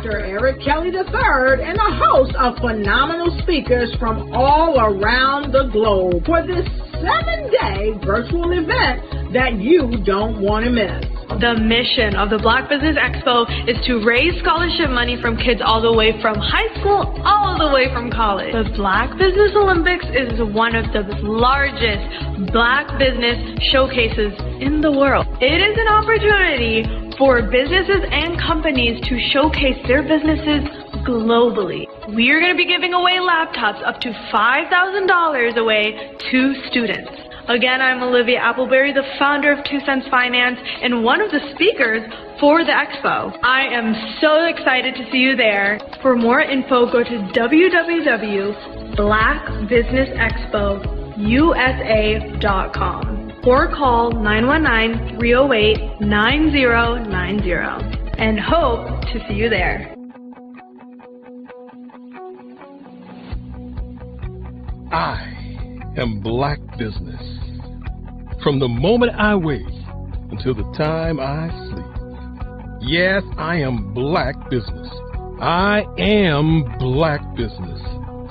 Dr. Eric Kelly III and a host of phenomenal speakers from all around the globe for this 7-day virtual event that you don't want to miss. The mission of the Black Business Expo is to raise scholarship money from kids all the way from high school all the way from college. The Black Business Olympics is one of the largest Black business showcases in the world. It is an opportunity for businesses and companies to showcase their businesses globally. We are going to be giving away laptops up to $5,000 away to students. Again, I'm Olivia Appleberry, the founder of 2 Cents Finance and one of the speakers for the expo. I am so excited to see you there. For more info, go to www.blackbusinessexpousa.com or call 919-308-9090 and hope to see you there. I am Black Business. From the moment I wake until the time I sleep. Yes, I am Black Business. I am Black Business.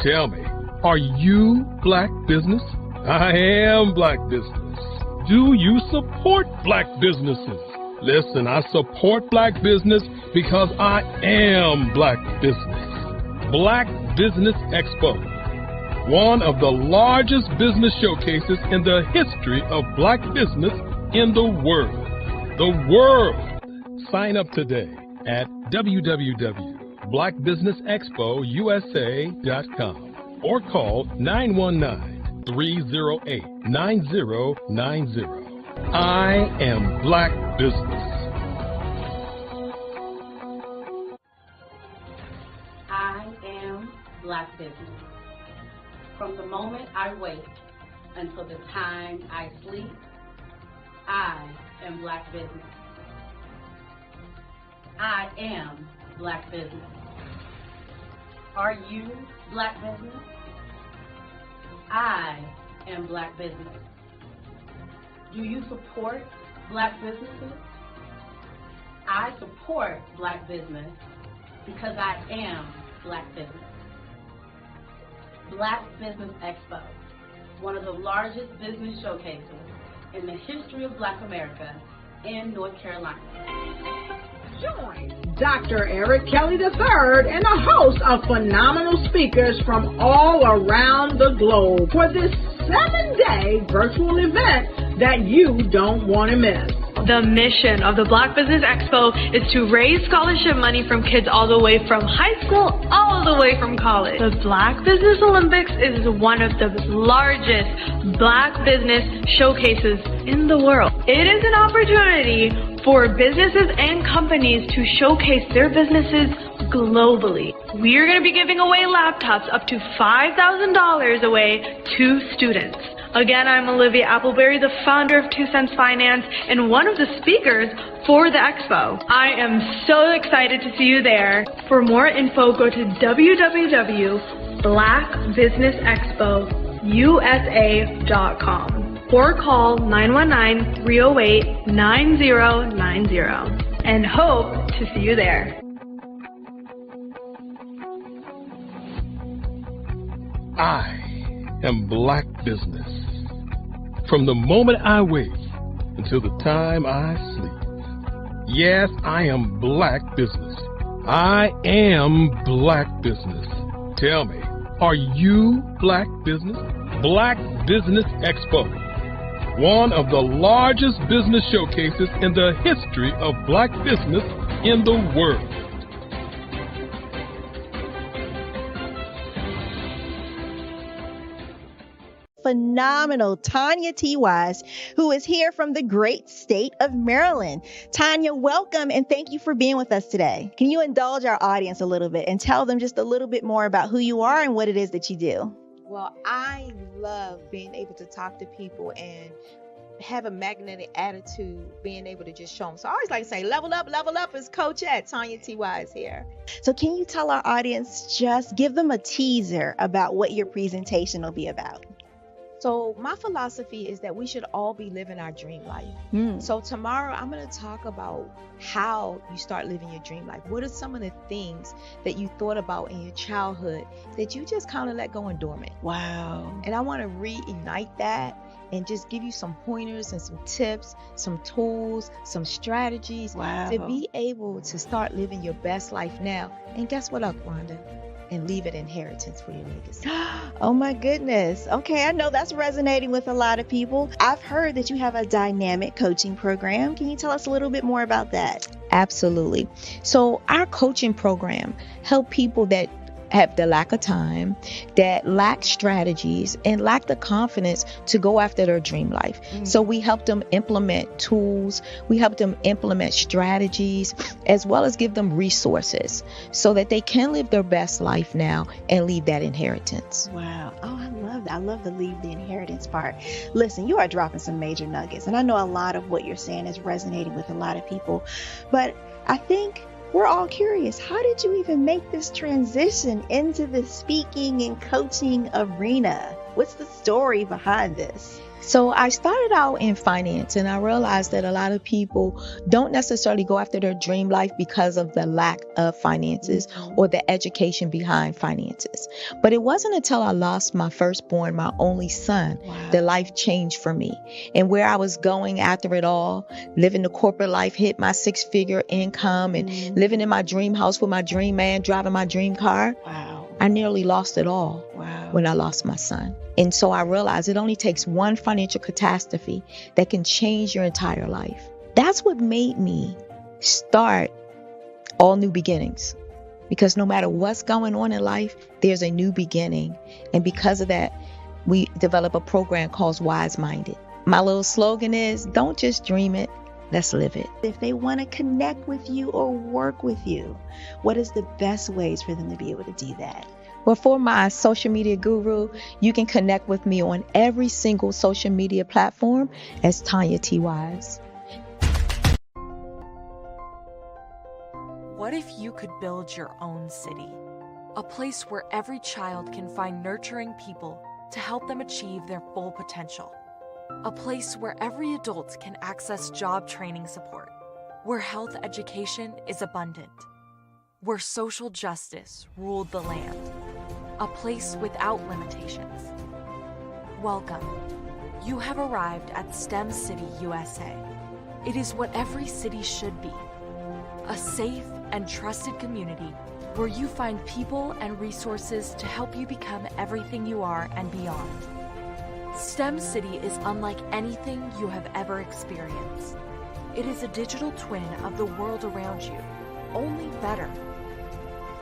Tell me, are you Black Business? I am Black Business. Do you support Black businesses? Listen, I support Black business because I am Black Business. Black Business Expo, one of the largest business showcases in the history of Black business in the world. The world! Sign up today at www.blackbusinessexpousa.com or call 919-308-9090. I am Black Business. I am Black Business. From the moment I wake until the time I sleep, I am Black Business. I am Black Business. Are you Black Business? I am Black Business. Do you support Black businesses? I support Black business because I am Black Business. Black Business Expo, one of the largest business showcases in the history of Black America in North Carolina. Join Dr. Eric Kelly III and a host of phenomenal speakers from all around the globe for this 7-day virtual event that you don't want to miss. The mission of the Black Business Expo is to raise scholarship money from kids all the way from high school all the way from college. The Black Business Olympics is one of the largest Black business showcases in the world. It is an opportunity for businesses and companies to showcase their businesses globally. We are going to be giving away laptops up to $5,000 away to students. Again, I'm Olivia Appleberry, the founder of 2 Cents Finance and one of the speakers for the expo. I am so excited to see you there. For more info, go to www.blackbusinessexpousa.com or call 919-308-9090 and hope to see you there. I am Black Business. From the moment I wake until the time I sleep. Yes, I am Black Business. I am Black Business. Tell me, are you Black Business? Black Business Expo, one of the largest business showcases in the history of Black business in the world. Phenomenal Tanya T. Wise, who is here from the great state of Maryland. Tanya, welcome and thank you for being with us today. Can you indulge our audience a little bit and tell them just a little bit more about who you are and what it is that you do? Well, I love being able to talk to people and have a magnetic attitude, being able to just show them. So I always like to say, level up is Coach at Tanya T. Wise here. So can you tell our audience, just give them a teaser about what your presentation will be about? So my philosophy is that we should all be living our dream life. So tomorrow I'm going to talk about how you start living your dream life. What are some of the things that you thought about in your childhood that you just kind of let go and dormant? Wow. And I want to reignite that and just give you some pointers and some tips, some tools, some strategies to be able to start living your best life now. And guess what, Aquanda? And leave an inheritance for your legacy. Oh my goodness. Okay, I know that's resonating with a lot of people. I've heard that you have a dynamic coaching program. Can you tell us a little bit more about that? Absolutely. So our coaching program help people that have the lack of time, that lack strategies, and lack the confidence to go after their dream life. So we help them implement tools, we help them implement strategies, as well as give them resources so that they can live their best life now and leave that inheritance. Wow. Oh, I love that. I love the leave the inheritance part. Listen, you are dropping some major nuggets, and I know a lot of what you're saying is resonating with a lot of people, but I think we're all curious. How did you even make this transition into the speaking and coaching arena? What's the story behind this? So I started out in finance, and I realized that a lot of people don't necessarily go after their dream life because of the lack of finances or the education behind finances. But it wasn't until I lost my firstborn, my only son, that life changed for me. And where I was going after it all, living the corporate life, hit my 6-figure income and living in my dream house with my dream man, driving my dream car. I nearly lost it all when I lost my son. And so I realized it only takes one financial catastrophe that can change your entire life. That's what made me start All New Beginnings. Because no matter what's going on in life, there's a new beginning. And because of that, we develop a program called Wise Minded. My little slogan is, don't just dream it, let's live it. If they want to connect with you or work with you, what is the best ways for them to be able to do that? Well, for my social media guru, you can connect with me on every single social media platform as Tanya T. Wise. What if you could build your own city? A place where every child can find nurturing people to help them achieve their full potential. A place where every adult can access job training support. Where health education is abundant. Where social justice ruled the land. A place without limitations. Welcome. You have arrived at STEM City USA. It is what every city should be. A safe and trusted community where you find people and resources to help you become everything you are and beyond. STEM City is unlike anything you have ever experienced. It is a digital twin of the world around you, only better.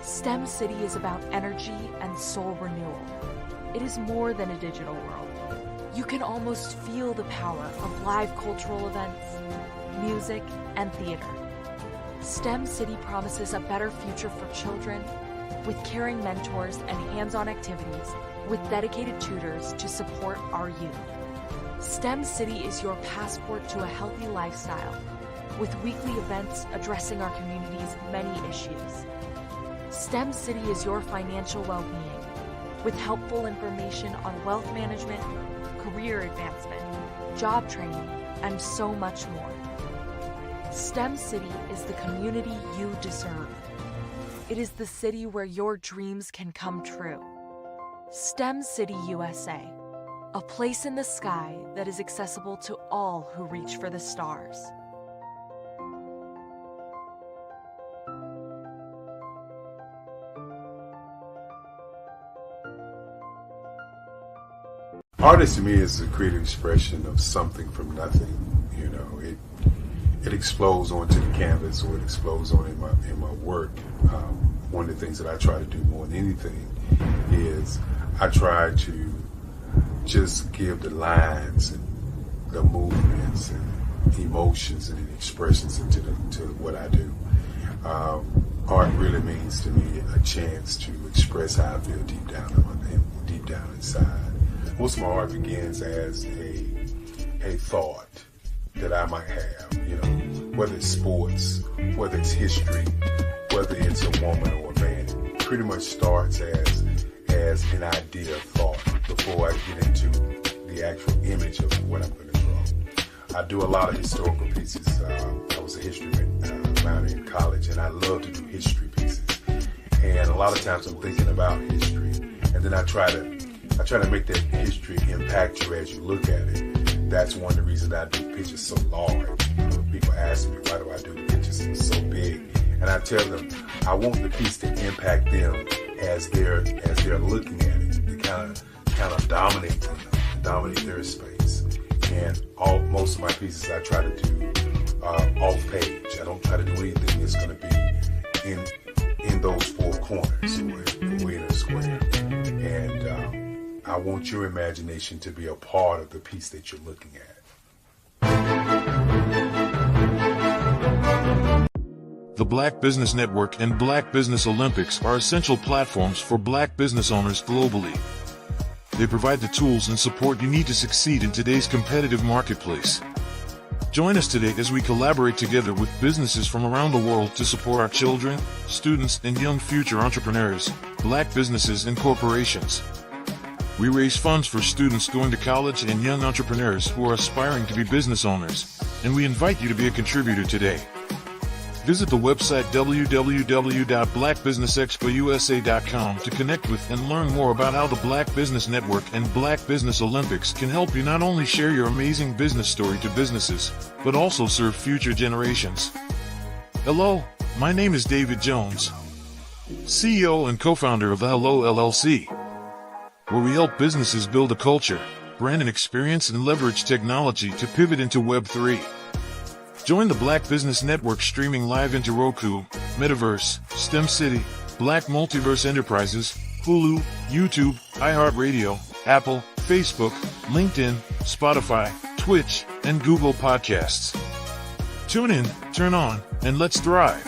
STEM City is about energy and soul renewal. It is more than a digital world. You can almost feel the power of live cultural events, music, and theater. STEM City promises a better future for children with caring mentors and hands-on activities with dedicated tutors to support our youth. STEM City is your passport to a healthy lifestyle with weekly events addressing our community's many issues. STEM City is your financial well-being with helpful information on wealth management, career advancement, job training, and so much more. STEM City is the community you deserve. It is the city where your dreams can come true. STEM City USA, a place in the sky that is accessible to all who reach for the stars. Artist to me is a creative expression of something from nothing. You know, it explodes onto the canvas, or it explodes on in my work. One of the things that I try to do more than anything is I try to just give the lines and the movements and emotions and expressions into what I do. Art really means to me a chance to express how I feel deep down inside. Most of my art begins as a thought that I might have, you know, whether it's sports, whether it's history, whether it's a woman or a man. It pretty much starts as an idea of thought before I get into the actual image of what I'm going to draw. I do a lot of historical pieces. I was a history minor in college, and I love to do history pieces. And a lot of times I'm thinking about history, and then I try to make that history impact you as you look at it. That's one of the reasons I do pictures so large. People ask me, why do I do the pictures so big? And I tell them, I want the piece to impact them as they're looking at it, to kind of dominate them, dominate their space. And most of my pieces I try to do off page. I don't try to do anything that's going to be in those four corners, or in a square. And I want your imagination to be a part of the piece that you're looking at. The Black Business Network and Black Business Olympics are essential platforms for Black business owners globally. They provide the tools and support you need to succeed in today's competitive marketplace. Join us today as we collaborate together with businesses from around the world to support our children, students, and young future entrepreneurs, Black businesses and corporations. We raise funds for students going to college and young entrepreneurs who are aspiring to be business owners, and we invite you to be a contributor today. Visit the website www.blackbusinessexpousa.com to connect with and learn more about how the Black Business Network and Black Business Olympics can help you not only share your amazing business story to businesses, but also serve future generations. Hello, my name is David Jones, CEO and co-founder of the Hello LLC, where we help businesses build a culture, brand and experience, and leverage technology to pivot into Web3. Join the Black Business Network streaming live into Roku, Metaverse, STEM City, Black Multiverse Enterprises, Hulu, YouTube, iHeartRadio, Apple, Facebook, LinkedIn, Spotify, Twitch, and Google Podcasts. Tune in, turn on, and let's thrive.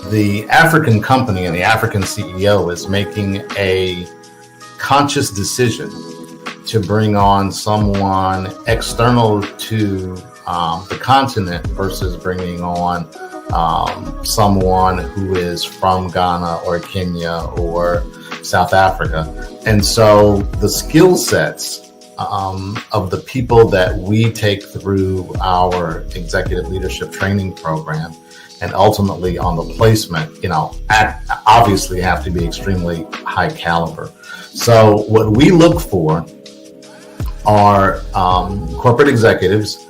The African company and the African CEO is making a conscious decision to bring on someone external to the continent versus bringing on someone who is from Ghana or Kenya or South Africa. And so the skill sets of the people that we take through our executive leadership training program and ultimately on the placement, obviously have to be extremely high caliber. So what we look for are corporate executives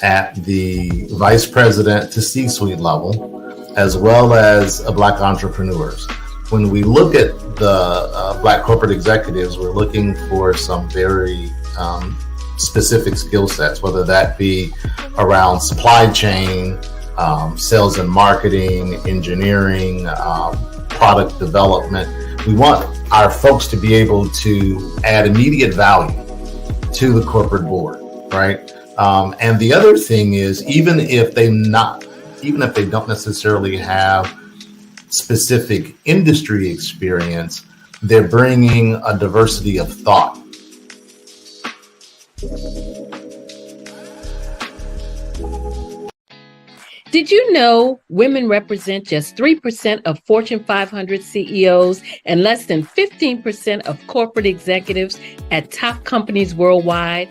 at the vice president to C-suite level, as well as Black entrepreneurs. When we look at the Black corporate executives, we're looking for some very specific skill sets, whether that be around supply chain, sales and marketing, engineering, product development. We want our folks to be able to add immediate value to the corporate board, right? And the other thing is, even if they don't necessarily have specific industry experience, they're bringing a diversity of thought. Did you know women represent just 3% of Fortune 500 CEOs and less than 15% of corporate executives at top companies worldwide?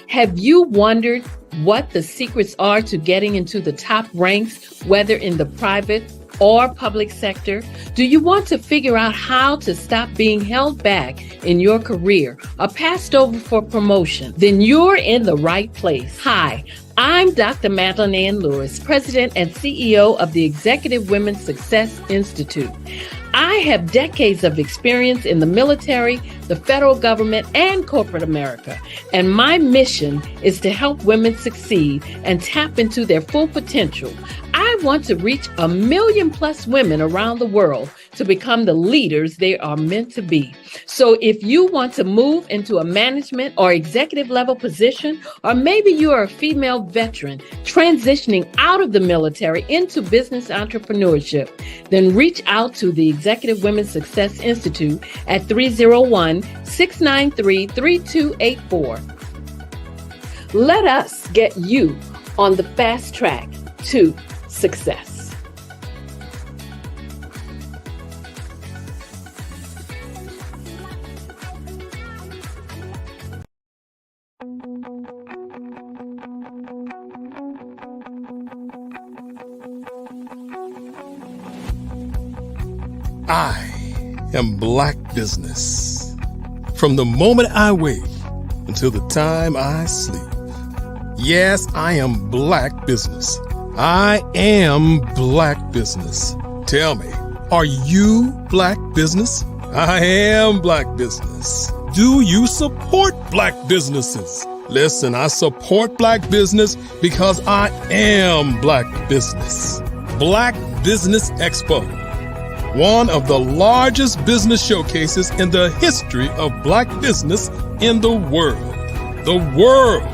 Have you wondered what the secrets are to getting into the top ranks, whether in the private or public sector? Do you want to figure out how to stop being held back in your career or passed over for promotion? Then you're in the right place. Hi, I'm Dr. Madeline Ann Lewis, President and CEO of the Executive Women's Success Institute. I have decades of experience in the military, the federal government, and corporate America, and my mission is to help women succeed and tap into their full potential. I want to reach 1 million plus women around the world to become the leaders they are meant to be. So if you want to move into a management or executive level position, or maybe you are a female veteran transitioning out of the military into business entrepreneurship, then reach out to the Executive Women's Success Institute at 301-693-3284. Let us get you on the fast track to success. I am Black Business. From the moment I wake until the time I sleep. Yes, I am Black Business. I am Black Business. Tell me, are you Black Business? I am Black Business. Do you support Black businesses? Listen, I support Black business because I am Black Business. Black Business Expo, one of the largest business showcases in the history of Black business in the world. The world!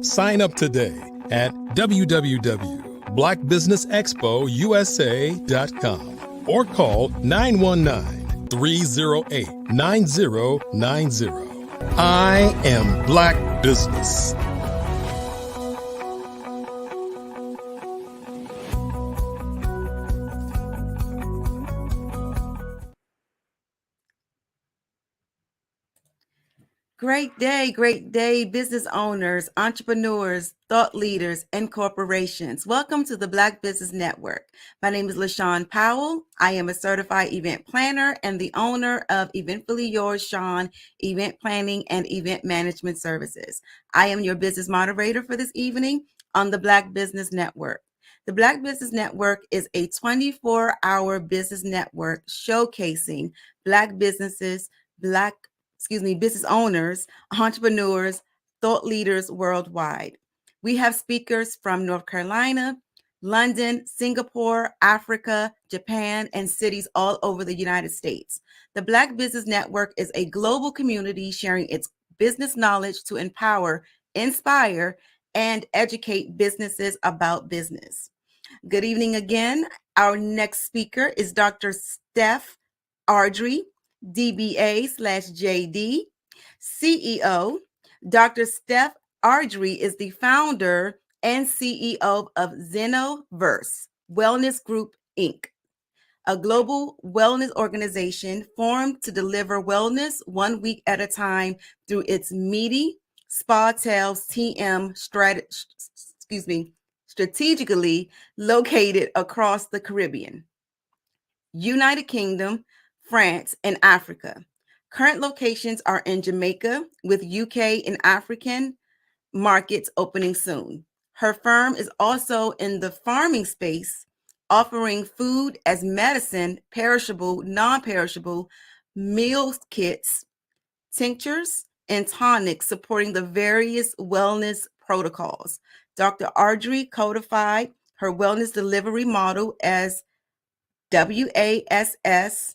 Sign up today at www.blackbusinessexpousa.com or call 919-308-9090. I am Black Business. Great day, business owners, entrepreneurs, thought leaders, and corporations. Welcome to the Black Business Network. My name is LaShawn Powell. I am a certified event planner and the owner of Eventfully Yours, Sean, event planning and event management services. I am your business moderator for this evening on the Black Business Network. The Black Business Network is a 24-hour business network showcasing Black businesses, business owners, entrepreneurs, thought leaders worldwide. We have speakers from North Carolina, London, Singapore, Africa, Japan, and cities all over the United States. The Black Business Network is a global community sharing its business knowledge to empower, inspire, and educate businesses about business. Good evening again. Our next speaker is Dr. Steph Ardrey, DBA/JD, CEO. Dr. Steph Ardrey is the founder and CEO of Xenoverse Wellness Group, Inc., a global wellness organization formed to deliver wellness 1 week at a time through its meaty Spa Tales TM strategically located across the Caribbean, United Kingdom, France, and Africa. Current locations are in Jamaica, with UK and African markets opening soon. Her firm is also in the farming space, offering food as medicine, perishable, non-perishable, meal kits, tinctures, and tonics supporting the various wellness protocols. Dr. Ardrey codified her wellness delivery model as WASS/S,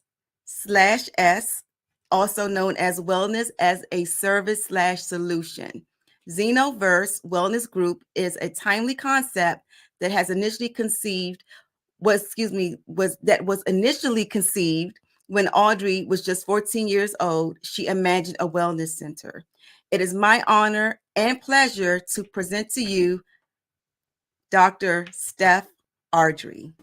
also known as Wellness as a Service/Solution. Xenoverse Wellness Group is a timely concept that was initially conceived when Audrey was just 14 years old. She imagined a wellness center. It is my honor and pleasure to present to you Dr. Steph Ardrey.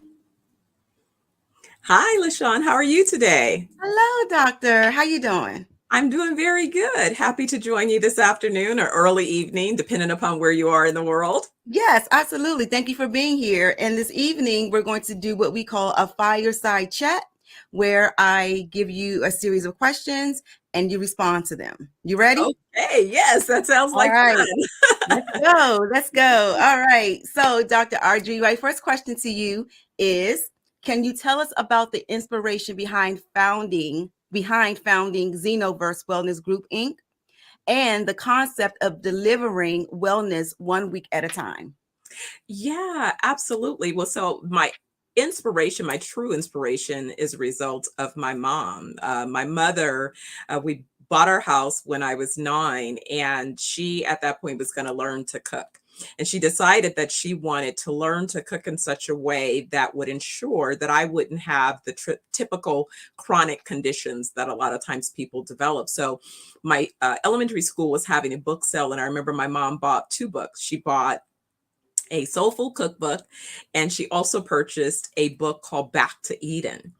Hi, LaShawn. How are you today? Hello, doctor. How you doing? I'm doing very good. Happy to join you this afternoon or early evening, depending upon where you are in the world. Yes, absolutely. Thank you for being here. And this evening, we're going to do what we call a fireside chat, where I give you a series of questions and you respond to them. You ready? Okay. Yes, that sounds like fun. Let's go. All right. So, Dr. Ardrey, my first question to you is, can you tell us about the inspiration behind founding Xenoverse Wellness Group, Inc., and the concept of delivering wellness 1 week at a time? Yeah, absolutely. Well, so my true inspiration is a result of my mom. My mother, we bought our house when I was 9, and she at that point was going to learn to cook. And she decided that she wanted to learn to cook in such a way that would ensure that I wouldn't have the typical chronic conditions that a lot of times people develop. So my elementary school was having a book sale, and I remember my mom bought 2 books. She bought a soul food cookbook, and she also purchased a book called Back to Eden.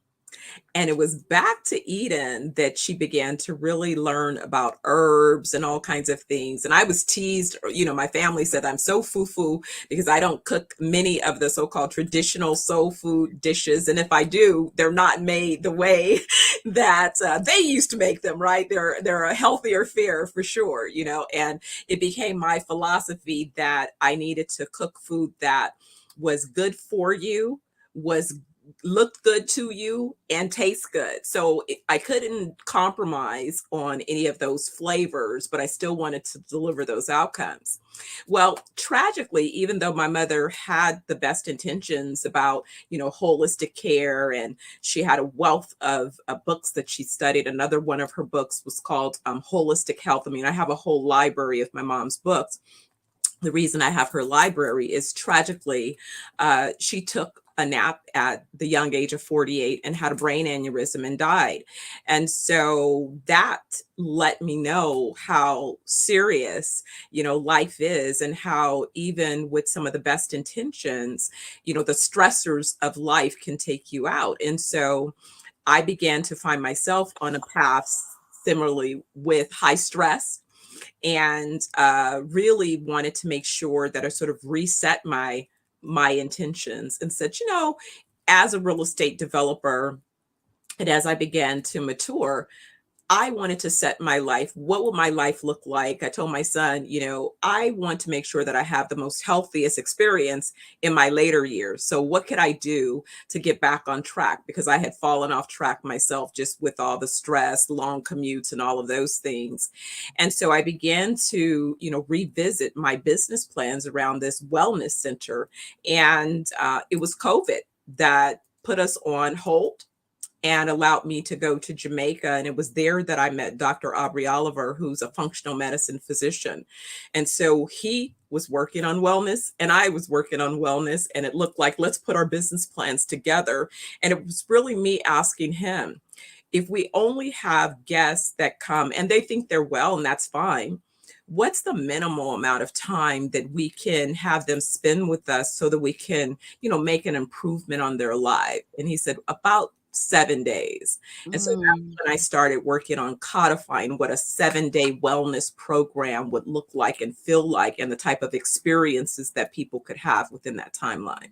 And it was back to Eden that she began to really learn about herbs and all kinds of things. And I was teased, my family said I'm so foo-foo because I don't cook many of the so-called traditional soul food dishes. And if I do, they're not made the way that they used to make them, right? They're a healthier fare for sure, and it became my philosophy that I needed to cook food that was good for you, looked good to you, and tastes good. So I couldn't compromise on any of those flavors, but I still wanted to deliver those outcomes. Well, tragically, even though my mother had the best intentions about, holistic care, and she had a wealth of books that she studied. Another one of her books was called Holistic Health. I mean, I have a whole library of my mom's books. The reason I have her library is tragically, she took a nap at the young age of 48 and had a brain aneurysm and died. And so that let me know how serious, life is, and how even with some of the best intentions, the stressors of life can take you out. And so I began to find myself on a path similarly with high stress, and really wanted to make sure that I sort of reset my intentions and said, as a real estate developer, and as I began to mature, I wanted to set my life. What will my life look like? I told my son, I want to make sure that I have the most healthiest experience in my later years. So what could I do to get back on track? Because I had fallen off track myself just with all the stress, long commutes, and all of those things. And so I began to, revisit my business plans around this wellness center. And it was COVID that put us on hold and allowed me to go to Jamaica. And it was there that I met Dr. Aubrey Oliver, who's a functional medicine physician. And so he was working on wellness and I was working on wellness, and it looked like, let's put our business plans together. And it was really me asking him, if we only have guests that come and they think they're well, and that's fine, what's the minimal amount of time that we can have them spend with us so that we can, make an improvement on their life? And he said, about 7 days. And so that's when I started working on codifying what a 7-day wellness program would look like and feel like, and the type of experiences that people could have within that timeline.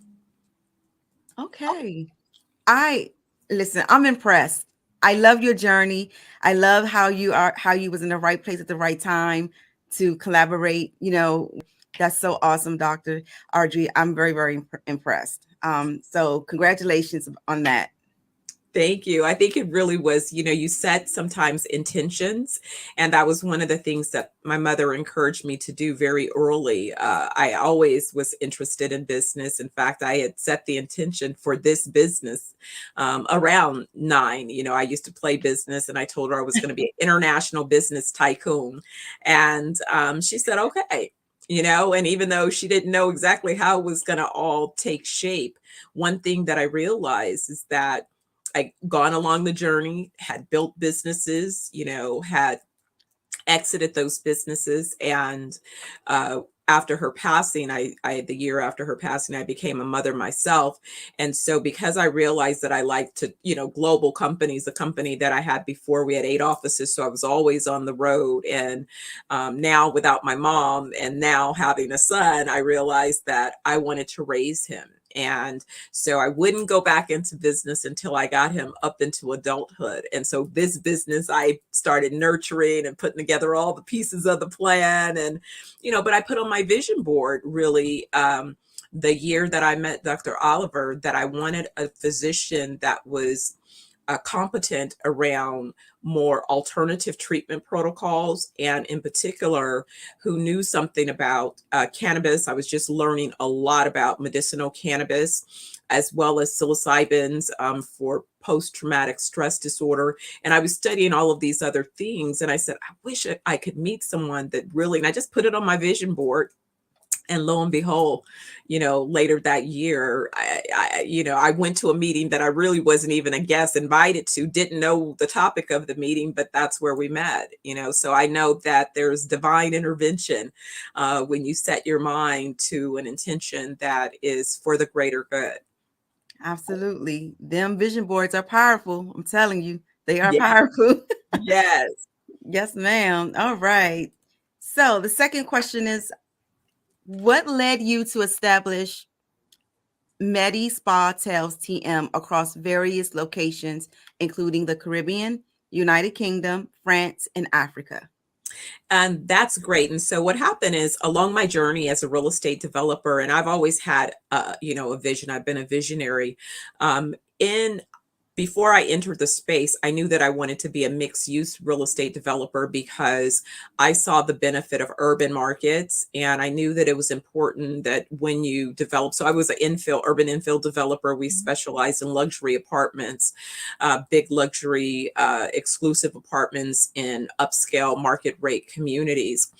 Okay. Listen, I'm impressed. I love your journey. I love how you was in the right place at the right time to collaborate. That's so awesome, Dr. Audrey. I'm very, very impressed. So congratulations on that. Thank you. I think it really was, you set sometimes intentions. And that was one of the things that my mother encouraged me to do very early. I always was interested in business. In fact, I had set the intention for this business around 9. I used to play business, and I told her I was going to be an international business tycoon. And she said, okay. And even though she didn't know exactly how it was going to all take shape, one thing that I realized is that I'd gone along the journey, had built businesses, had exited those businesses. And after her passing, the year after her passing, I became a mother myself. And so because I realized that I liked to, global companies, the company that I had before, we had 8 offices. So I was always on the road. And now without my mom and now having a son, I realized that I wanted to raise him. And so I wouldn't go back into business until I got him up into adulthood. And so this business, I started nurturing and putting together all the pieces of the plan. And, but I put on my vision board really the year that I met Dr. Oliver, that I wanted a physician that was competent around more alternative treatment protocols, and in particular, who knew something about cannabis. I was just learning a lot about medicinal cannabis, as well as psilocybins for post-traumatic stress disorder. And I was studying all of these other things. And I said, I wish I could meet someone that really, and I just put it on my vision board. And lo and behold, later that year, I went to a meeting that I really wasn't even a guest invited to, didn't know the topic of the meeting, but that's where we met, so I know that there's divine intervention when you set your mind to an intention that is for the greater good. Absolutely. Them vision boards are powerful. I'm telling you, they are Yeah. powerful. Yes. Yes, ma'am. All right. So the second question is, what led you to establish Medi Spa Tales TM across various locations, including the Caribbean, United Kingdom, France, and Africa? And that's great. And so what happened is along my journey as a real estate developer, and I've always had, a vision. I've been a visionary. In Before I entered the space, I knew that I wanted to be a mixed use real estate developer because I saw the benefit of urban markets. And I knew that it was important that when you develop, so I was an urban infill developer. We specialized in luxury apartments, big luxury, exclusive apartments in upscale market rate communities.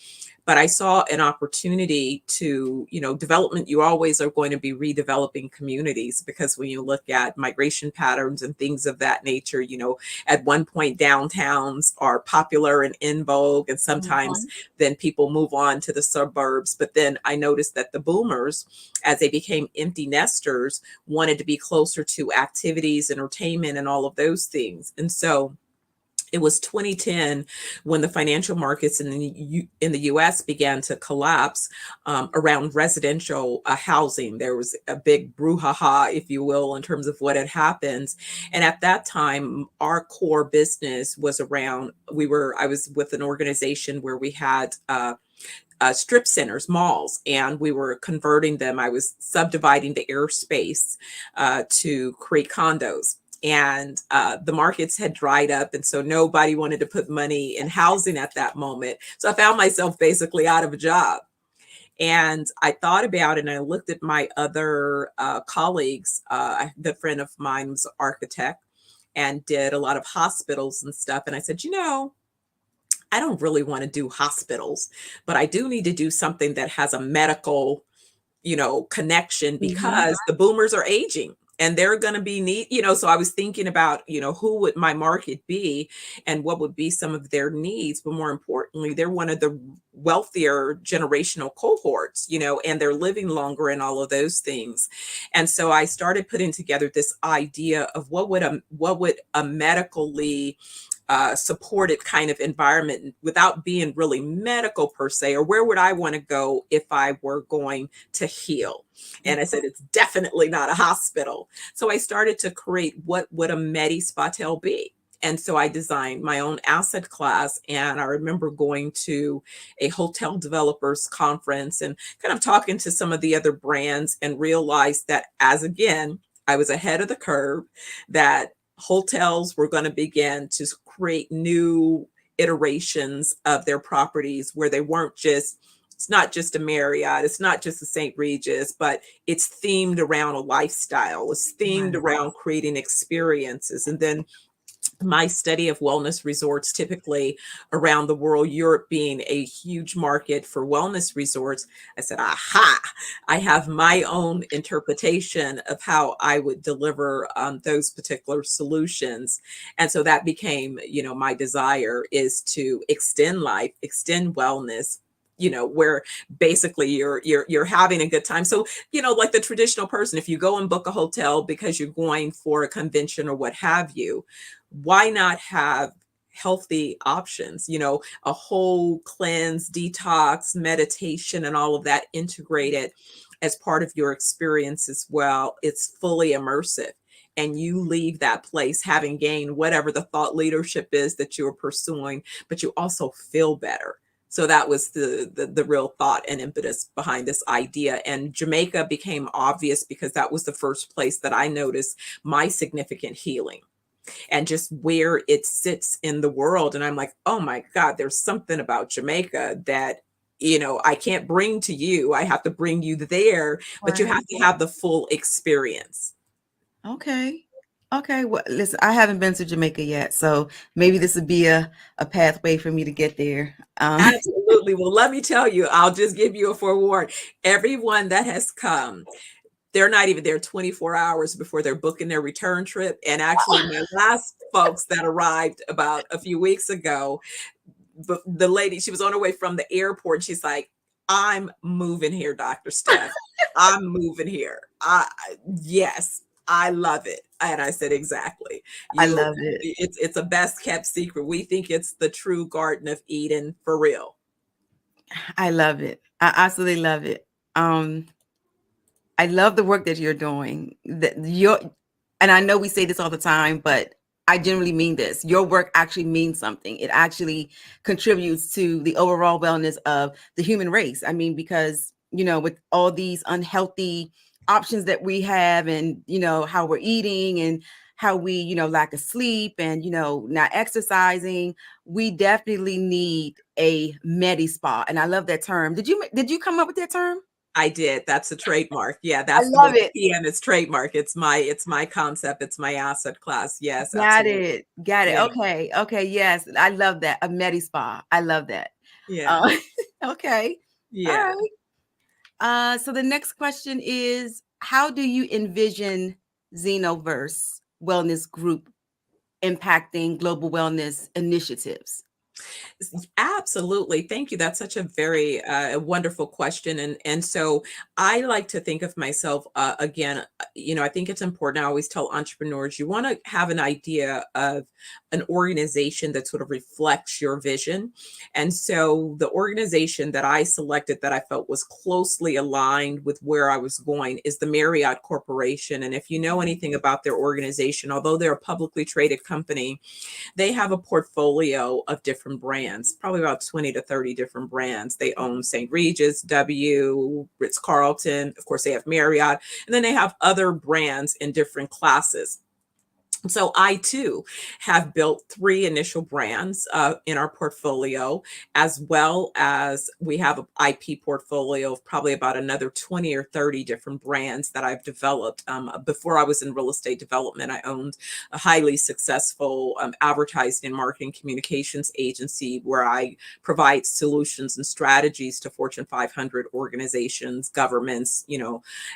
But I saw an opportunity to, development, you always are going to be redeveloping communities because when you look at migration patterns and things of that nature, at one point downtowns are popular and in vogue, and sometimes then people move on to the suburbs. But then I noticed that the boomers, as they became empty nesters, wanted to be closer to activities, entertainment, and all of those things. And so it was 2010 when the financial markets in the U.S. began to collapse around residential housing. There was a big brouhaha, if you will, in terms of what had happened. And at that time, our core business was around. I was with an organization where we had strip centers, malls, and we were converting them. I was subdividing the airspace to create condos. And the markets had dried up. And so nobody wanted to put money in housing at that moment. So I found myself basically out of a job. And I thought about it and I looked at my other colleagues. The friend of mine was an architect and did a lot of hospitals and stuff. And I said, I don't really want to do hospitals, but I do need to do something that has a medical, connection because the boomers are aging and they're going to be so I was thinking about, who would my market be and what would be some of their needs. But more importantly, they're one of the wealthier generational cohorts, and they're living longer and all of those things. And so I started putting together this idea of what would a medically supported kind of environment without being really medical per se, or where would I want to go if I were going to heal? And I said, it's definitely not a hospital. So I started to create what would a Medi Spa Tale be? And so I designed my own asset class. And I remember going to a hotel developers conference and kind of talking to some of the other brands and realized that I was ahead of the curve, that hotels were going to begin to create new iterations of their properties where they weren't it's not just a Marriott, it's not just a St. Regis, but it's themed around a lifestyle. It's themed around creating experiences. And then my study of wellness resorts, typically around the world, Europe being a huge market for wellness resorts, I said, aha, I have my own interpretation of how I would deliver those particular solutions. And so that became, my desire is to extend life, extend wellness, where basically you're having a good time. So, like the traditional person, if you go and book a hotel because you're going for a convention or what have you, why not have healthy options, a whole cleanse, detox, meditation, and all of that integrated as part of your experience as well. It's fully immersive. And you leave that place having gained whatever the thought leadership is that you're pursuing, but you also feel better. So that was the real thought and impetus behind this idea. And Jamaica became obvious because that was the first place that I noticed my significant healing and just where it sits in the world. And I'm like, oh my God, there's something about Jamaica that, I can't bring to you. I have to bring you there, but you have to have the full experience. Okay. Well, listen, I haven't been to Jamaica yet, so maybe this would be a pathway for me to get there. Absolutely. Well, let me tell you, I'll just give you a forewarning. Everyone that has come, they're not even there 24 hours before they're booking their return trip. And actually, my last folks that arrived about a few weeks ago, the lady, she was on her way from the airport. She's like, I'm moving here, Dr. Steph. I'm moving here. Yes, I love it. And I said, exactly. I love it. It's a best kept secret. We think it's the true Garden of Eden for real. I love it. I absolutely love it. I love the work that you're doing. And I know we say this all the time, but I generally mean this. Your work actually means something. It actually contributes to the overall wellness of the human race. I mean, because, with all these unhealthy options that we have, and, how we're eating, and how we, lack of sleep, and, not exercising, we definitely need a medi spa. And I love that term. Did you come up with that term? I did. That's a trademark. Yeah, I that's love the it. PM is trademark. It's my concept. It's my asset class. Yes, Got absolutely. it. Yeah. Okay. Yes. I love that. A medi spa. I love that. Yeah. Okay. Yeah. All right. So the next question is, how do you envision Xenoverse Wellness Group impacting global wellness initiatives? Absolutely. Thank you. That's such a very wonderful question. And so I like to think of myself again, I think it's important. I always tell entrepreneurs, you want to have an idea of an organization that sort of reflects your vision. And so the organization that I selected that I felt was closely aligned with where I was going is the Marriott Corporation. And if you know anything about their organization, although they're a publicly traded company, they have a portfolio of different brands, probably about 20 to 30 different brands. They own St. Regis, W, Ritz-Carlton. Of course, they have Marriott, and then they have other brands in different classes. So I too have built 3 initial brands in our portfolio, as well as we have an IP portfolio of probably about another 20 or 30 different brands that I've developed. Before I was in real estate development, I owned a highly successful advertising and marketing communications agency where I provide solutions and strategies to Fortune 500 organizations, governments,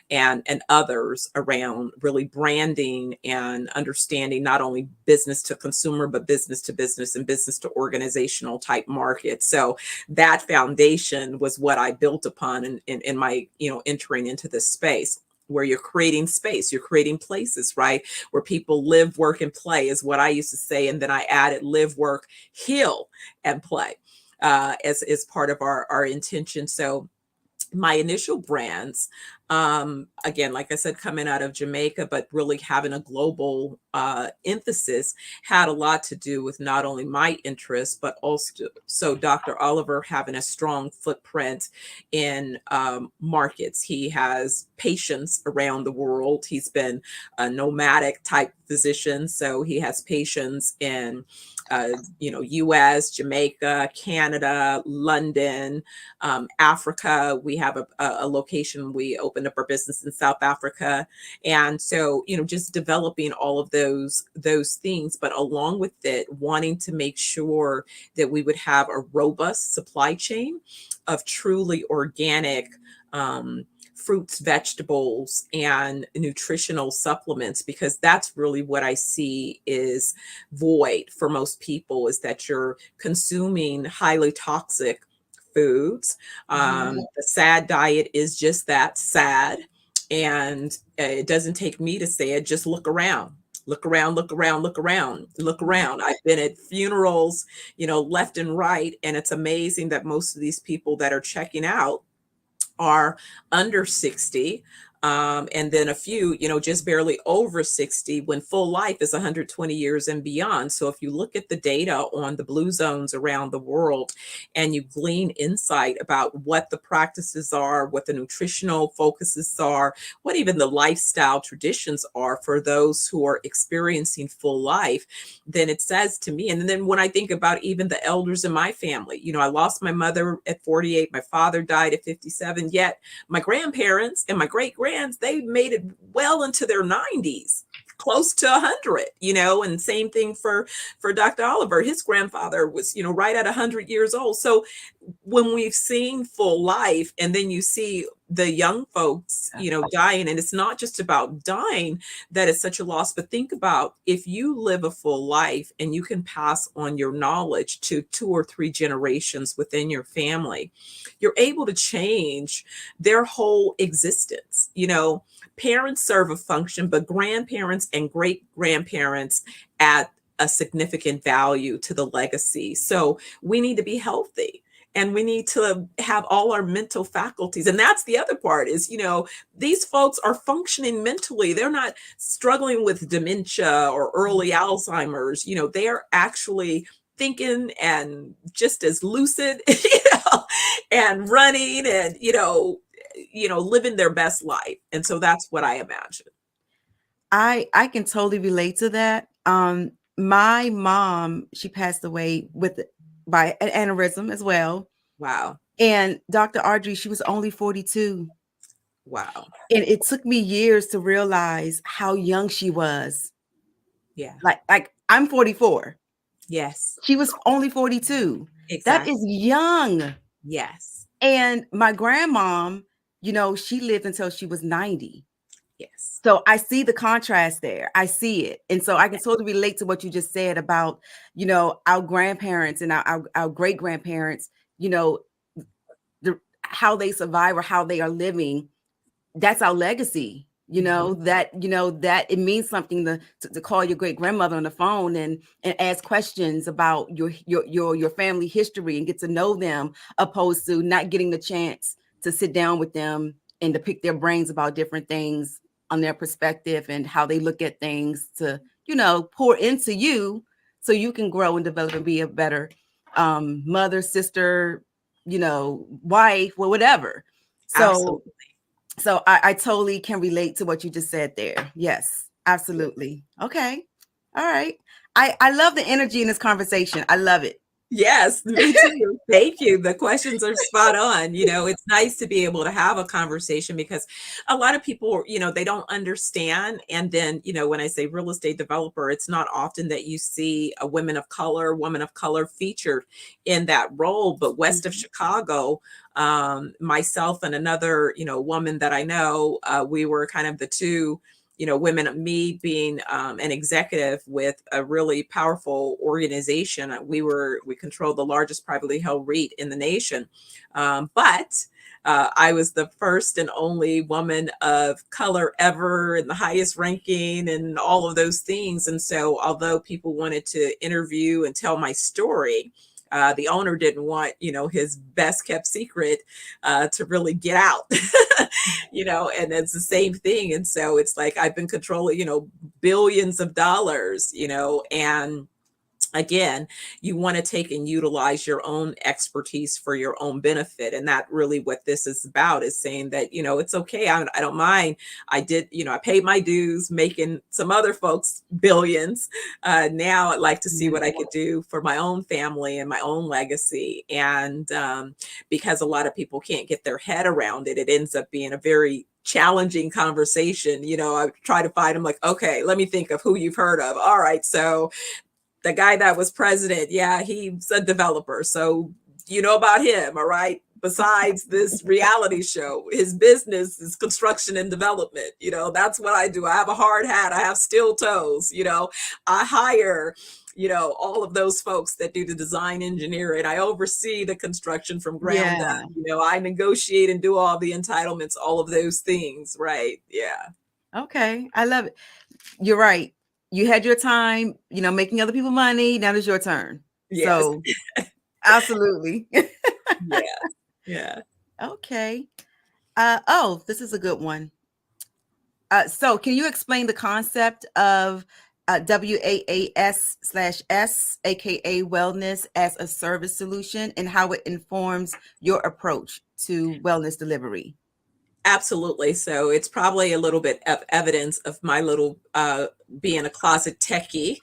and others around really branding and understanding not only business to consumer, but business to business and business to organizational type markets. So that foundation was what I built upon in my, entering into this space where you're creating space, you're creating places, right? Where people live, work, and play is what I used to say. And then I added live, work, heal, and play as part of our intention. So my initial brands, again, like I said, coming out of Jamaica, but really having a global emphasis, had a lot to do with not only my interests, but also Dr. Oliver having a strong footprint in markets. He has patients around the world. He's been a nomadic type physician, so he has patients in US, Jamaica, Canada, London, Africa. We have a location. We opened up our business in South Africa. And so, just developing all of those things, but along with it, wanting to make sure that we would have a robust supply chain of truly organic fruits, vegetables, and nutritional supplements, because that's really what I see is void for most people, is that you're consuming highly toxic foods. The SAD diet is just that, sad. And it doesn't take me to say it, just look around. Look around, look around, look around, look around. I've been at funerals, left and right. And it's amazing that most of these people that are checking out are under 60. And then a few, just barely over 60, when full life is 120 years and beyond. So if you look at the data on the blue zones around the world and you glean insight about what the practices are, what the nutritional focuses are, what even the lifestyle traditions are for those who are experiencing full life, then it says to me, and then when I think about even the elders in my family, I lost my mother at 48, my father died at 57, yet my grandparents and my great-grands, they made it well into their 90s, close to 100, and same thing for Dr. Oliver. His grandfather was, right at 100 years old. So when we've seen full life, and then you see the young folks, dying. And it's not just about dying that is such a loss, but think about if you live a full life and you can pass on your knowledge to 2 or 3 generations within your family, you're able to change their whole existence. Parents serve a function, but grandparents and great grandparents add a significant value to the legacy. So we need to be healthy. And we need to have all our mental faculties. And that's the other part is, these folks are functioning mentally. They're not struggling with dementia or early Alzheimer's. They're actually thinking and just as lucid, and running and, living their best life. And so that's what I imagine. I can totally relate to that. My mom, she passed away by an aneurysm as well. Wow. And Dr. Audrey, she was only 42. Wow. And it took me years to realize how young she was. Yeah. Like I'm 44. Yes. She was only 42. Exactly. That is young. Yes. And my grandmom, she lived until she was 90. Yes. So I see the contrast there. I see it. And so I can totally relate to what you just said about, our grandparents and our great grandparents, how they survive or how they are living. That's our legacy, that it means something to call your great grandmother on the phone and ask questions about your family history and get to know them, opposed to not getting the chance to sit down with them and to pick their brains about different things on their perspective and how they look at things, to, pour into you so you can grow and develop and be a better mother, sister, wife, or whatever. Absolutely. So I totally can relate to what you just said there. Yes, absolutely. Okay. All right. I love the energy in this conversation. I love it. Yes, me too. Thank you. The questions are spot on. It's nice to be able to have a conversation because a lot of people, they don't understand. And then, when I say real estate developer, it's not often that you see a woman of color featured in that role. But west of Chicago, myself and another, woman that I know, we were kind of the two women, me being an executive with a really powerful organization. We controlled the largest privately held REIT in the nation. But I was the first and only woman of color ever in the highest ranking and all of those things. And so although people wanted to interview and tell my story, the owner didn't want, his best kept secret to really get out, and it's the same thing. And so it's like I've been controlling, billions of dollars, and again, you want to take and utilize your own expertise for your own benefit. And that really what this is about, is saying that, it's okay. I don't mind. I did, I paid my dues, making some other folks billions. Now I'd like to see what I could do for my own family and my own legacy. And because a lot of people can't get their head around it, it ends up being a very challenging conversation. I try to find them like, okay, let me think of who you've heard of. All right. So the guy that was president, yeah, he's a developer. So you know about him, all right? Besides this reality show, his business is construction and development. That's what I do. I have a hard hat. I have steel toes. I hire, all of those folks that do the design engineering. I oversee the construction from ground up. I negotiate and do all the entitlements, all of those things. Right. Yeah. Okay. I love it. You're right. You had your time, making other people money. Now it's your turn. Yes. So absolutely. Yeah. Yeah. Okay. This is a good one. So can you explain the concept of WAAS/S, aka wellness as a service solution, and how it informs your approach to wellness delivery? Absolutely. So it's probably a little bit of evidence of my little being a closet techie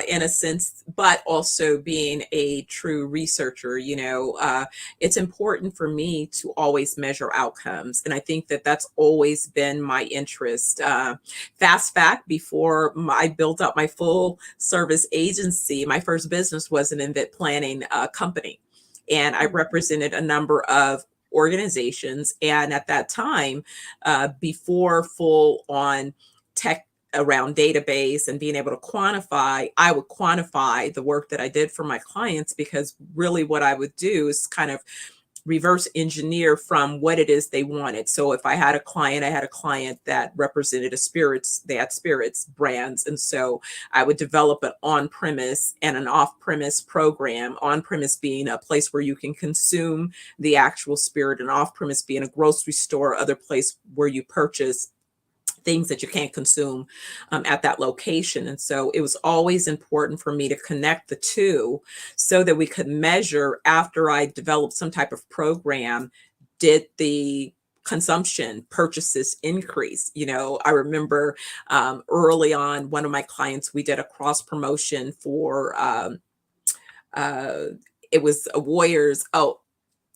in a sense, but also being a true researcher. It's important for me to always measure outcomes. And I think that that's always been my interest. Fast fact, before I built up my full service agency, my first business was an event planning company. And I represented a number of organizations. And at that time, before full on tech around database and being able to quantify, I would quantify the work that I did for my clients, because really what I would do is kind of reverse engineer from what it is they wanted. So if I had a client that represented they had spirits brands. And so I would develop an on-premise and an off-premise program, on-premise being a place where you can consume the actual spirit, and off-premise being a grocery store, other place where you purchase things that you can't consume at that location. And so it was always important for me to connect the two so that we could measure, after I developed some type of program, did the consumption purchases increase? I remember early on, one of my clients, we did a cross promotion for it was a Warriors.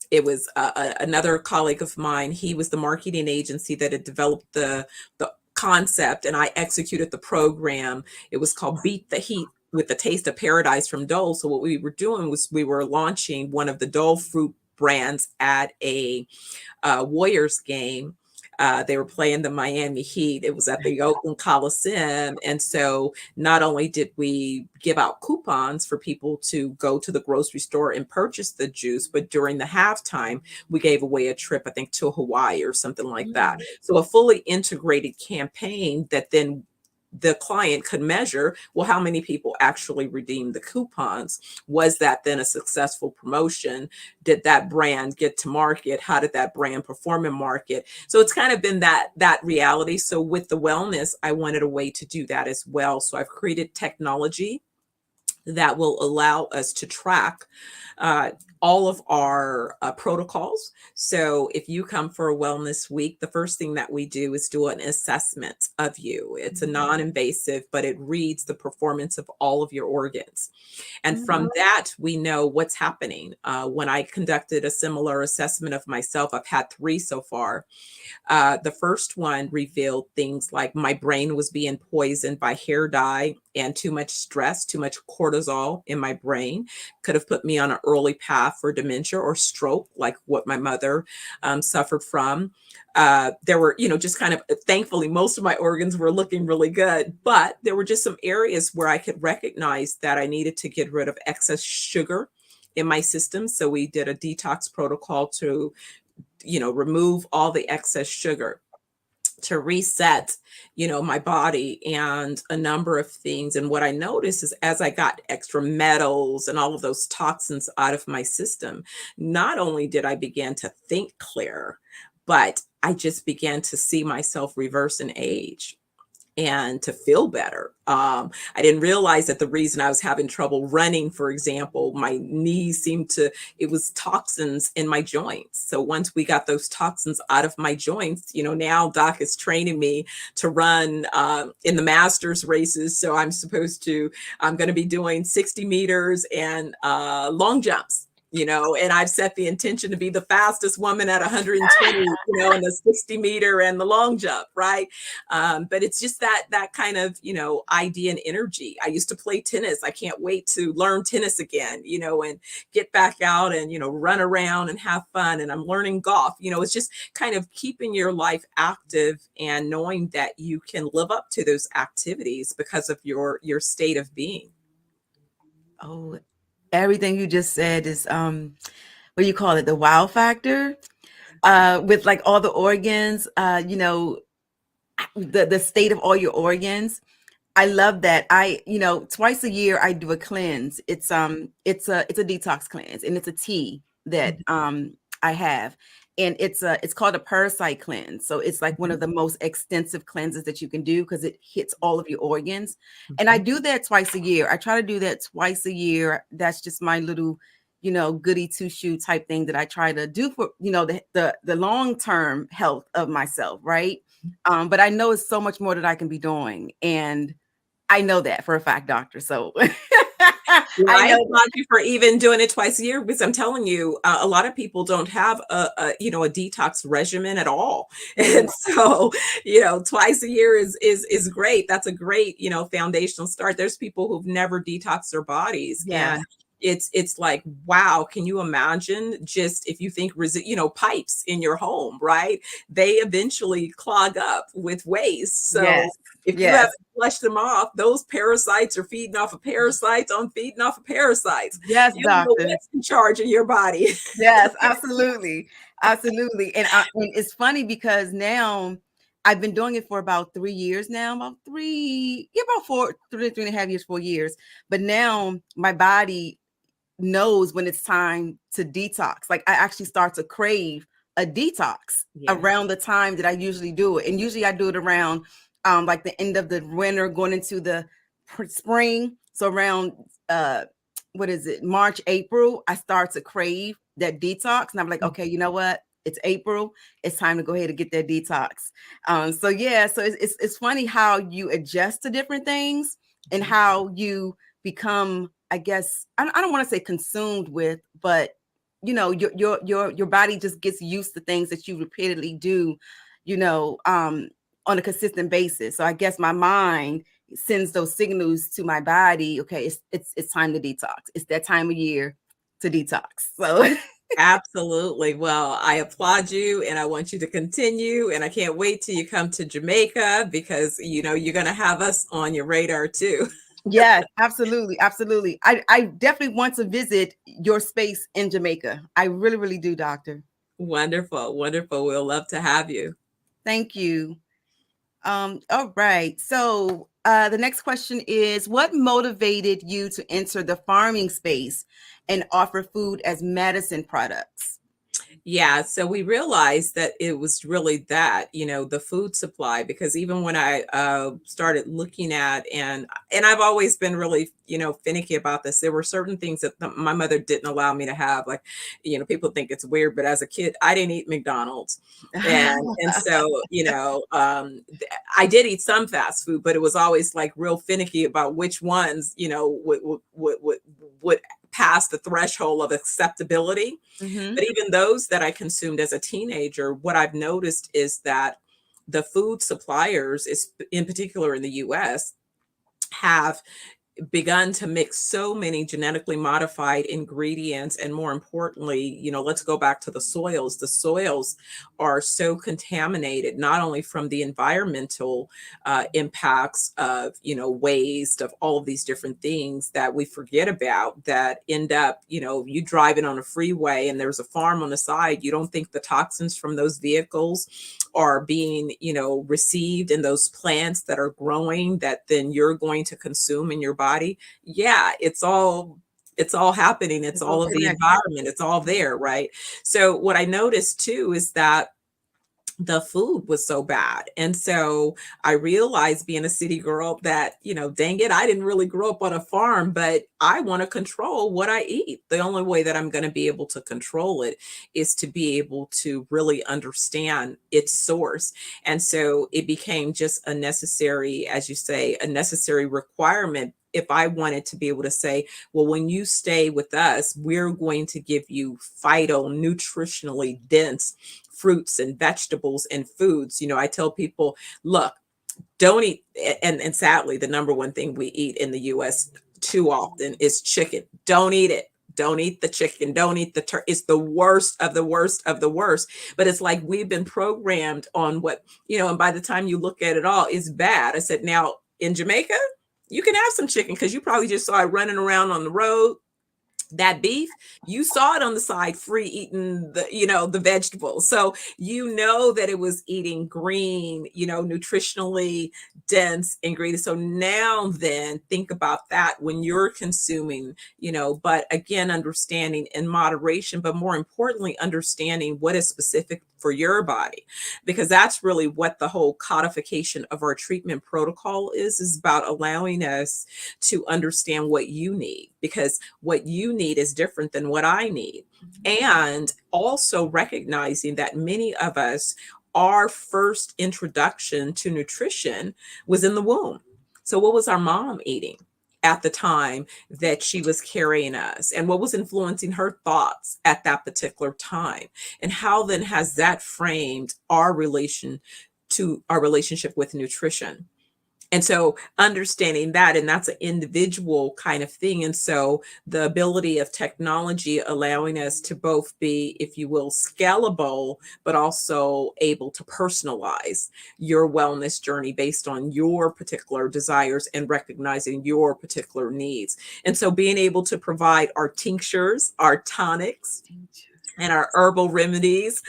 It was another colleague of mine. He was the marketing agency that had developed the concept, and I executed the program. It was called Beat the Heat with the Taste of Paradise from Dole. So what we were doing was we were launching one of the Dole fruit brands at a Warriors game. They were playing the Miami Heat. It was at the Oakland Coliseum. And so not only did we give out coupons for people to go to the grocery store and purchase the juice, but during the halftime, we gave away a trip, I think, to Hawaii or something like that. So a fully integrated campaign that then the client could measure, well, how many people actually redeemed the coupons? Was that then a successful promotion? Did that brand get to market? How did that brand perform in market? So it's kind of been that reality. So with the wellness, I wanted a way to do that as well. So I've created technology that will allow us to track all of our protocols. So if you come for a wellness week, the first thing that we do is do an assessment of you. It's a non-invasive, but it reads the performance of all of your organs. And from that, we know what's happening. When I conducted a similar assessment of myself, I've had 3 so far. The first one revealed things like my brain was being poisoned by hair dye and too much stress, too much cortisol in my brain could have put me on an early path for dementia or stroke, like what my mother suffered from. There were, just kind of, thankfully, most of my organs were looking really good, but there were just some areas where I could recognize that I needed to get rid of excess sugar in my system. So we did a detox protocol to, remove all the excess sugar, to reset, my body and a number of things. And what I noticed is as I got extra metals and all of those toxins out of my system, not only did I begin to think clear, but I just began to see myself reverse in age and to feel better. I didn't realize that the reason I was having trouble running, for example, my knees it was toxins in my joints. So once we got those toxins out of my joints, now Doc is training me to run in the Masters races. So I'm going to be doing 60 meters and long jumps. And I've set the intention to be the fastest woman at 120, in the 60 meter and the long jump, right? But it's just that kind of, idea and energy. I used to play tennis. I can't wait to learn tennis again, and get back out and, run around and have fun. And I'm learning golf. It's just kind of keeping your life active and knowing that you can live up to those activities because of your state of being. Oh, everything you just said is what do you call it, the wow factor, with like all the organs, the state of all your organs. I love that. Twice a year I do a cleanse. It's a detox cleanse, and it's a tea that I have, and it's called a parasite cleanse. So it's like one of the most extensive cleanses that you can do because it hits all of your organs. And I do that twice a year. I try to do that twice a year. That's just my little, goody two shoe type thing that I try to do for, the long-term health of myself. Right. But I know it's so much more that I can be doing. And I know that for a fact, doctor. So I applaud you for even doing it twice a year, because I'm telling you, a lot of people don't have a detox regimen at all. And so, twice a year is great. That's a great, foundational start. There's people who've never detoxed their bodies. Yeah. And it's like, wow, can you imagine just if you think, pipes in your home, right? They eventually clog up with waste. So Yes. if you Yes. haven't flushed them off, those parasites are feeding off of parasites on feeding off of parasites. Yes, You don't know doctor. what's in charge of your body. Yes, absolutely. Absolutely. And it's funny because now I've been doing it for about 3 years now, about 3.5 years, 4 years. But now my body knows when it's time to detox. Like I actually start to crave a detox around the time that I usually do it. And usually I do it around like the end of the winter going into the spring. So around what is it, March, April, I start to crave that detox. And I'm like, okay, you know what? It's April. It's time to go ahead and get that detox. So it's funny how you adjust to different things and how you become, I guess, I don't want to say consumed with, but your body just gets used to things that you repeatedly do, on a consistent basis. So I guess my mind sends those signals to my body. Okay, it's time to detox. It's that time of year to detox. So Absolutely. Well, I applaud you and I want you to continue. And I can't wait till you come to Jamaica because, you're going to have us on your radar too. Yes, absolutely. Absolutely. I definitely want to visit your space in Jamaica. I really, really do, doctor. Wonderful. Wonderful. We'll love to have you. Thank you. All right. So the next question is, what motivated you to enter the farming space and offer food as medicine products? Yeah, so we realized that it was really that, the food supply, because even when I started looking at, and I've always been really, finicky about this, there were certain things that my mother didn't allow me to have. Like, people think it's weird, but as a kid, I didn't eat McDonald's. And so, I did eat some fast food, but it was always like real finicky about which ones, would pass the threshold of acceptability. Mhm. But even those that I consumed as a teenager, what I've noticed is that the food suppliers, in particular in the US, have begun to mix so many genetically modified ingredients. And more importantly, let's go back to the soils. The soils are so contaminated, not only from the environmental impacts of, waste, of all of these different things that we forget about, that end up, you driving on a freeway and there's a farm on the side. You don't think the toxins from those vehicles are being, received in those plants that are growing, that then you're going to consume in your body. Yeah, it's all happening. It's all of the environment. It's all there, right? So what I noticed too is that the food was so bad. And so I realized, being a city girl, that, dang it, I didn't really grow up on a farm, but I want to control what I eat. The only way that I'm going to be able to control it is to be able to really understand its source. And so it became just a necessary, as you say, a necessary requirement. If I wanted to be able to say, well, when you stay with us, we're going to give you nutritionally dense fruits and vegetables and foods. I tell people, look, don't eat, and sadly, the number one thing we eat in the US too often is chicken. Don't eat it. Don't eat the chicken. Don't eat the turkey. It's the worst of the worst of the worst. But it's like we've been programmed on what, and by the time you look at it all, it's bad. I said, now in Jamaica, you can have some chicken because you probably just saw it running around on the road. That beef, you saw it on the side free eating the vegetables. So that it was eating green, nutritionally dense ingredients. So now then think about that when you're consuming, but again, understanding in moderation, but more importantly, understanding what is specific for your body, because that's really what the whole codification of our treatment protocol is about, allowing us to understand what you need, because what you need is different than what I need. And also recognizing that many of us, our first introduction to nutrition was in the womb. So what was our mom eating at the time that she was carrying us, and what was influencing her thoughts at that particular time, and how then has that framed our relationship with nutrition? And so understanding that, and that's an individual kind of thing. And so the ability of technology allowing us to both be, if you will, scalable, but also able to personalize your wellness journey based on your particular desires and recognizing your particular needs. And so being able to provide our tinctures, our tonics, and our herbal remedies,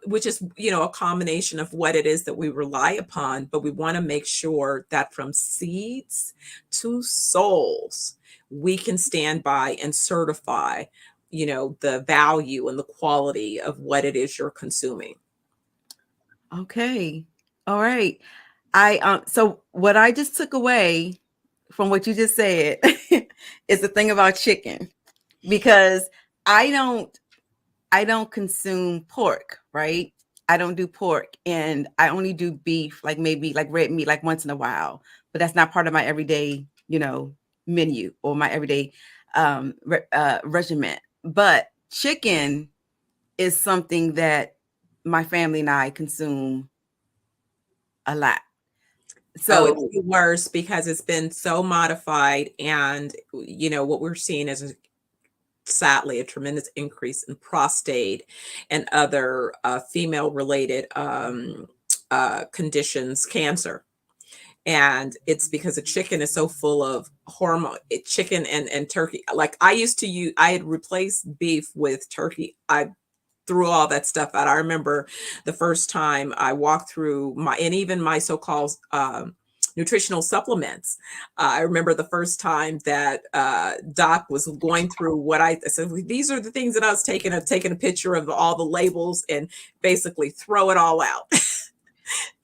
which is, a combination of what it is that we rely upon, but we want to make sure that from seeds to souls, we can stand by and certify, the value and the quality of what it is you're consuming. Okay. All right. So what I just took away from what you just said is the thing about chicken, because I don't consume pork, right? I don't do pork, and I only do beef, like maybe like red meat, like once in a while, but that's not part of my everyday, menu or my everyday regimen. But chicken is something that my family and I consume a lot. So So it's the worst because it's been so modified, and what we're seeing is sadly a tremendous increase in prostate and other female related conditions, cancer. And it's because the chicken is so full of hormone. Chicken and turkey, like I had replaced beef with turkey. I threw all that stuff out. I remember the first time I walked through and even my so-called nutritional supplements. I remember the first time that Doc was going through what I said, these are the things that I was taking. I've taken a picture of all the labels and basically throw it all out.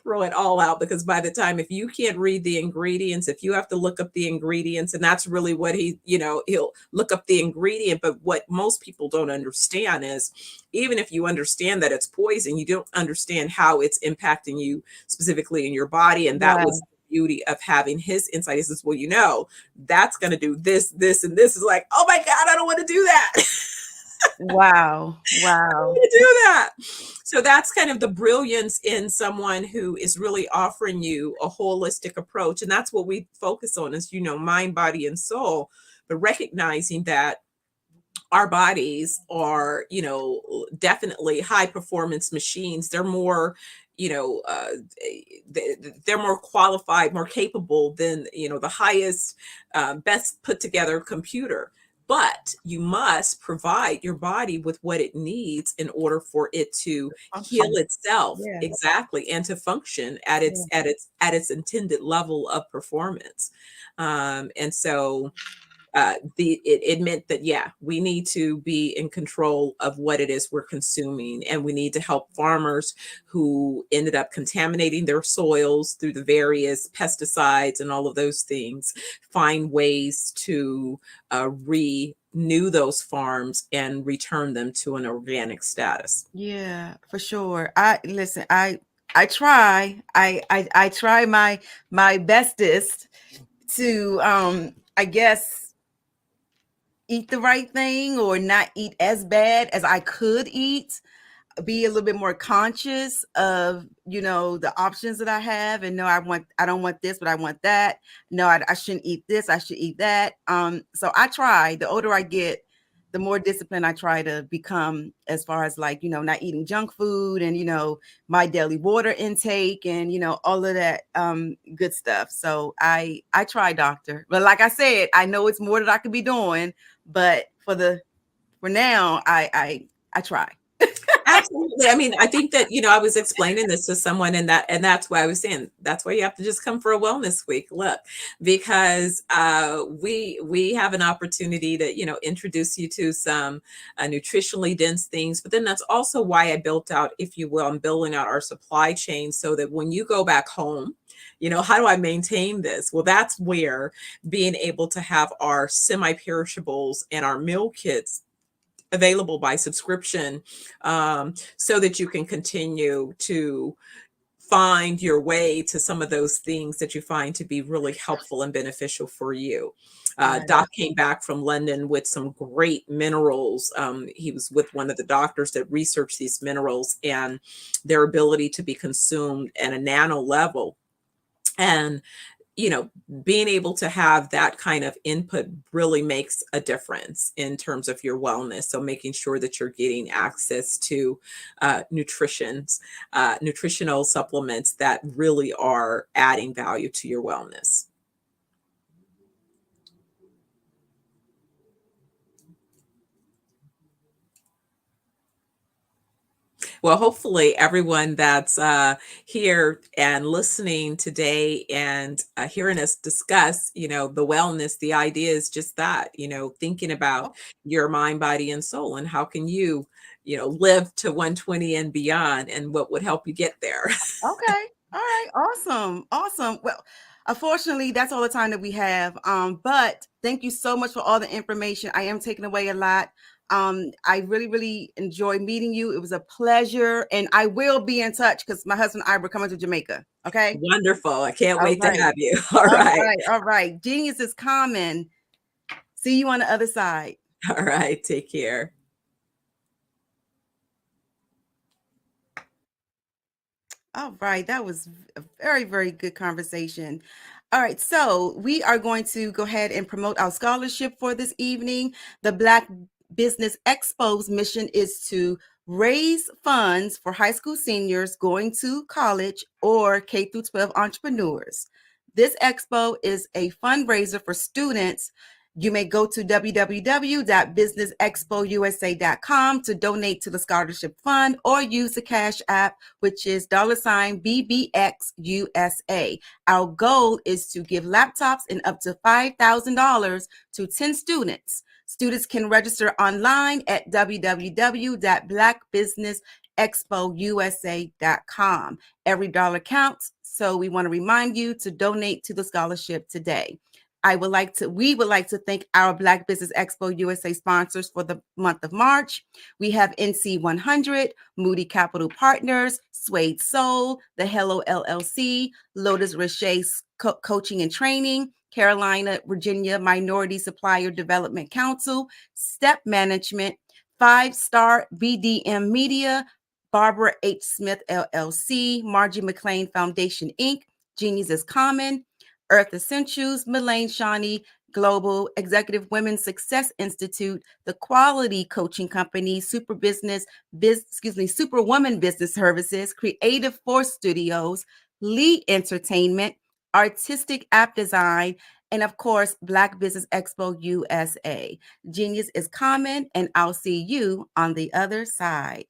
Throw it all out, because by the time, if you can't read the ingredients, if you have to look up the ingredients, and that's really what he'll look up the ingredient. But what most people don't understand is, even if you understand that it's poison, you don't understand how it's impacting you specifically in your body. And that was the beauty of having his insight. He says, well, that's going to do this, this, and this. Is like, oh my God, I don't want to do that. Wow. To do that. So that's kind of the brilliance in someone who is really offering you a holistic approach. And that's what we focus on is, mind, body, and soul, but recognizing that our bodies are, definitely high performance machines. They're more, they're more qualified, more capable than, the highest, best put together computer. But you must provide your body with what it needs in order for it to heal itself. Yeah. Exactly, and to function at its intended level of performance. And so it meant that, we need to be in control of what it is we're consuming, and we need to help farmers who ended up contaminating their soils through the various pesticides and all of those things, find ways to renew those farms and return them to an organic status. Yeah, for sure. I try. I try my bestest to I guess eat the right thing, or not eat as bad as I could eat, be a little bit more conscious of, the options that I have. And no, I don't want this, but I want that. No, I shouldn't eat this. I should eat that. So I try, the older I get, the more disciplined I try to become, as far as like, not eating junk food, and, my daily water intake, and, all of that good stuff. So I try, doctor. But like I said, I know it's more that I could be doing, but for now, I try. Absolutely. I mean, I think that, I was explaining this to someone, and that's why I was saying, that's why you have to just come for a wellness week. Look, because we have an opportunity to, introduce you to some nutritionally dense things. But then that's also why I built out, if you will, I'm building out our supply chain so that when you go back home, how do I maintain this? Well, that's where being able to have our semi-perishables and our meal kits available by subscription, so that you can continue to find your way to some of those things that you find to be really helpful and beneficial for you. Doc came back from London with some great minerals. He was with one of the doctors that researched these minerals and their ability to be consumed at a nano level. And being able to have that kind of input really makes a difference in terms of your wellness. So making sure that you're getting access to nutritional supplements that really are adding value to your wellness. Well, hopefully everyone that's here and listening today and hearing us discuss, the wellness, the idea is just that, thinking about your mind, body, and soul, and how can you, live to 120 and beyond, and what would help you get there. Okay. All right. Awesome. Awesome. Well, unfortunately, that's all the time that we have. But thank you so much for all the information. I am taking away a lot. I really, really enjoyed meeting you. It was a pleasure. And I will be in touch because my husband and I were coming to Jamaica. Okay. Wonderful. I can't All wait right. to have you. All right. All right. Genius is common. See you on the other side. All right. Take care. All right. That was a very, very good conversation. All right. So we are going to go ahead and promote our scholarship for this evening. The Black Business Expo's mission is to raise funds for high school seniors going to college or K through 12 entrepreneurs. This expo is a fundraiser for students. You may go to www.businessexpousa.com to donate to the scholarship fund, or use the Cash App, which is $BBXUSA. Our goal is to give laptops and up to $5,000 to 10 students. Students can register online at www.blackbusinessexpousa.com. Every dollar counts, so we want to remind you to donate to the scholarship today. We would like to thank our Black Business Expo USA sponsors for the month of March. We have NC 100, Moody Capital Partners, Suede Soul, the Hello LLC, Lotus Roche Coaching and Training, Carolina, Virginia Minority Supplier Development Council, Step Management, 5-Star BDM Media, Barbara H. Smith LLC, Margie McLean Foundation Inc., Genius is Common, Earth Essentials, Melaine Shawnee Global, Executive Women's Success Institute, the Quality Coaching Company, Superwoman Business Services, Creative Force Studios, Lee Entertainment, Artistic App Design, and of course, Black Business Expo USA. Genius is Common, and I'll see you on the other side.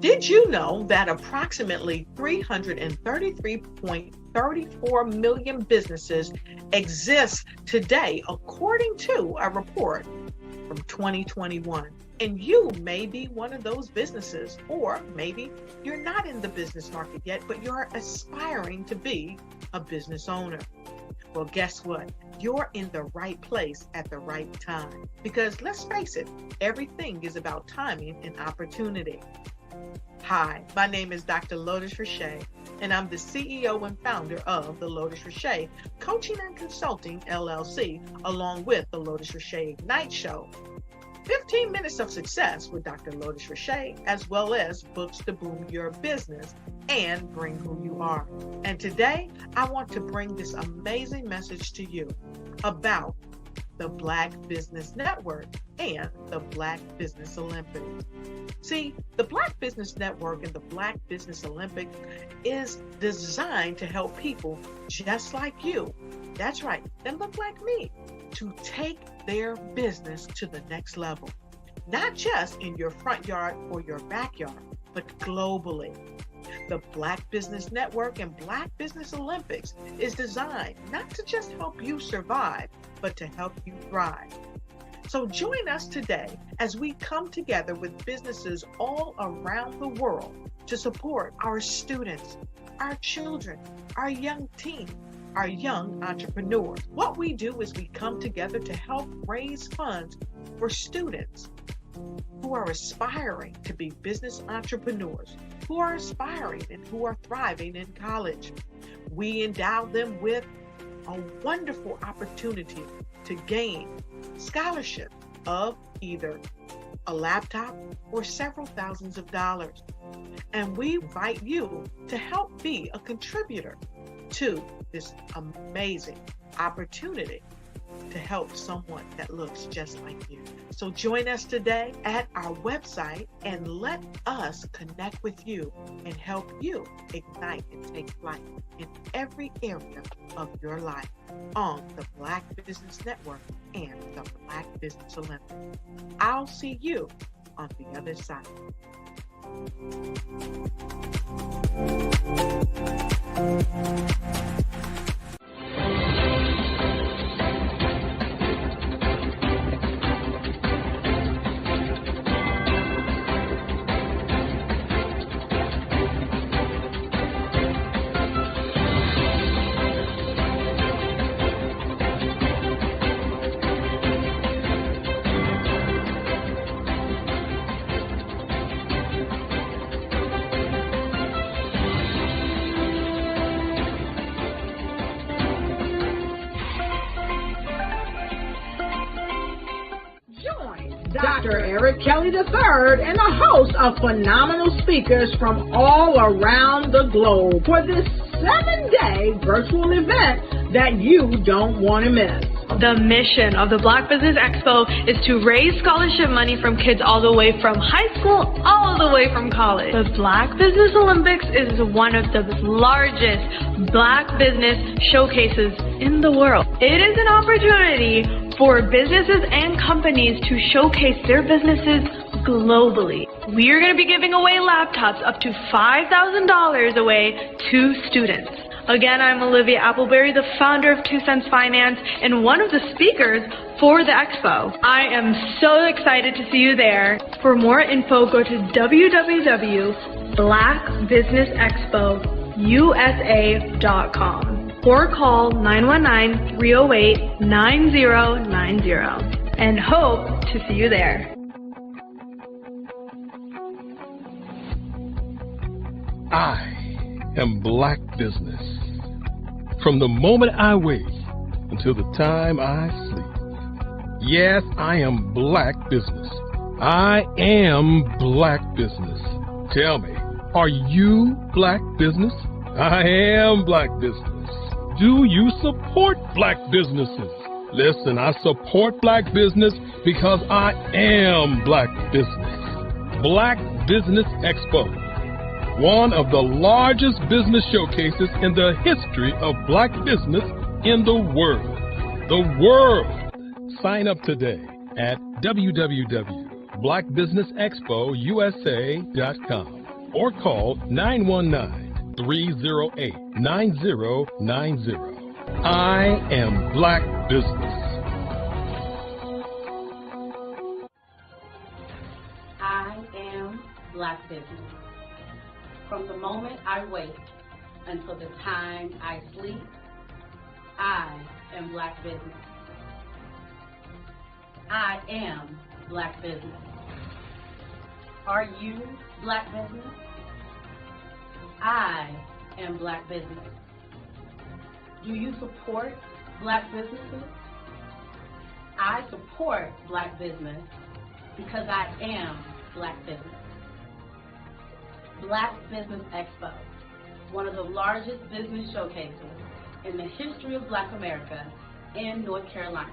Did you know that approximately 333.34 million businesses exist today, according to a report from 2021? And you may be one of those businesses, or maybe you're not in the business market yet, but you're aspiring to be a business owner. Well, guess what? You're in the right place at the right time. Because let's face it, everything is about timing and opportunity. Hi, my name is Dr. Lotus Roche, and I'm the CEO and founder of the Lotus Roche Coaching and Consulting LLC, along with the Lotus Roche Ignite Show. 15 minutes of success with Dr. Lotus Roche, as well as books to boom your business and bring who you are. And today, I want to bring this amazing message to you about the Black Business Network and the Black Business Olympics. See, the Black Business Network and the Black Business Olympics is designed to help people just like you, that's right, that look like me, to take their business to the next level. Not just in your front yard or your backyard, but globally. The Black Business Network and Black Business Olympics is designed not to just help you survive, but to help you thrive. So join us today as we come together with businesses all around the world to support our students, our children, our young teens, our young entrepreneurs. What we do is we come together to help raise funds for students who are aspiring to be business entrepreneurs, who are aspiring and who are thriving in college. We endow them with a wonderful opportunity to gain scholarship of either a laptop, or several thousands of dollars. And we invite you to help be a contributor to this amazing opportunity to help someone that looks just like you. So join us today at our website and let us connect with you and help you ignite and take flight in every area of your life on the Black Business Network and the Black Business Olympics. I'll see you on the other side. Dr. Eric Kelly III and a host of phenomenal speakers from all around the globe for this 7-day virtual event that you don't want to miss. The mission of the Black Business Expo is to raise scholarship money from kids all the way from high school, all the way from college. The Black Business Olympics is one of the largest Black business showcases in the world. It is an opportunity for businesses and companies to showcase their businesses globally. We are going to be giving away laptops up to $5,000 away to students. Again, I'm Olivia Appleberry, the founder of 2 Cents Finance and one of the speakers for the expo. I am so excited to see you there. For more info, go to www.blackbusinessexpousa.com or call 919-308-9090 and hope to see you there. I am Black Business. From the moment I wake until the time I sleep. Yes, I am Black Business. I am Black Business. Tell me, are you Black Business? I am Black Business. Do you support Black businesses? Listen, I support Black business because I am Black Business. Black Business Expo, one of the largest business showcases in the history of Black business in the world. The world! Sign up today at www.blackbusinessexpousa.com or call 919-308-9090. I am Black Business. I am Black Business. From the moment I wake until the time I sleep, I am Black Business. I am Black Business. Are you Black Business? I am Black Business. Do you support Black businesses? I support Black business because I am Black Business. Black Business Expo, one of the largest business showcases in the history of Black America in North Carolina.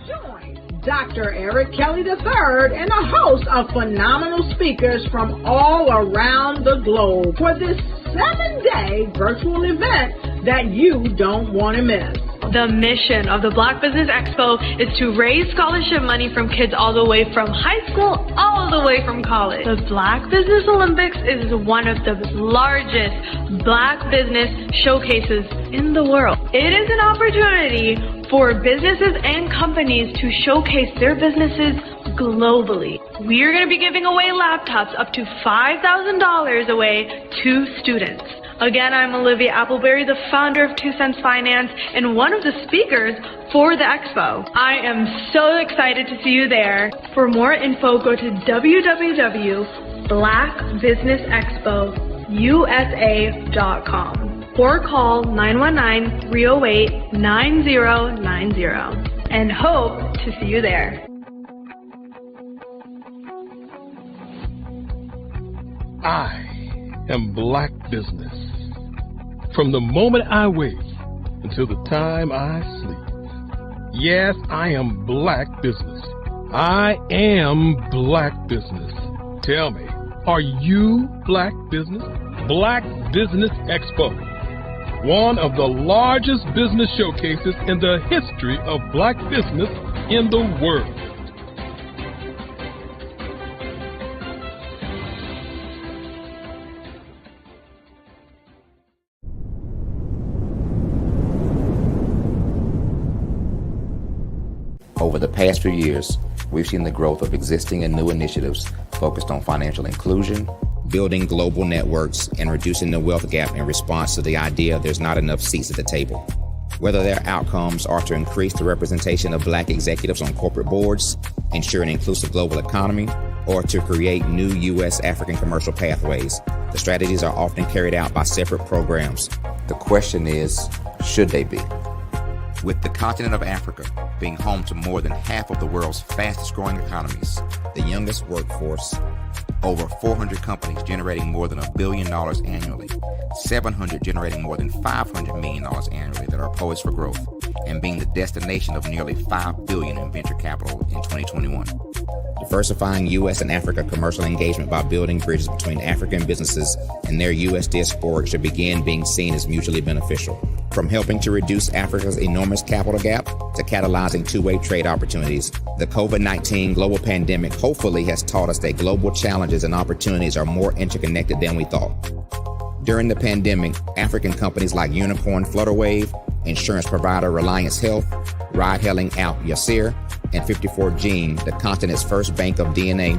Join Dr. Eric Kelly III and a host of phenomenal speakers from all around the globe for this 7-day virtual event that you don't want to miss. The mission of the Black Business Expo is to raise scholarship money from kids all the way from high school, all the way from college. The Black Business Olympics is one of the largest Black business showcases in the world. It is an opportunity for businesses and companies to showcase their businesses globally. We are going to be giving away laptops up to $5,000 away to students. Again, I'm Olivia Appleberry, the founder of 2 Cents Finance and one of the speakers for the expo. I am so excited to see you there. For more info, go to www.blackbusinessexpousa.com or call 919-308-9090 and hope to see you there. I am Black Business. From the moment I wake until the time I sleep. Yes, I am Black Business. I am Black Business. Tell me, are you Black Business? Black Business Expo, one of the largest business showcases in the history of Black business in the world. Over the past few years, we've seen the growth of existing and new initiatives focused on financial inclusion, building global networks, and reducing the wealth gap in response to the idea there's not enough seats at the table. Whether their outcomes are to increase the representation of Black executives on corporate boards, ensure an inclusive global economy, or to create new U.S. African commercial pathways, the strategies are often carried out by separate programs. The question is, should they be? With the continent of Africa being home to more than half of the world's fastest growing economies, the youngest workforce, over 400 companies generating more than $1 billion annually, 700 generating more than $500 million annually that are poised for growth, and being the destination of nearly $5 billion in venture capital in 2021. Diversifying U.S. and Africa commercial engagement by building bridges between African businesses and their U.S. diaspora should begin being seen as mutually beneficial. From helping to reduce Africa's enormous capital gap to catalyzing two-way trade opportunities, the COVID-19 global pandemic hopefully has taught us that global challenges and opportunities are more interconnected than we thought. During the pandemic, African companies like Unicorn Flutterwave, insurance provider Reliance Health, ride-hailing app Yasir, and 54Gene, the continent's first bank of DNA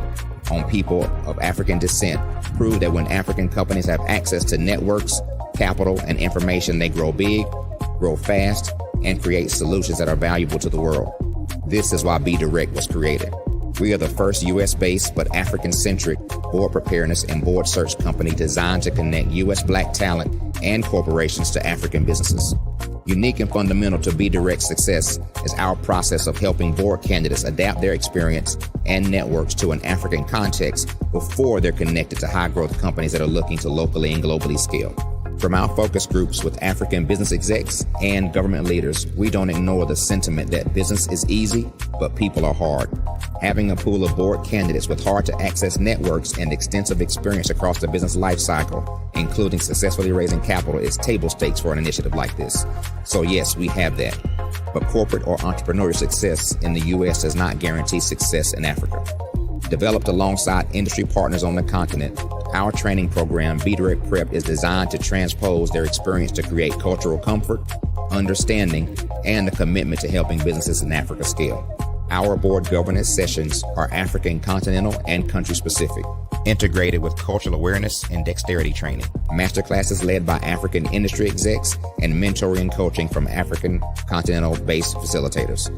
on people of African descent, proved that when African companies have access to networks, capital, and information, they grow big, grow fast, and create solutions that are valuable to the world. This is why BDirect was created. We are the first U.S.-based but African-centric board preparedness and board search company designed to connect U.S. Black talent and corporations to African businesses. Unique and fundamental to BDirect's success is our process of helping board candidates adapt their experience and networks to an African context before they're connected to high-growth companies that are looking to locally and globally scale. From our focus groups with African business execs and government leaders, we don't ignore the sentiment that business is easy, but people are hard. Having a pool of board candidates with hard-to-access networks and extensive experience across the business life cycle, including successfully raising capital, is table stakes for an initiative like this. So yes, we have that. But corporate or entrepreneurial success in the U.S. does not guarantee success in Africa. Developed alongside industry partners on the continent, our training program, BDirect Prep, is designed to transpose their experience to create cultural comfort, understanding, and the commitment to helping businesses in Africa scale. Our board governance sessions are African continental and country specific, integrated with cultural awareness and dexterity training, masterclasses led by African industry execs, and mentoring and coaching from African continental-based facilitators.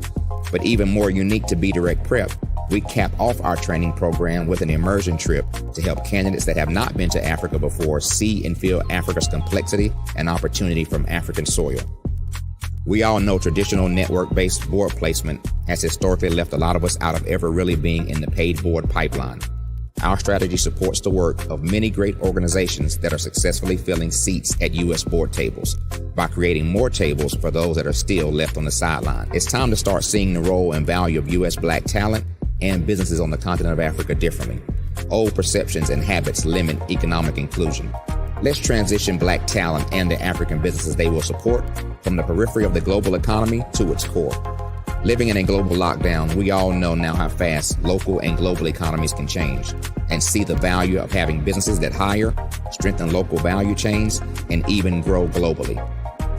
But even more unique to BDirect Prep, we cap off our training program with an immersion trip to help candidates that have not been to Africa before see and feel Africa's complexity and opportunity from African soil. We all know traditional network-based board placement has historically left a lot of us out of ever really being in the paid board pipeline. Our strategy supports the work of many great organizations that are successfully filling seats at U.S. board tables by creating more tables for those that are still left on the sideline. It's time to start seeing the role and value of U.S. Black talent and businesses on the continent of Africa differently. Old perceptions and habits limit economic inclusion. Let's transition Black talent and the African businesses they will support from the periphery of the global economy to its core. Living in a global lockdown, we all know now how fast local and global economies can change, and see the value of having businesses that hire, strengthen local value chains, and even grow globally.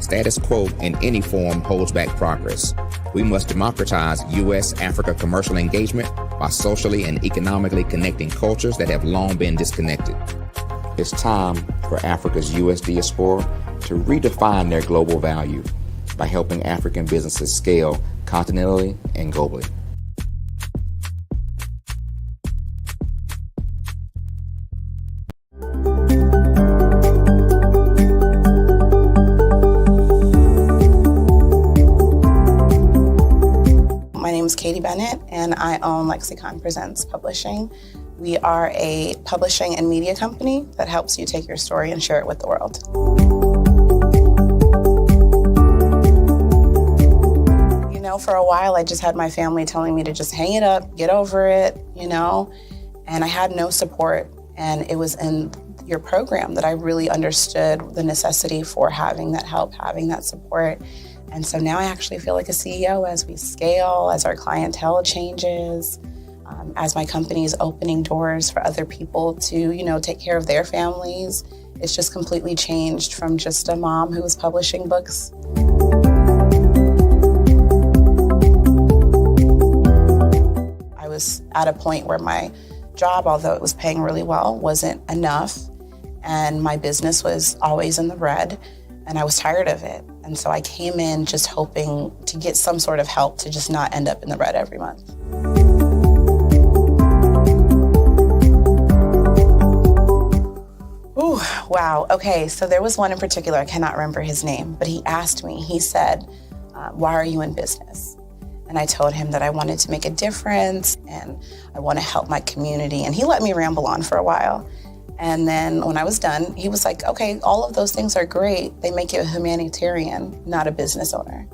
Status quo in any form holds back progress. We must democratize U.S.-Africa commercial engagement by socially and economically connecting cultures that have long been disconnected. It's time for Africa's U.S. diaspora to redefine their global value by helping African businesses scale continentally and globally. My name is Katie Bennett, and I own Lexicon Presents Publishing. We are a publishing and media company that helps you take your story and share it with the world. You know, for a while, I just had my family telling me to just hang it up, get over it, you know, and I had no support. And it was in your program that I really understood the necessity for having that help, having that support. And so now I actually feel like a CEO as we scale, as our clientele changes, as my company is opening doors for other people to, you know, take care of their families. It's just completely changed from just a mom who was publishing books. I was at a point where my job, although it was paying really well, wasn't enough. And my business was always in the red, and I was tired of it. And so I came in just hoping to get some sort of help to just not end up in the red every month. Ooh, wow. Okay, so there was one in particular, I cannot remember his name, but he asked me, he said, why are you in business? And I told him that I wanted to make a difference and I want to help my community. And he let me ramble on for a while. And then when I was done, he was like, okay, all of those things are great. They make you a humanitarian, not a business owner.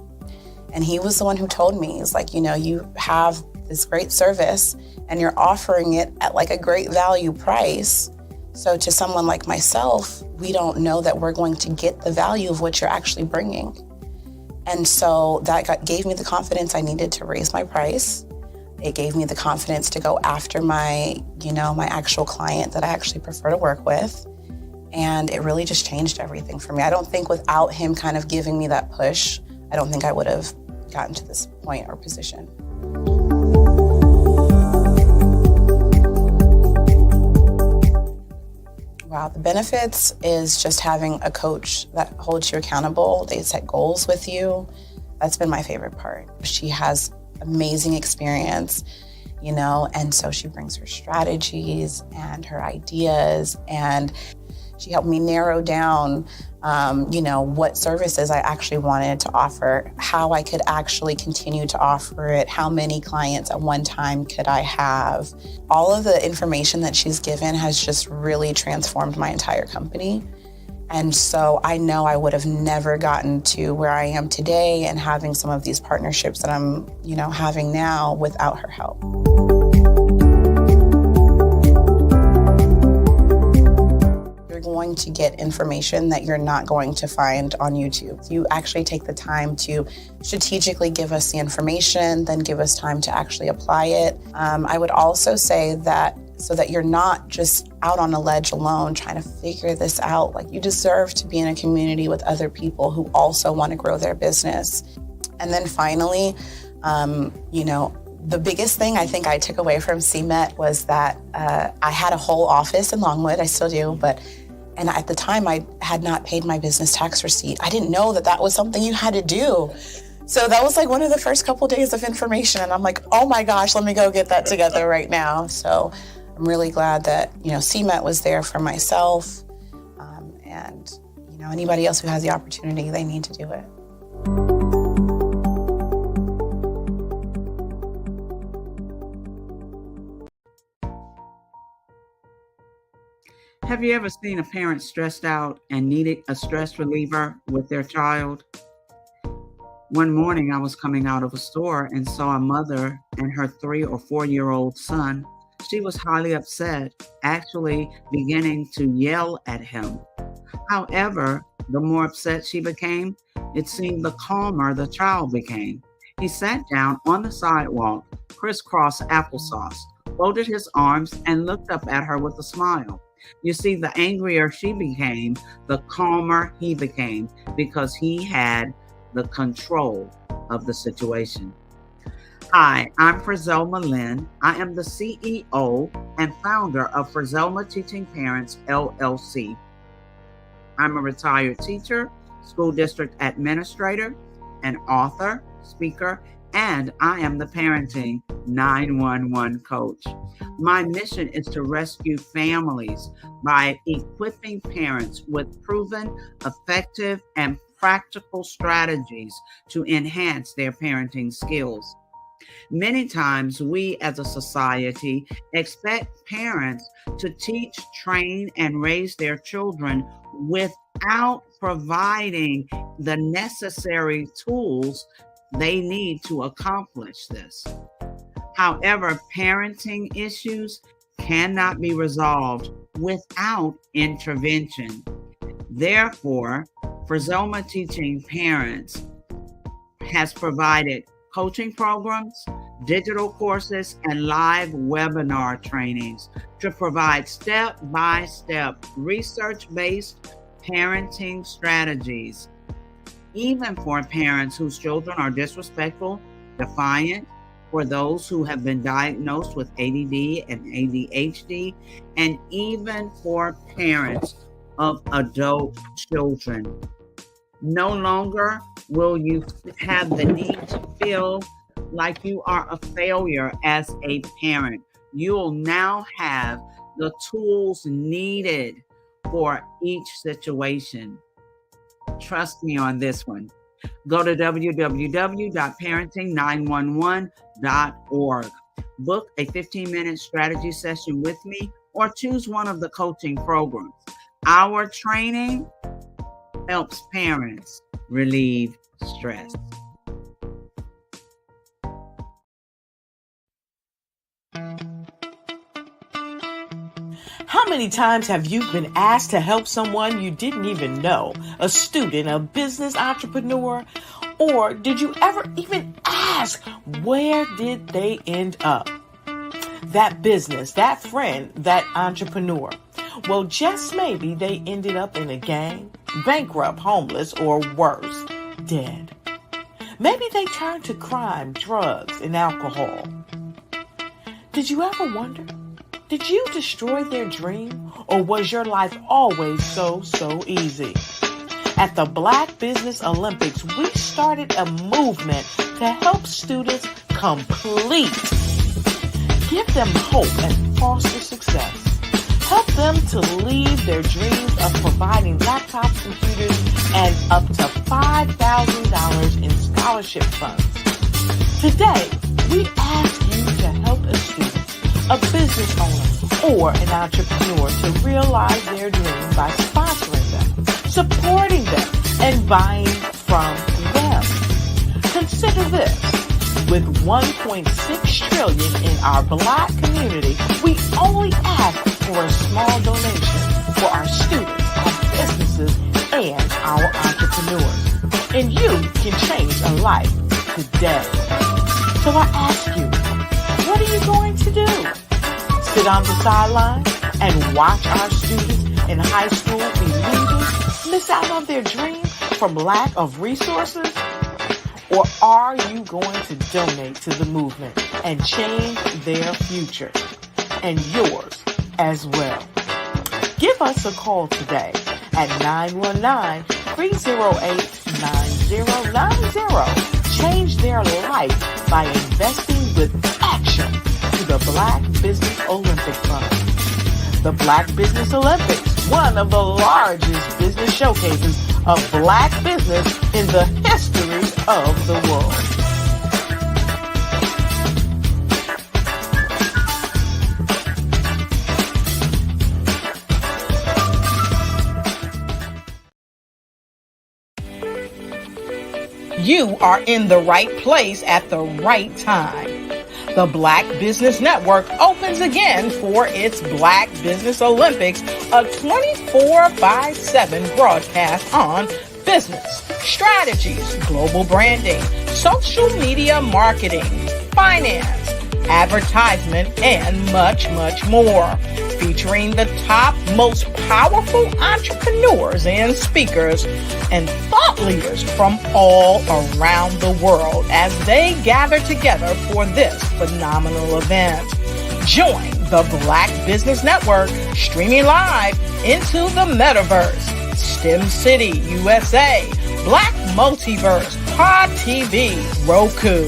And he was the one who told me, he's like, you know, you have this great service and you're offering it at like a great value price. So to someone like myself, we don't know that we're going to get the value of what you're actually bringing. And so that gave me the confidence I needed to raise my price. It gave me the confidence to go after my, you know, my actual client that I actually prefer to work with. And it really just changed everything for me. I don't think without him kind of giving me that push, I don't think I would have gotten to this point or position. Wow, the benefits is just having a coach that holds you accountable. They set goals with you. That's been my favorite part. She has amazing experience, you know, and so she brings her strategies and her ideas, and she helped me narrow down, you know, what services I actually wanted to offer, how I could actually continue to offer it, how many clients at one time could I have. All of the information that she's given has just really transformed my entire company. And so I know I would have never gotten to where I am today and having some of these partnerships that I'm, you know, having now without her help. You're going to get information that you're not going to find on YouTube. You actually take the time to strategically give us the information, then give us time to actually apply it. I would also say that so that you're not just out on a ledge alone trying to figure this out. Like, you deserve to be in a community with other people who also want to grow their business. And then finally, you know, the biggest thing I think I took away from CMET was that I had a whole office in Longwood, I still do, and at the time I had not paid my business tax receipt. I didn't know that that was something you had to do. So that was like one of the first couple days of information, and I'm like, oh my gosh, let me go get that together right now. So I'm really glad that, you know, CMET was there for myself, and, you know, anybody else who has the opportunity, they need to do it. Have you ever seen a parent stressed out and needed a stress reliever with their child? One morning I was coming out of a store and saw a mother and her 3 or 4-year-old son. She was highly upset, actually beginning to yell at him. However, the more upset she became, it seemed the calmer the child became. He sat down on the sidewalk, crisscross applesauce, folded his arms, and looked up at her with a smile. You see, the angrier she became, the calmer he became, because he had the control of the situation. Hi, I'm Frizelma Lynn. I am the CEO and founder of Frizelma Teaching Parents, LLC. I'm a retired teacher, school district administrator, an author, speaker, and I am the parenting 911 coach. My mission is to rescue families by equipping parents with proven, effective, and practical strategies to enhance their parenting skills. Many times we as a society expect parents to teach, train, and raise their children without providing the necessary tools they need to accomplish this. However, parenting issues cannot be resolved without intervention. Therefore, Frizoma Teaching Parents has provided coaching programs, digital courses, and live webinar trainings to provide step-by-step research-based parenting strategies, even for parents whose children are disrespectful, defiant, for those who have been diagnosed with ADD and ADHD, and even for parents of adult children. No longer will you have the need to feel like you are a failure as a parent. You'll now have the tools needed for each situation. Trust me on this one. Go to www.parenting911.org. Book a 15-minute strategy session with me or choose one of the coaching programs. Our training helps parents relieve stress. How many times have you been asked to help someone you didn't even know, a student, a business entrepreneur, or did you ever even ask, where did they end up? That business, that friend, that entrepreneur. Well, just maybe they ended up in a gang, bankrupt, homeless, or worse, dead. Maybe they turned to crime, drugs, and alcohol. Did you ever wonder? Did you destroy their dream, or was your life always so easy? At the Black Business Olympics, we started a movement to help students complete. Give them hope and foster success. Help them to leave their dreams of providing laptops, computers, and up to $5,000 in scholarship funds. Today, we ask you to help a student, a business owner, or an entrepreneur to realize their dream by sponsoring them, supporting them, and buying from them. Consider this. With $1.6 trillion in our Black community, we only ask for a small donation for our students, our businesses, and our entrepreneurs. And you can change a life today. So I ask you, what are you going to do? Sit on the sideline and watch our students in high school be leaders, miss out on their dream from lack of resources? Or are you going to donate to the movement and change their future and yours as well? Give us a call today at 919-308-9090. Change their life by investing with action to the Black Business Olympic Fund. The Black Business Olympics, one of the largest business showcases of Black business in the history of the world. You are in the right place at the right time. The Black Business Network opens again for its Black Business Olympics, a 24/7 broadcast on business, strategies, global branding, social media marketing, finance, advertisement, and much more. Featuring the top, most powerful entrepreneurs and speakers and thought leaders from all around the world as they gather together for this phenomenal event. Join the Black Business Network streaming live into the metaverse, STEM City USA, Black Multiverse, Pod TV, Roku,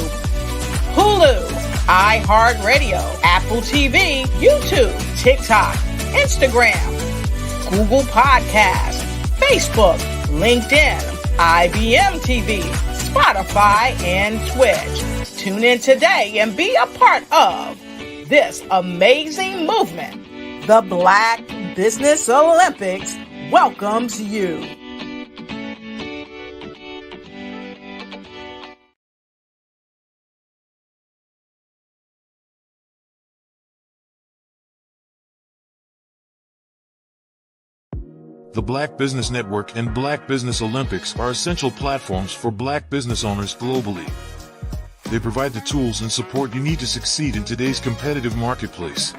Hulu, iHeartRadio, Apple TV, YouTube, TikTok, Instagram, Google Podcasts, Facebook, LinkedIn, IBM TV, Spotify, and Twitch. Tune in today and be a part of this amazing movement. The Black Business Olympics welcomes you. The Black Business Network and Black Business Olympics are essential platforms for Black business owners globally. They provide the tools and support you need to succeed in today's competitive marketplace.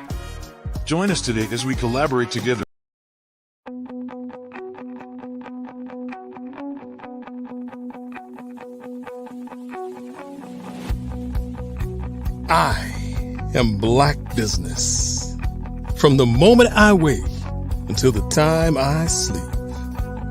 Join us today as we collaborate together. I am Black Business. From the moment I wake until the time I sleep.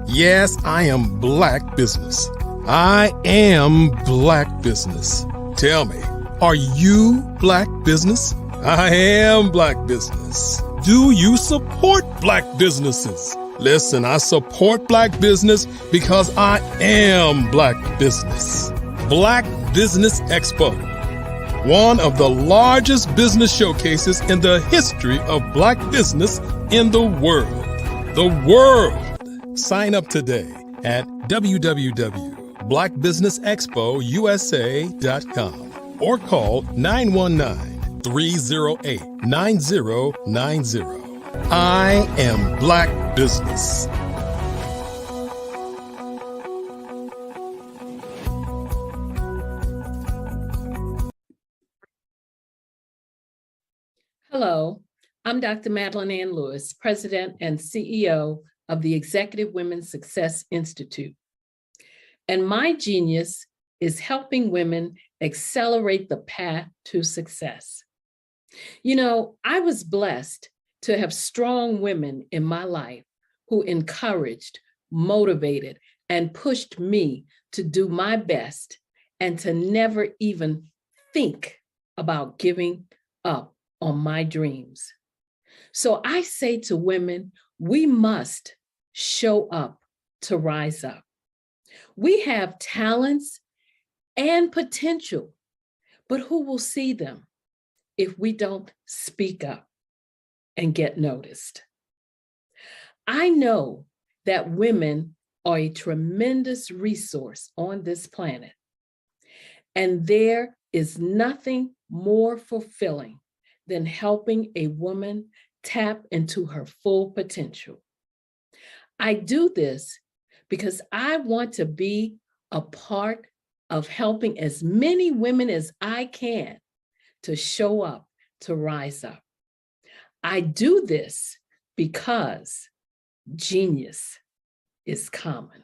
Yes, I am Black Business. I am Black Business. Tell me, are you Black Business? I am Black Business. Do you support Black businesses? Listen, I support Black business because I am Black Business. Black Business Expo, one of the largest business showcases in the history of Black business in the world. The world! Sign up today at www.blackbusinessexpousa.com or call 919-308-9090. I am Black Business. Hello, I'm Dr. Madeline Ann Lewis, President and CEO of the Executive Women's Success Institute. And my genius is helping women accelerate the path to success. You know, I was blessed to have strong women in my life who encouraged, motivated, and pushed me to do my best and to never even think about giving up on my dreams. So I say to women, we must show up to rise up. We have talents and potential, but who will see them if we don't speak up and get noticed? I know that women are a tremendous resource on this planet, and there is nothing more fulfilling than helping a woman tap into her full potential. I do this because I want to be a part of helping as many women as I can to show up, to rise up. I do this because genius is common.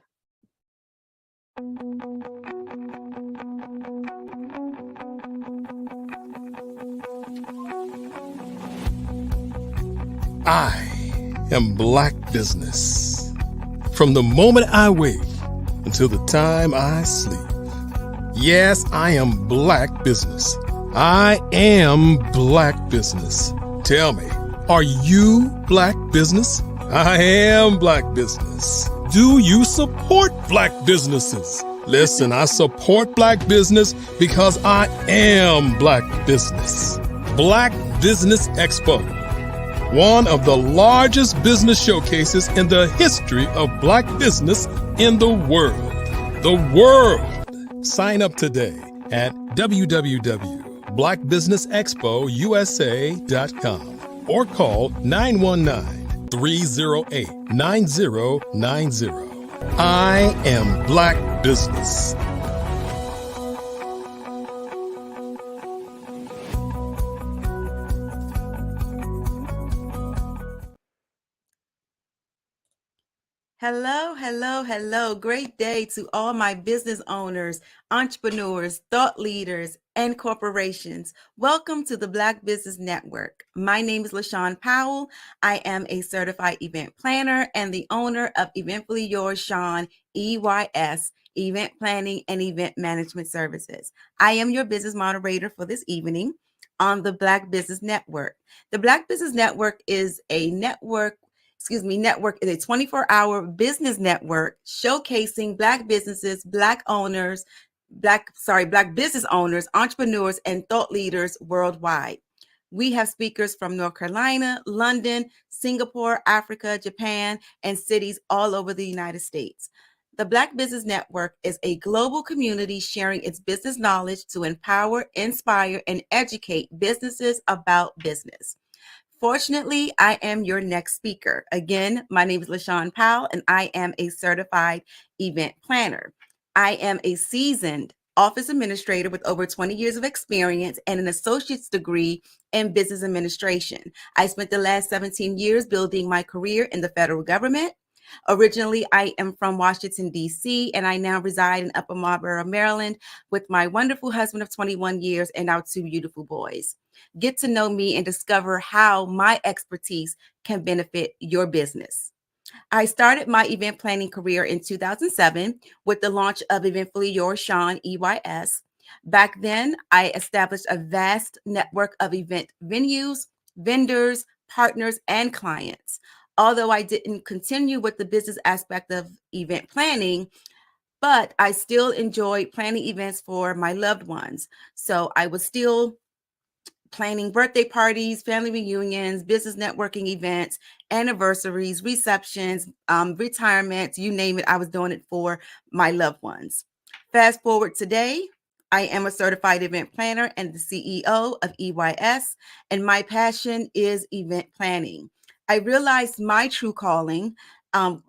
I am Black Business. From the moment I wake until the time I sleep. Yes, I am Black Business. I am Black Business. Tell me, are you Black Business? I am Black Business. Do you support Black businesses? Listen, I support Black business because I am Black Business. Black Business Expo, one of the largest business showcases in the history of Black business in the world. The world! Sign up today at www.blackbusinessexpousa.com or call 919-308-9090. I am Black Business. Hello, hello, hello. Great day to all my business owners, entrepreneurs, thought leaders, and corporations. Welcome to the Black Business Network. My name is LaShawn Powell. I am a certified event planner and the owner of Eventfully Yours, Shawn, EYS, Event Planning and Event Management Services. I am your business moderator for this evening on the Black Business Network. The Black Business Network is a network is a 24-hour business network showcasing Black businesses, Black owners, Black business owners, entrepreneurs, and thought leaders worldwide. We have speakers from North Carolina, London, Singapore, Africa, Japan, and cities all over the United States. The Black Business Network is a global community sharing its business knowledge to empower, inspire, and educate businesses about business. Fortunately, I am your next speaker. Again, my name is LaShawn Powell, and I am a certified event planner. I am a seasoned office administrator with over 20 years of experience and an associate's degree in business administration. I spent the last 17 years building my career in the federal government. Originally, I am from Washington, D.C., and I now reside in Upper Marlboro, Maryland, with my wonderful husband of 21 years and our two beautiful boys. Get to know me and discover how my expertise can benefit your business. I started my event planning career in 2007 with the launch of Eventfully Yours, Sean, EYS. Back then, I established a vast network of event venues, vendors, partners, and clients. Although I didn't continue with the business aspect of event planning, but I still enjoyed planning events for my loved ones. So I was still planning birthday parties, family reunions, business networking events, anniversaries, receptions, retirements, you name it, I was doing it for my loved ones. Fast forward today, I am a certified event planner and the CEO of EYS, and my passion is event planning. I realized my true calling. Was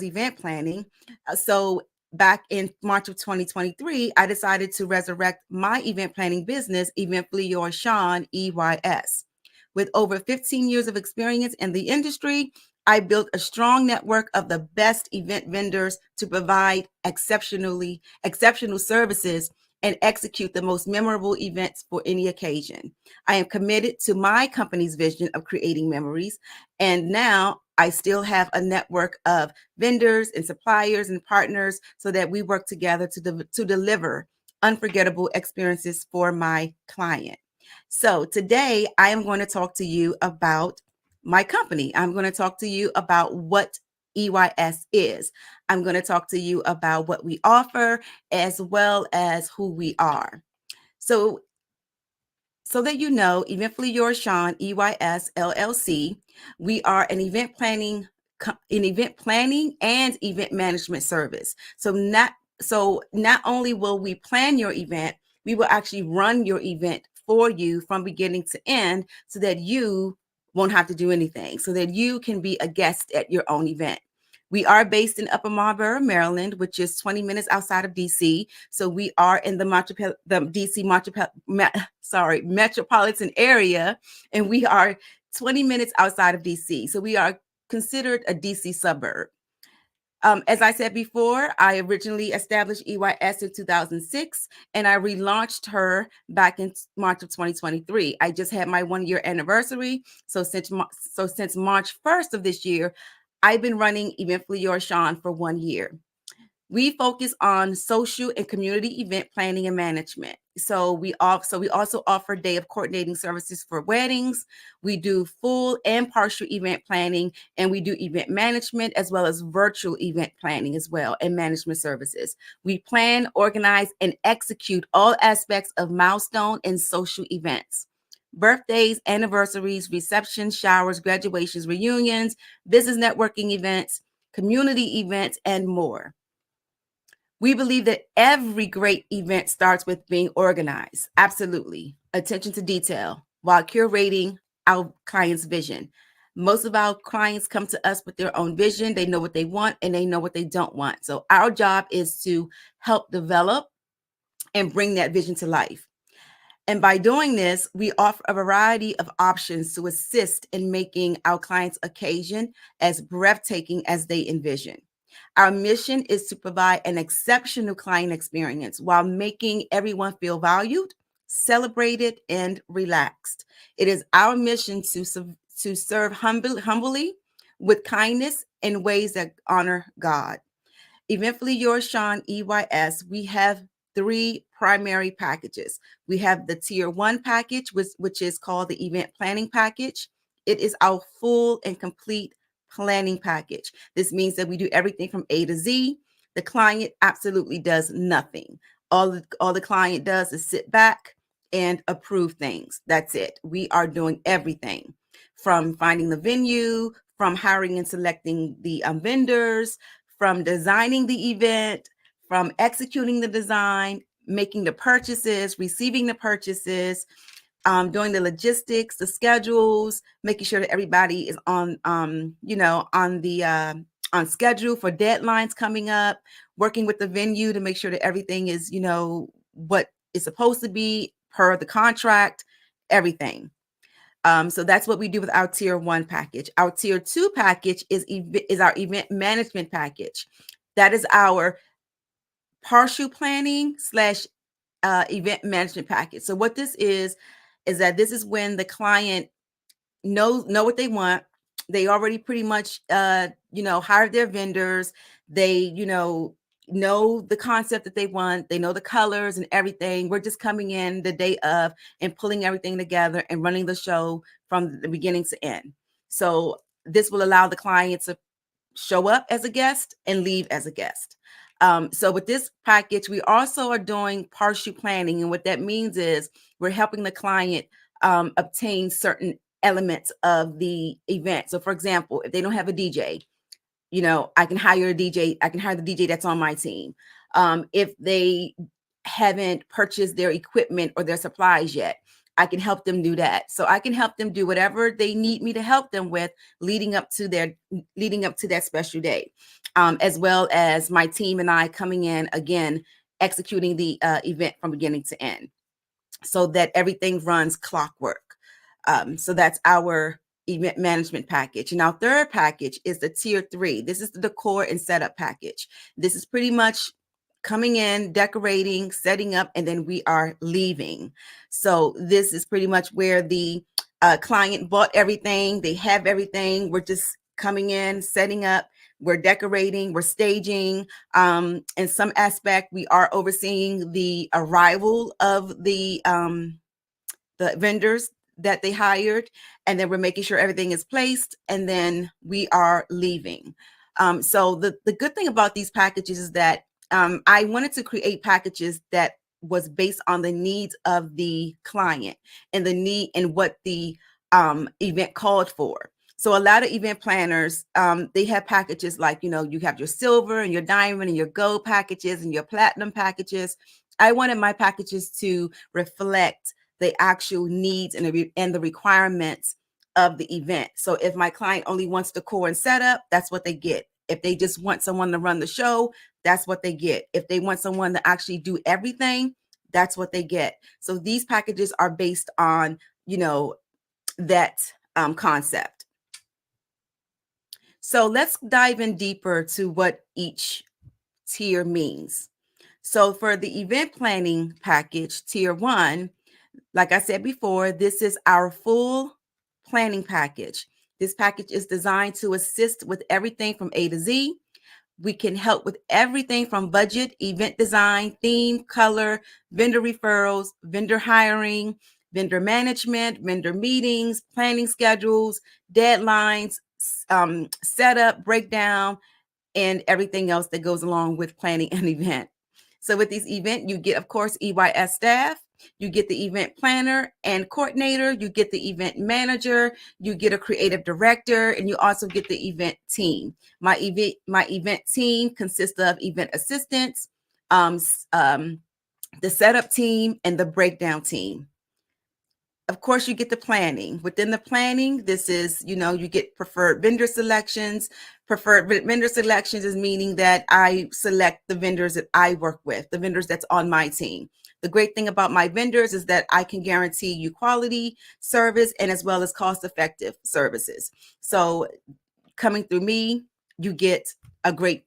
event planning. So back in March of 2023, I decided to resurrect my event planning business, Eventfully Yours, Sean, EYS. With over 15 years of experience in the industry, I built a strong network of the best event vendors to provide exceptional services and execute the most memorable events for any occasion. I am committed to my company's vision of creating memories, and now I still have a network of vendors and suppliers and partners so that we work together to deliver unforgettable experiences for my client. So today I am going to talk to you about my company. I'm going to talk to you about what EYS is. I'm going to talk to you about what we offer as well as who we are. So that you know, Eventfully Yours, Sean, EYS LLC, we are an event planning and event management service. So not only will we plan your event, we will actually run your event for you from beginning to end so that you won't have to do anything, so that you can be a guest at your own event. We are based in Upper Marlboro, Maryland, which is 20 minutes outside of DC. So we are in the DC metropolitan area, and we are 20 minutes outside of DC. So we are considered a DC suburb. As I said before, I originally established EYS in 2006, and I relaunched her back in March of 2023. I just had my 1-year anniversary. So since March 1st of this year, I've been running Eventfully Yours, Sean for 1 year. We focus on social and community event planning and management. So we also offer day of coordinating services for weddings. We do full and partial event planning, and we do event management as well as virtual event planning as well, and management services. We plan, organize, and execute all aspects of milestone and social events. Birthdays, anniversaries, receptions, showers, graduations, reunions, business networking events, community events, and more. We believe that every great event starts with being organized. Absolutely. Attention to detail while curating our client's vision. Most of our clients come to us with their own vision. They know what they want and they know what they don't want. So our job is to help develop and bring that vision to life. And by doing this, we offer a variety of options to assist in making our clients' occasion as breathtaking as they envision. Our mission is to provide an exceptional client experience while making everyone feel valued, celebrated, and relaxed. It is our mission to serve humbly with kindness in ways that honor God. Eventfully Yours, Sean, EYS, we have 3 primary packages. We have the Tier 1 package, which is called the Event Planning Package. It is our full and complete planning package. This means that we do everything from A to Z. The client absolutely does nothing. All the client does is sit back and approve things. That's it. We are doing everything from finding the venue, from hiring and selecting the vendors, from designing the event, from executing the design, making the purchases, receiving the purchases, doing the logistics, the schedules, making sure that everybody is on schedule for deadlines coming up, working with the venue to make sure that everything is, what it's supposed to be per the contract, everything. So that's what we do with our tier 1 package. Our tier 2 package is our event management package. That is our partial planning / event management package. So what this is that this is when the client know what they want. They already pretty much hired their vendors. They know the concept that they want. They know the colors and everything. We're just coming in the day of and pulling everything together and running the show from the beginning to end. So this will allow the client to show up as a guest and leave as a guest. So with this package, we also are doing partial planning. And what that means is we're helping the client obtain certain elements of the event. So for example, if they don't have a DJ, I can hire a DJ. I can hire the DJ that's on my team. If they haven't purchased their equipment or their supplies yet, I can help them do that. So I can help them do whatever they need me to help them with leading up to that special day, as well as my team and I coming in again, executing the event from beginning to end so that everything runs clockwork. So that's our event management package. And our third package is the tier 3. This is the decor and setup package. This is pretty much coming in, decorating, setting up, and then we are leaving. So this is pretty much where the client bought everything. They have everything. We're just coming in, setting up. We're decorating, we're staging. In some aspect, we are overseeing the arrival of the vendors that they hired, and then we're making sure everything is placed, and then we are leaving. So the good thing about these packages is that I wanted to create packages that was based on the needs of the client and the need and what the event called for. So a lot of event planners, they have packages like, you have your silver and your diamond and your gold packages and your platinum packages. I wanted my packages to reflect the actual needs and the requirements of the event. So if my client only wants decor and setup, that's what they get. If they just want someone to run the show, that's what they get. If they want someone to actually do everything, that's what they get. So these packages are based on, that concept. So let's dive in deeper to what each tier means. So for the event planning package, tier 1, like I said before, this is our full planning package. This package is designed to assist with everything from A to Z. We can help with everything from budget, event design, theme, color, vendor referrals, vendor hiring, vendor management, vendor meetings, planning schedules, deadlines, setup, breakdown, and everything else that goes along with planning an event. So with this event, you get, of course, EYS staff. You get the event planner and coordinator, you get the event manager, you get a creative director, and you also get the event team. My event team consists of event assistants, the setup team, and the breakdown team. Of course, you get the planning. Within the planning, this is, you get preferred vendor selections. Preferred vendor selections is meaning that I select the vendors that I work with, the vendors that's on my team. The great thing about my vendors is that I can guarantee you quality service and as well as cost-effective services. So coming through me, you get a great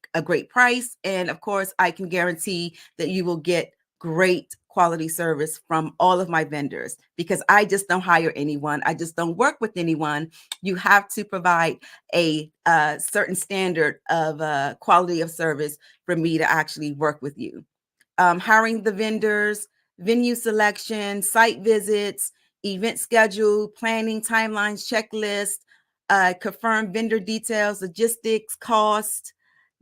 price. And of course, I can guarantee that you will get great quality service from all of my vendors, because I just don't hire anyone. I just don't work with anyone. You have to provide a certain standard of quality of service for me to actually work with you. Hiring the vendors, venue selection, site visits, event schedule, planning, timelines, checklist, confirm vendor details, logistics, cost,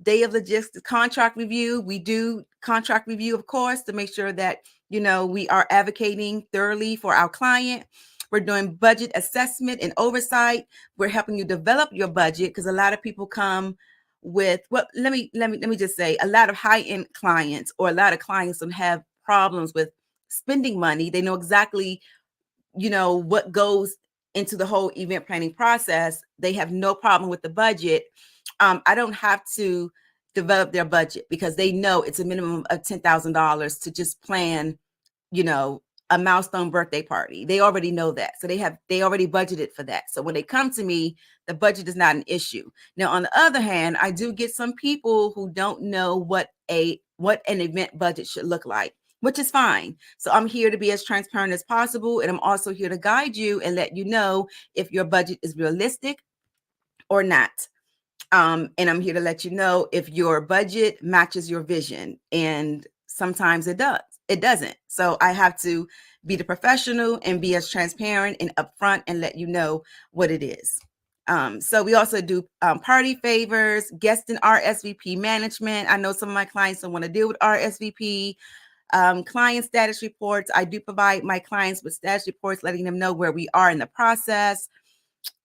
day of logistics contract review. We do contract review, of course, to make sure that, we are advocating thoroughly for our client. We're doing budget assessment and oversight. We're helping you develop your budget, because a lot of people come with, well, let me just say, a lot of high-end clients, or a lot of clients don't have problems with spending money. They know exactly, what goes into the whole event planning process. They have no problem with the budget. I don't have to develop their budget, because they know it's a minimum of $10,000 to just plan, a milestone birthday party. They already know that. So they already budgeted for that. So when they come to me, the budget is not an issue. Now, on the other hand, I do get some people who don't know what an event budget should look like, which is fine. So I'm here to be as transparent as possible. And I'm also here to guide you and let you know if your budget is realistic or not. And I'm here to let you know if your budget matches your vision. And sometimes it does. It doesn't. So I have to be the professional and be as transparent and upfront and let you know what it is. So we also do party favors, guest and RSVP management. I know some of my clients don't want to deal with RSVP. Client status reports. I do provide my clients with status reports, letting them know where we are in the process.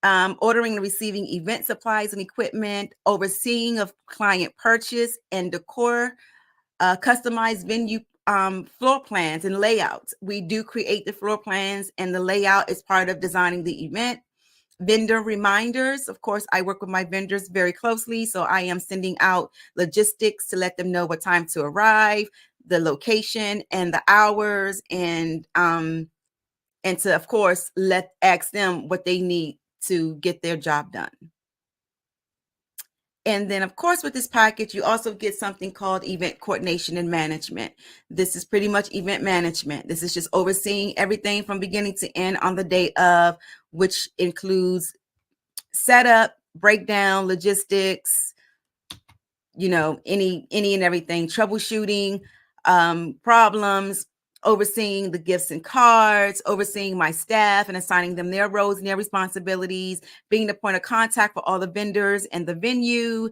Ordering and receiving event supplies and equipment, overseeing of client purchase and decor, customized venue floor plans and layouts. We do create the floor plans, and the layout is part of designing the event. Vendor reminders. Of course, I work with my vendors very closely, so I am sending out logistics to let them know what time to arrive, the location and the hours, and to, of course, ask them what they need to get their job done. And then, of course, with this package, you also get something called event coordination and management. This is pretty much event management. This is just overseeing everything from beginning to end on the day of, which includes setup, breakdown, logistics, any and everything, troubleshooting, problems, overseeing the gifts and cards, overseeing my staff and assigning them their roles and their responsibilities, being the point of contact for all the vendors and the venue,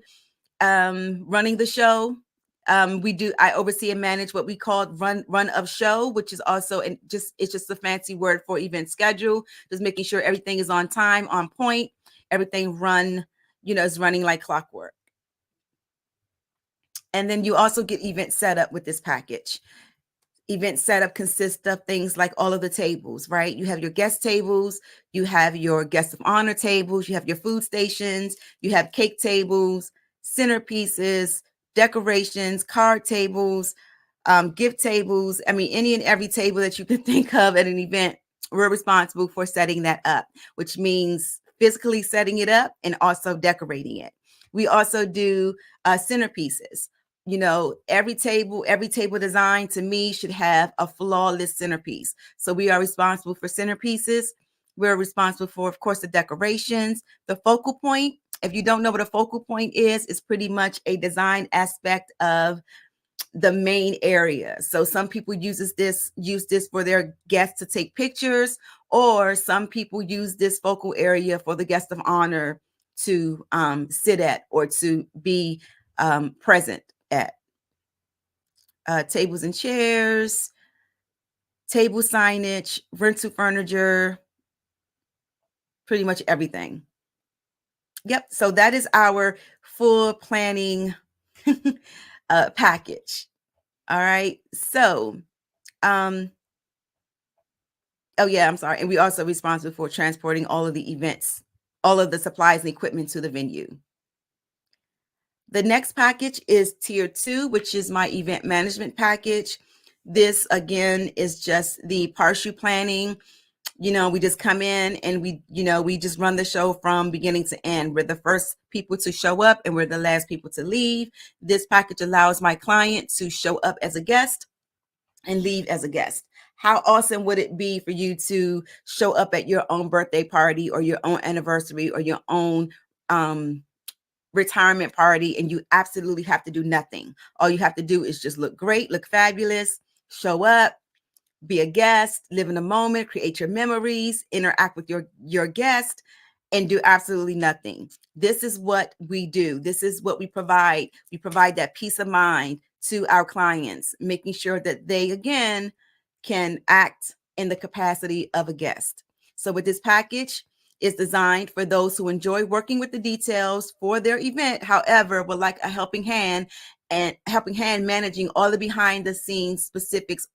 running the show. I oversee and manage what we call run of show, which is also it's just a fancy word for event schedule, just making sure everything is on time, on point, everything is running like clockwork. And then you also get event setup with this package. Event setup consists of things like all of the tables, right? You have your guest tables, you have your guest of honor tables, you have your food stations, you have cake tables, centerpieces, decorations, card tables, gift tables. I mean, any and every table that you can think of at an event, we're responsible for setting that up, which means physically setting it up and also decorating it. We also do centerpieces. Every table design to me should have a flawless centerpiece. So we are responsible for centerpieces. We're responsible for, of course, the decorations, the focal point. If you don't know what a focal point is, it's pretty much a design aspect of the main area. So some people use this for their guests to take pictures, or some people use this focal area for the guest of honor to sit at or to be present at. Tables and chairs, table signage, rental furniture, pretty much everything. Yep. So that is our full planning package. All right. So, oh yeah, I'm sorry. And we also responsible for transporting all of the events, all of the supplies and equipment to the venue. The next package is tier 2, which is my event management package. This again is just the partial planning. We just come in and we just run the show from beginning to end. We're the first people to show up and we're the last people to leave. This package allows my client to show up as a guest and leave as a guest. How awesome would it be for you to show up at your own birthday party or your own anniversary or your own retirement party, and you absolutely have to do nothing. All you have to do is just look great, look fabulous, show up, be a guest, live in the moment, create your memories, interact with your guest, and do absolutely nothing. This is what we do. This is what we provide. We provide that peace of mind to our clients, making sure that they, again, can act in the capacity of a guest. So with this package, it's designed for those who enjoy working with the details for their event, however, would like a helping hand managing all the behind the scenes specifics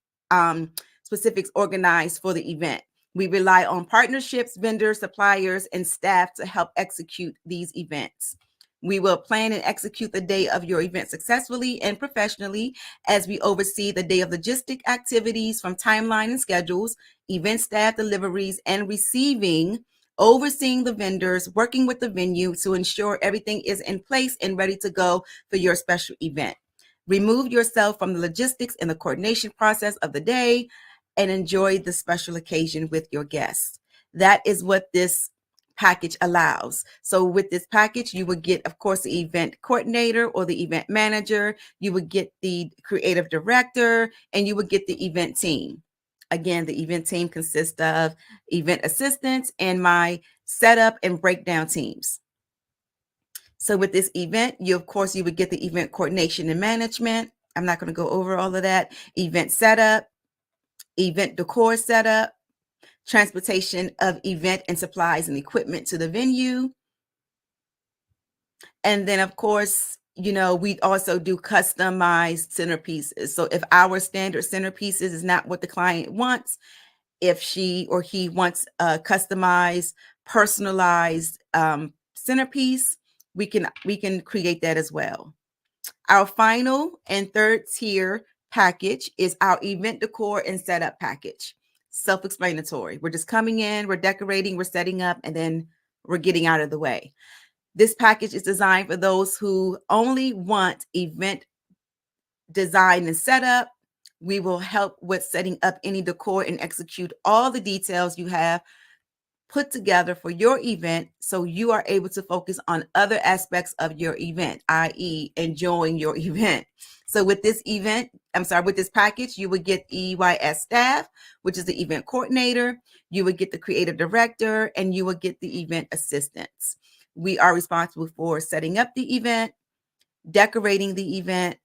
organized for the event. We rely on partnerships, vendors, suppliers, and staff to help execute these events. We will plan and execute the day of your event successfully and professionally as we oversee the day of logistic activities from timeline and schedules, event staff deliveries, and overseeing the vendors, working with the venue to ensure everything is in place and ready to go for your special event. Remove yourself from the logistics and the coordination process of the day and enjoy the special occasion with your guests. That is what this package allows. So with this package, you would get, of course, the event coordinator or the event manager, you would get the creative director, and you would get the event team. Again, the event team consists of event assistants and my setup and breakdown teams. So with this event, you would get the event coordination and management. I'm not going to go over all of that. Event setup, event decor setup, transportation of event and supplies and equipment to the venue. And then, of course, we also do customized centerpieces. So if our standard centerpieces is not what the client wants, if she or he wants a customized, personalized centerpiece, we can create that as well. Our final and third tier package is our event decor and setup package. Self-explanatory. We're just coming in, we're decorating, we're setting up, and then we're getting out of the way. This package is designed for those who only want event design and setup. We will help with setting up any decor and execute all the details you have put together for your event so you are able to focus on other aspects of your event, i.e. enjoying your event. So with this package, you would get EYS staff, which is the event coordinator, you would get the creative director, and you would get the event assistants. We are responsible for setting up the event, decorating the event,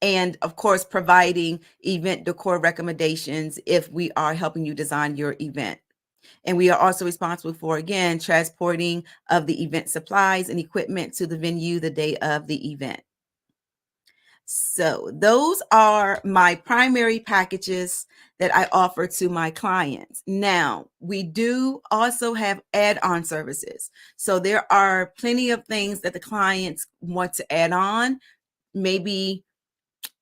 and of course, providing event decor recommendations if we are helping you design your event. And we are also responsible for, again, transporting of the event supplies and equipment to the venue the day of the event. So those are my primary packages that I offer to my clients. Now, we do also have add-on services. So there are plenty of things that the clients want to add on. Maybe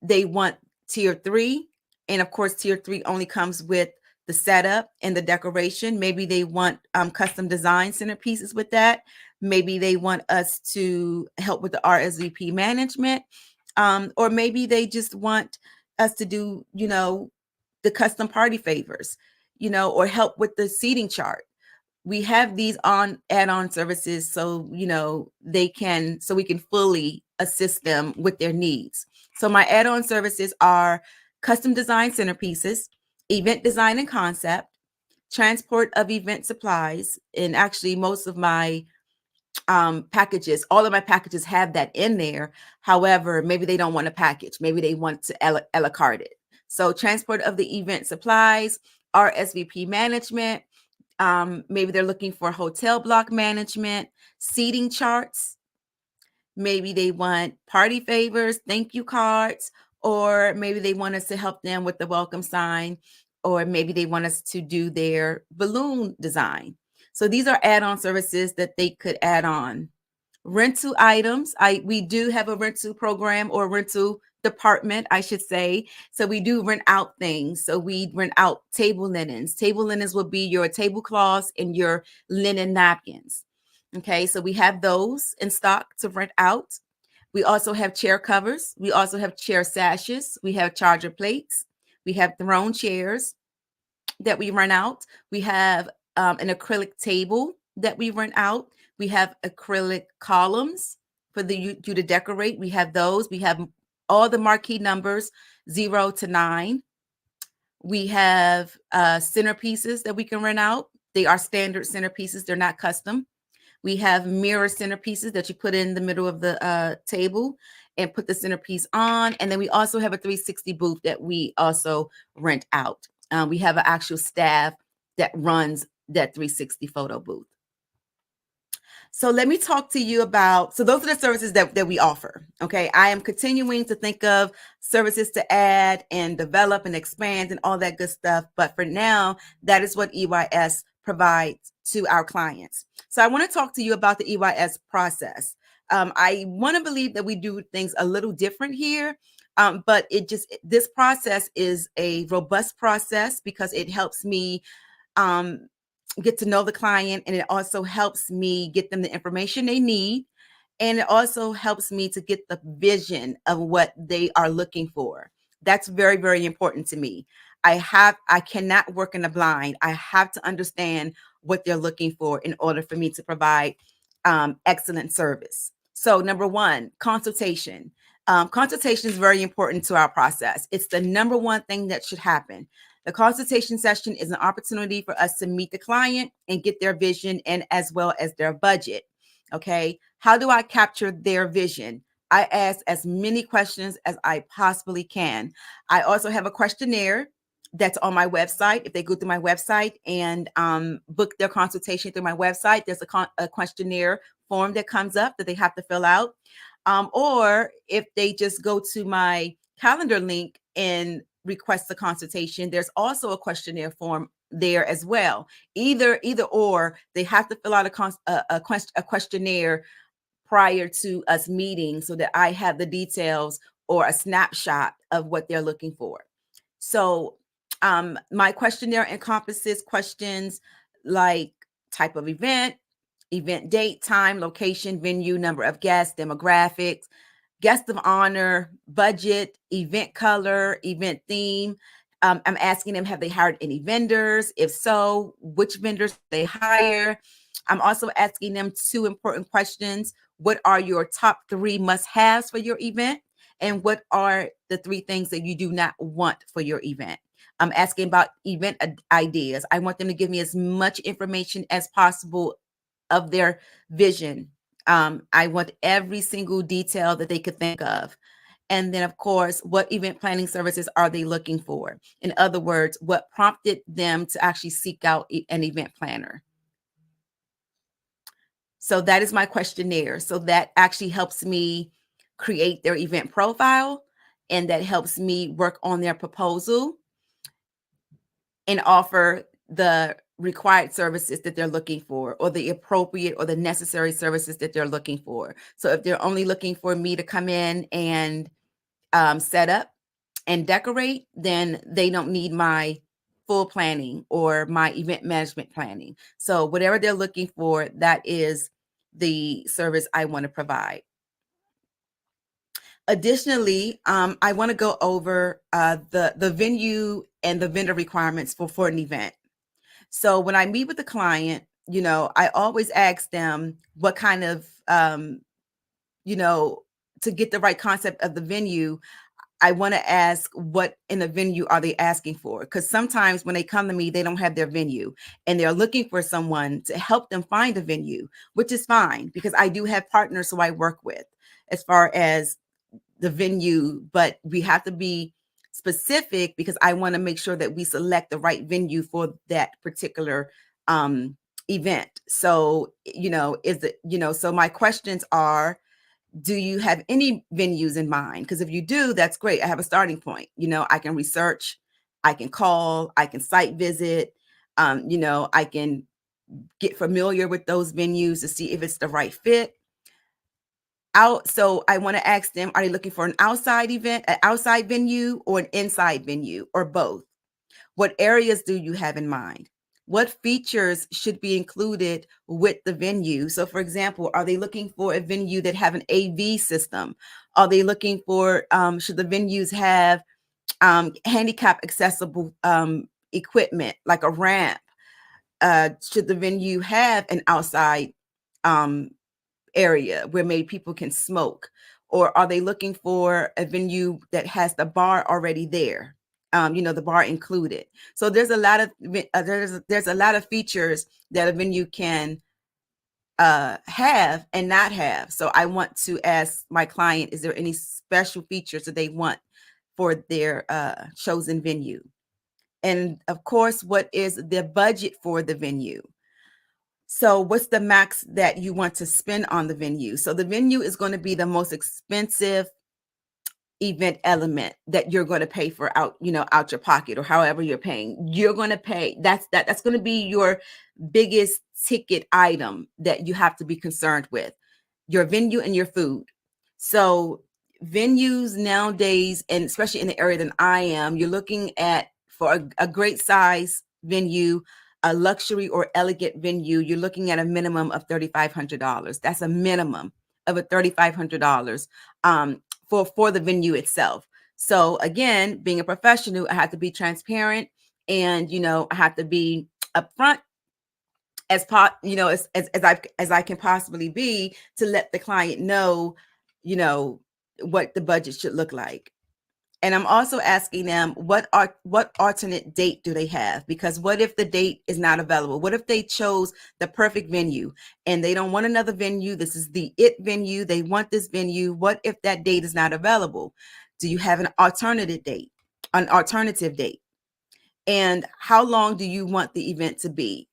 they want tier 3, and of course, tier 3 only comes with the setup and the decoration. Maybe they want custom design centerpieces with that. Maybe they want us to help with the RSVP management. Or maybe they just want us to do, the custom party favors, or help with the seating chart. We have these add-on services so we can fully assist them with their needs. So my add-on services are custom design centerpieces, event design and concept, transport of event supplies, and actually most of my packages, all of my packages have that in there. However, maybe they don't want a package. Maybe they want to a la carte it. So transport of the event supplies, RSVP management. Maybe they're looking for hotel block management, seating charts. Maybe they want party favors, thank you cards, or maybe they want us to help them with the welcome sign, or maybe they want us to do their balloon design. So these are add-on services that they could add on. Rental items. We do have a rental program or rental department, I should say. So we do rent out things. So we rent out table linens. Table linens will be your tablecloths and your linen napkins. Okay, so we have those in stock to rent out. We also have chair covers. We also have chair sashes. We have charger plates. We have throne chairs that we rent out. We have an acrylic table that we rent out. We have acrylic columns for you to decorate. We have those. We have all the marquee numbers 0 to 9. We have centerpieces that we can rent out. They are standard centerpieces. They're not custom. We have mirror centerpieces that you put in the middle of the table and put the centerpiece on. And then we also have a 360 booth that we also rent out. We have an actual staff that runs that 360 photo booth. So let me talk to you about, so those are the services that we offer. Okay. I am continuing to think of services to add and develop and expand and all that good stuff. But for now, that is what EYS provides to our clients. So I want to talk to you about the EYS process. I want to believe that we do things a little different here. But this process is a robust process because it helps me get to know the client, and it also helps me get them the information they need, and it also helps me to get the vision of what they are looking for. That's very, very important to me. I cannot work in the blind. I have to understand what they're looking for in order for me to provide excellent service. So number one, consultation. Consultation is very important to our process. It's the number one thing that should happen. The consultation session is an opportunity for us to meet the client and get their vision and as well as their budget. Okay. How do I capture their vision? I ask as many questions as I possibly can. I also have a questionnaire that's on my website. If they go through my website and book their consultation through my website, there's a questionnaire form that comes up that they have to fill out. Or if they just go to my calendar link and request a consultation, there's also a questionnaire form there as well. Either or, they have to fill out a questionnaire prior to us meeting so that I have the details or a snapshot of what they're looking for. So my questionnaire encompasses questions like type of event date, time, location, venue, number of guests, demographics, guest of honor, budget, event color, event theme. I'm asking them, have they hired any vendors? If so, which vendors they hire? I'm also asking them 2 important questions. What are your top 3 must-haves for your event? And what are the 3 things that you do not want for your event? I'm asking about event ideas. I want them to give me as much information as possible of their vision. I want every single detail that they could think of. And then, of course, what event planning services are they looking for? In other words, what prompted them to actually seek out an event planner? So that is my questionnaire. So that actually helps me create their event profile, and that helps me work on their proposal and offer the required services that they're looking for, or the appropriate or the necessary services that they're looking for. So if they're only looking for me to come in and set up and decorate, then they don't need my full planning or my event management planning. So whatever they're looking for, that is the service I want to provide. Additionally, I want to go over the venue and the vendor requirements for an event. So when I meet with the client, I always ask them what kind of, to get the right concept of the venue, I want to ask what in the venue are they asking for? Because sometimes when they come to me, they don't have their venue and they're looking for someone to help them find a venue, which is fine because I do have partners who I work with as far as the venue, but we have to be specific because I want to make sure that we select the right venue for that particular event. So, so my questions are, do you have any venues in mind? Because if you do, that's great. I have a starting point. I can research, I can call, I can site visit, I can get familiar with those venues to see if it's the right fit. So I want to ask them, are they looking for an outside event, an outside venue, or an inside venue, or both? What areas do you have in mind? What features should be included with the venue? So for example, are they looking for a venue that have an AV system? Are they looking for, should the venues have handicap accessible equipment like a ramp? Should the venue have an outside area where maybe people can smoke? Or are they looking for a venue that has the bar already there? the bar included. So there's a lot of there's a lot of features that a venue can have and not have. So I want to ask my client, is there any special features that they want for their chosen venue? And of course, what is the budget for the venue? So what's the max that you want to spend on the venue? So the venue is going to be the most expensive event element that you're going to pay for out your pocket, or however you're paying. You're going to pay. That's going to be your biggest ticket item that you have to be concerned with: your venue and your food. So venues nowadays, and especially in the area that I am, you're looking at, for a great size venue, a luxury or elegant venue, you're looking at a minimum of $3,500. That's a minimum of $3,500 for the venue itself. So again, being a professional, I have to be transparent, and I have to be upfront as I can possibly be, to let the client know, what the budget should look like. And I'm also asking them what alternate date do they have? Because what if the date is not available? What if they chose the perfect venue and they don't want another venue? This is the it venue. They want this venue. What if that date is not available? Do you have an alternative date? And how long do you want the event to be?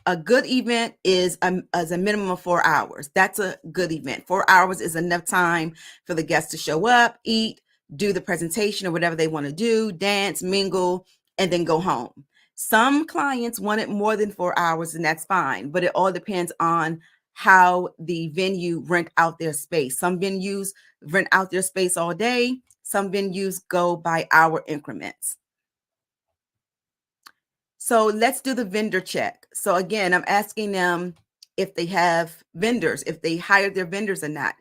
A good event is a minimum of 4 hours. That's a good event. 4 hours is enough time for the guests to show up, eat, do the presentation or whatever they want to do, dance, mingle, and then go home. Some clients want it more than 4 hours, and that's fine, but it all depends on how the venue rent out their space. Some venues rent out their space all day. Some venues go by hour increments. So let's do the vendor check. So again, I'm asking them if they have vendors, if they hired their vendors or not.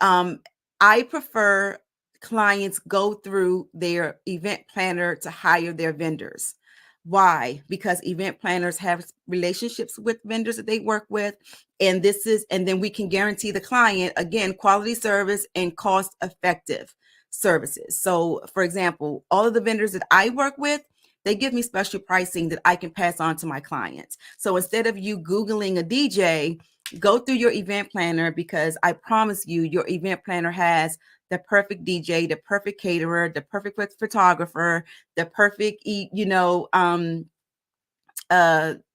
I prefer clients go through their event planner to hire their vendors. Why? Because event planners have relationships with vendors that they work with. And then we can guarantee the client, again, quality service and cost-effective services. So for example, all of the vendors that I work with, they give me special pricing that I can pass on to my clients. So instead of you Googling a DJ, go through your event planner, because I promise you, your event planner has the perfect DJ, the perfect caterer, the perfect photographer, the perfect,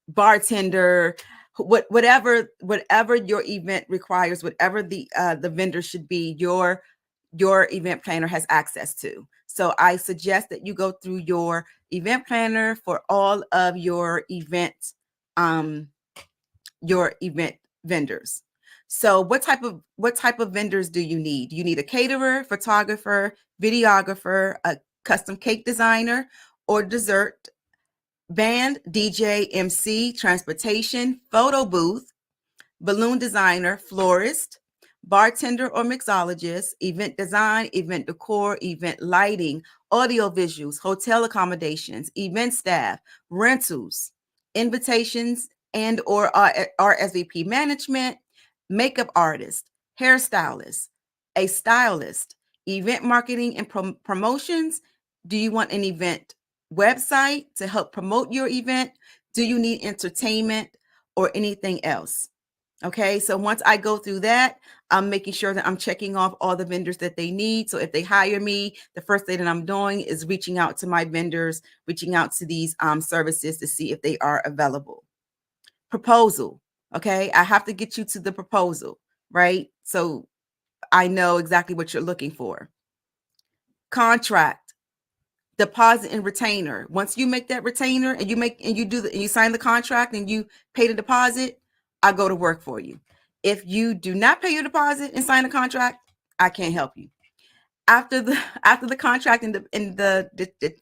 bartender, whatever your event requires, whatever the vendor should be, your event planner has access to. So I suggest that you go through your event planner for all of your event vendors. So what type of vendors do you need? Do you need a caterer, photographer, videographer, a custom cake designer, or dessert, band, DJ, MC, transportation, photo booth, balloon designer, florist, bartender or mixologist, event design, event decor, event lighting, audio visuals, hotel accommodations, event staff, rentals, invitations and or RSVP management, makeup artist, hairstylist, a stylist, event marketing and promotions. Do you want an event website to help promote your event? Do you need entertainment or anything else? Okay, so once I go through that, I'm making sure that I'm checking off all the vendors that they need. So if they hire me, the first thing that I'm doing is reaching out to my vendors, reaching out to these services to see if they are available. Proposal. Okay, I have to get you to the proposal, right? So I know exactly what you're looking for. Contract, deposit and retainer. Once you make that retainer and you sign the contract and you pay the deposit, I go to work for you. If you do not pay your deposit and sign a contract, I can't help you. After the contract and the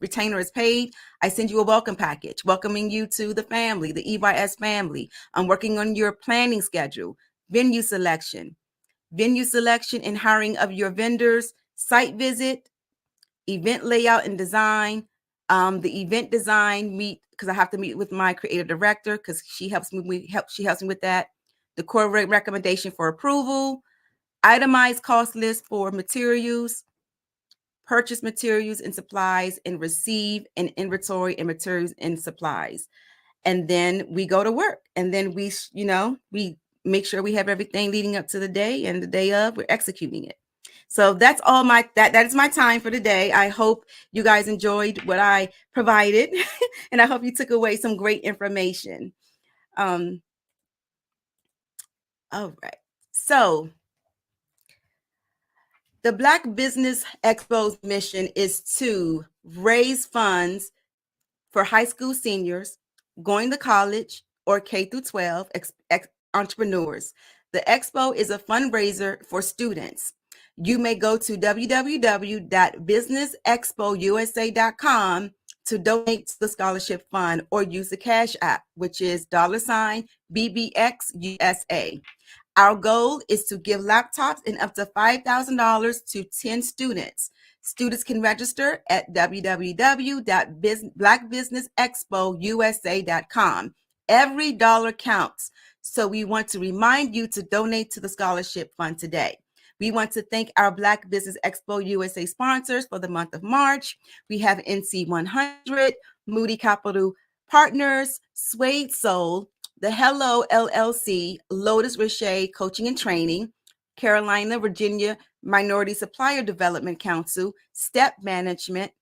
retainer is paid, I send you a welcome package, welcoming you to the family, the EYS family. I'm working on your planning schedule, venue selection and hiring of your vendors, site visit, event layout and design. The event design because I have to meet with my creative director, because she helps me with that. The core recommendation for approval, itemized cost list for materials, purchase materials and supplies, and receive and inventory and materials and supplies. And then we go to work, and then we make sure we have everything leading up to the day, and the day of we're executing it. So that's all that is my time for today. I hope you guys enjoyed what I provided and I hope you took away some great information. All right. So the Black Business Expo's mission is to raise funds for high school seniors going to college or K through 12 entrepreneurs. The expo is a fundraiser for students. You may go to www.businessexpousa.com to donate to the scholarship fund or use the Cash App, which is $BBXUSA. Our goal is to give laptops and up to $5,000 to 10 students. Students can register at www.blackbusinessexpousa.com. Every dollar counts. So we want to remind you to donate to the scholarship fund today. We want to thank our Black Business Expo USA sponsors for the month of March. We have NC 100, Moody Capital Partners, Suede Soul, the Hello LLC, Lotus Richey Coaching and Training, Carolina, Virginia Minority Supplier Development Council, Step Management,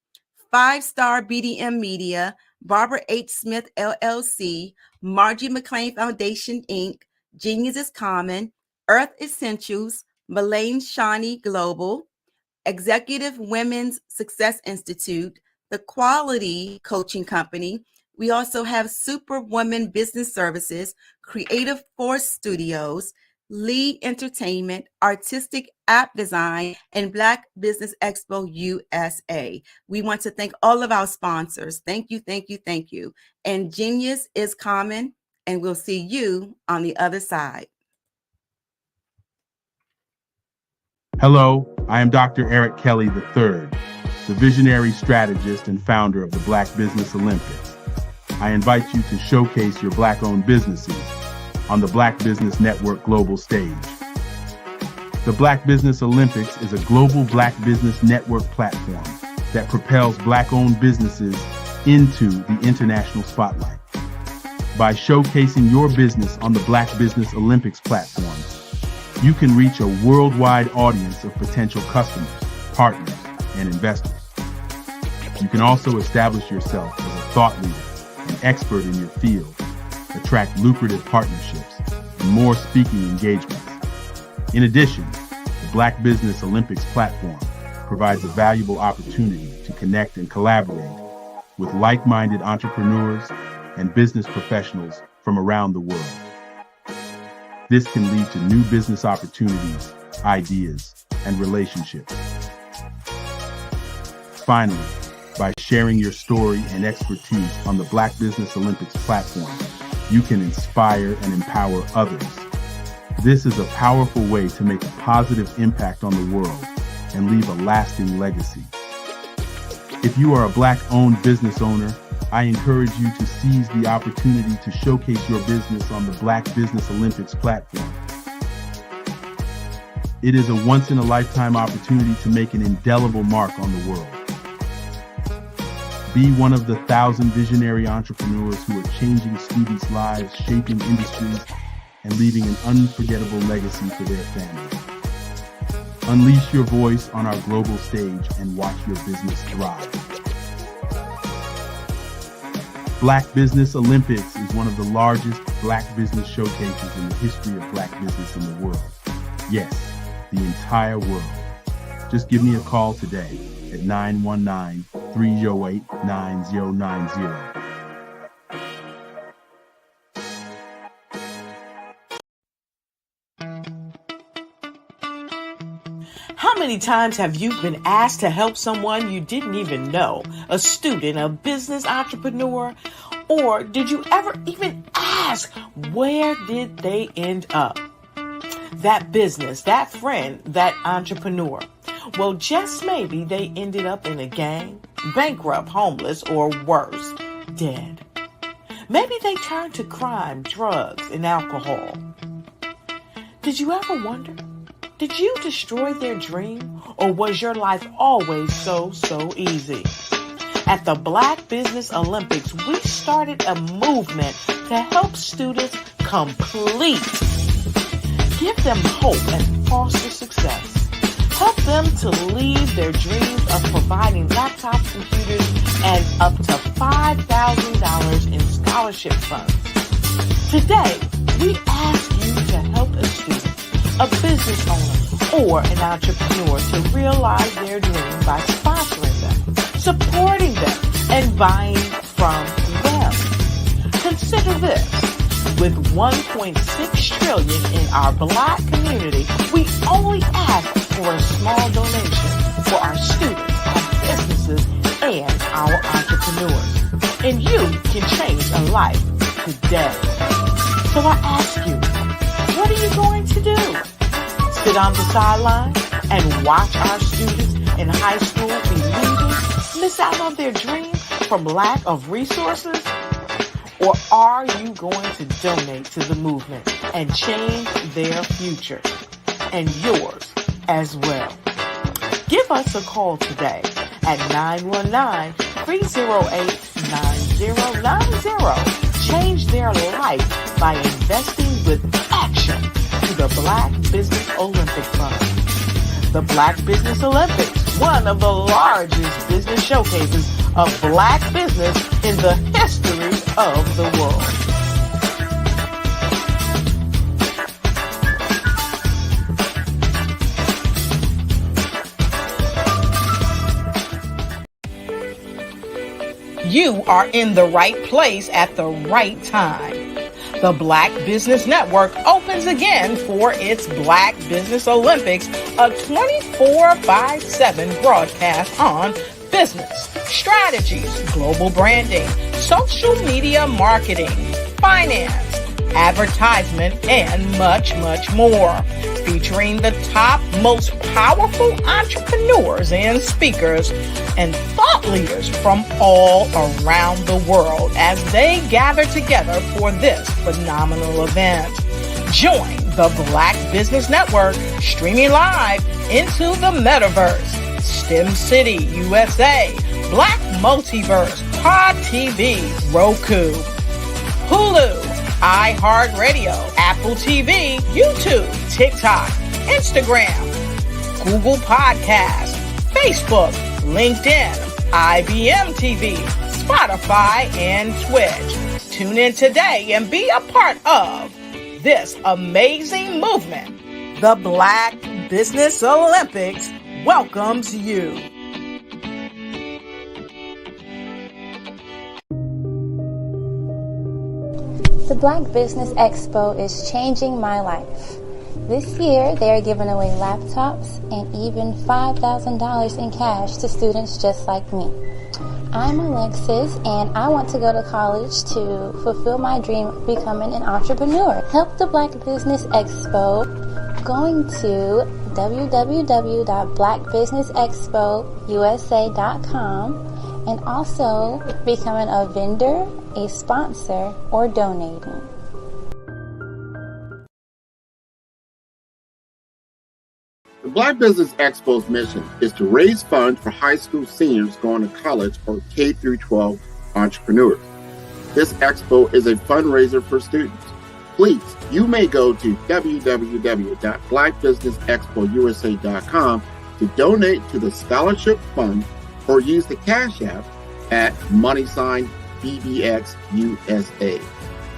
5-Star BDM Media, Barbara H. Smith LLC, Margie McLean Foundation, Inc., Genius is Common, Earth Essentials, Melaine Shawnee Global, Executive Women's Success Institute, The Quality Coaching Company. We also have Superwoman Business Services, Creative Force Studios, Lee Entertainment, Artistic App Design, and Black Business Expo USA. We want to thank all of our sponsors. Thank you, thank you, thank you. And Genius is Common, and we'll see you on the other side. Hello, I am Dr. Eric Kelly III, the visionary strategist and founder of the Black Business Olympics. I invite you to showcase your Black-owned businesses on the Black Business Network global stage. The Black Business Olympics is a global Black Business Network platform that propels Black-owned businesses into the international spotlight. By showcasing your business on the Black Business Olympics platform, you can reach a worldwide audience of potential customers, partners, and investors. You can also establish yourself as a thought leader, an expert in your field, attract lucrative partnerships, and more speaking engagements. In addition, the Black Business Olympics platform provides a valuable opportunity to connect and collaborate with like-minded entrepreneurs and business professionals from around the world. This can lead to new business opportunities, ideas, and relationships. Finally, by sharing your story and expertise on the Black Business Olympics platform, you can inspire and empower others. This is a powerful way to make a positive impact on the world and leave a lasting legacy. If you are a Black-owned business owner, I encourage you to seize the opportunity to showcase your business on the Black Business Olympics platform. It is a once-in-a-lifetime opportunity to make an indelible mark on the world. Be one of the 1,000 visionary entrepreneurs who are changing students' lives, shaping industries, and leaving an unforgettable legacy for their families. Unleash your voice on our global stage and watch your business thrive. Black Business Olympics is one of the largest Black business showcases in the history of Black business in the world. Yes, the entire world. Just give me a call today at 919-308-9090. How many times have you been asked to help someone you didn't even know? A student, a business entrepreneur? Or did you ever even ask, where did they end up? That business, that friend, that entrepreneur. Well, just maybe they ended up in a gang, bankrupt, homeless, or worse, dead. Maybe they turned to crime, drugs, and alcohol. Did you ever wonder? Did you destroy their dream, or was your life always so easy? At the Black Business Olympics, we started a movement to help students complete. Give them hope and foster success. Help them to leave their dreams of providing laptops, computers, and up to $5,000 in scholarship funds. Today, we ask you to help a student, a business owner, or an entrepreneur to realize their dream by sponsoring them, supporting them, and buying from them. Consider this. With $1.6 trillion in our Black community, we only ask for a small donation for our students, our businesses, and our entrepreneurs. And you can change a life today. So I ask you, what are you going to do? Sit on the sideline and watch our students in high school be leaving, miss out on their dream from lack of resources? Or are you going to donate to the movement and change their future and yours as well? Give us a call today at 919-308-9090. Change their life by investing with action to the Black Business Olympic Fund. The Black Business Olympics, one of the largest business showcases of Black business in the history of the world. You are in the right place at the right time. The Black Business Network opens again for its Black Business Olympics, a 24/7 broadcast on business, strategies, global branding, social media marketing, finance, advertisement, and much more. Featuring the top, most powerful entrepreneurs and speakers and thought leaders from all around the world as they gather together for this phenomenal event. Join the Black Business Network streaming live into the metaverse. STEM City, USA, Black Multiverse, Pod TV, Roku, Hulu, iHeartRadio, Apple TV, YouTube, TikTok, Instagram, Google Podcasts, Facebook, LinkedIn, IBM TV, Spotify, and Twitch. Tune in today and be a part of this amazing movement. The Black Business Olympics welcomes you. The Black Business Expo is changing my life. This year, they are giving away laptops and even $5,000 in cash to students just like me. I'm Alexis, and I want to go to college to fulfill my dream of becoming an entrepreneur. Help the Black Business Expo going to www.blackbusinessexpousa.com and also becoming a vendor, a sponsor, or donating. The Black Business Expo's mission is to raise funds for high school seniors going to college or K-12 entrepreneurs. This expo is a fundraiser for students. Please, you may go to www.blackbusinessexpousa.com to donate to the scholarship fund or use the Cash App at $BBXUSA.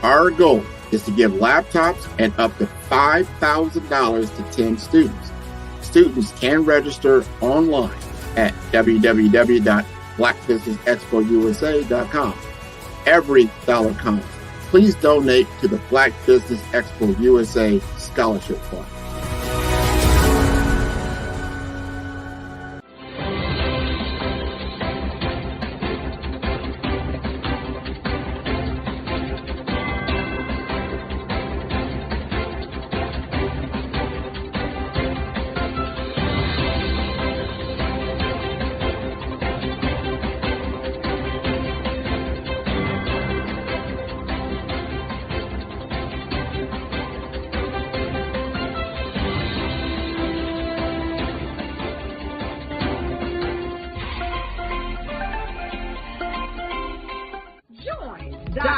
Our goal is to give laptops and up to $5,000 to 10 students. Students can register online at www.blackbusinessexpousa.com. Every dollar counts. Please donate to the Black Business Expo USA Scholarship Fund.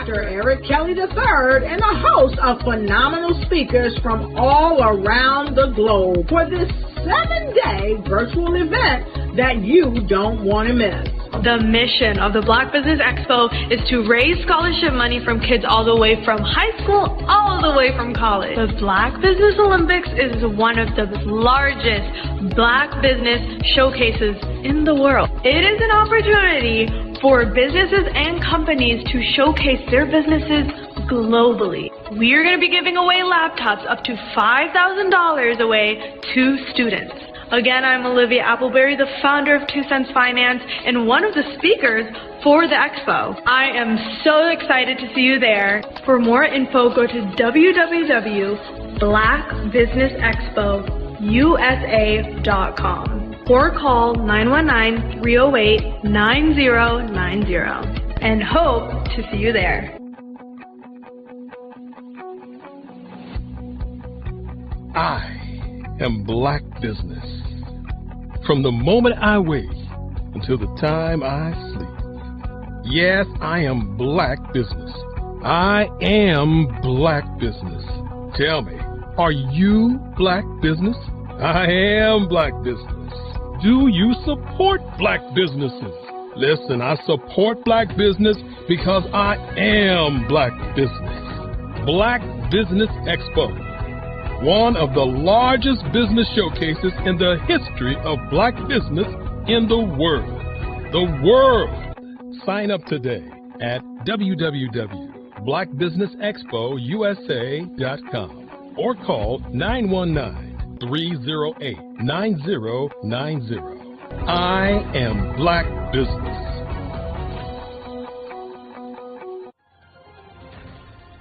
Dr. Eric Kelly III and a host of phenomenal speakers from all around the globe for this 7-day virtual event that you don't want to miss. The mission of the Black Business Expo is to raise scholarship money from kids all the way from high school, all the way from college. The Black Business Olympics is one of the largest Black business showcases in the world. It is an opportunity for businesses and companies to showcase their businesses globally. We are going to be giving away laptops up to $5,000 away to students. Again, I'm Olivia Appleberry, the founder of 2 Cents Finance and one of the speakers for the expo. I am so excited to see you there. For more info, go to www.blackbusinessexpousa.com or call 919-308-9090 and hope to see you there. I am Black Business. From the moment I wake until the time I sleep. Yes, I am Black Business. I am Black Business. Tell me, are you Black Business? I am Black Business. Do you support Black businesses? Listen, I support Black business because I am Black Business. Black Business Expo, one of the largest business showcases in the history of Black business in the world. The world! Sign up today at www.blackbusinessexpousa.com or call 919-308-9090. I am Black Business.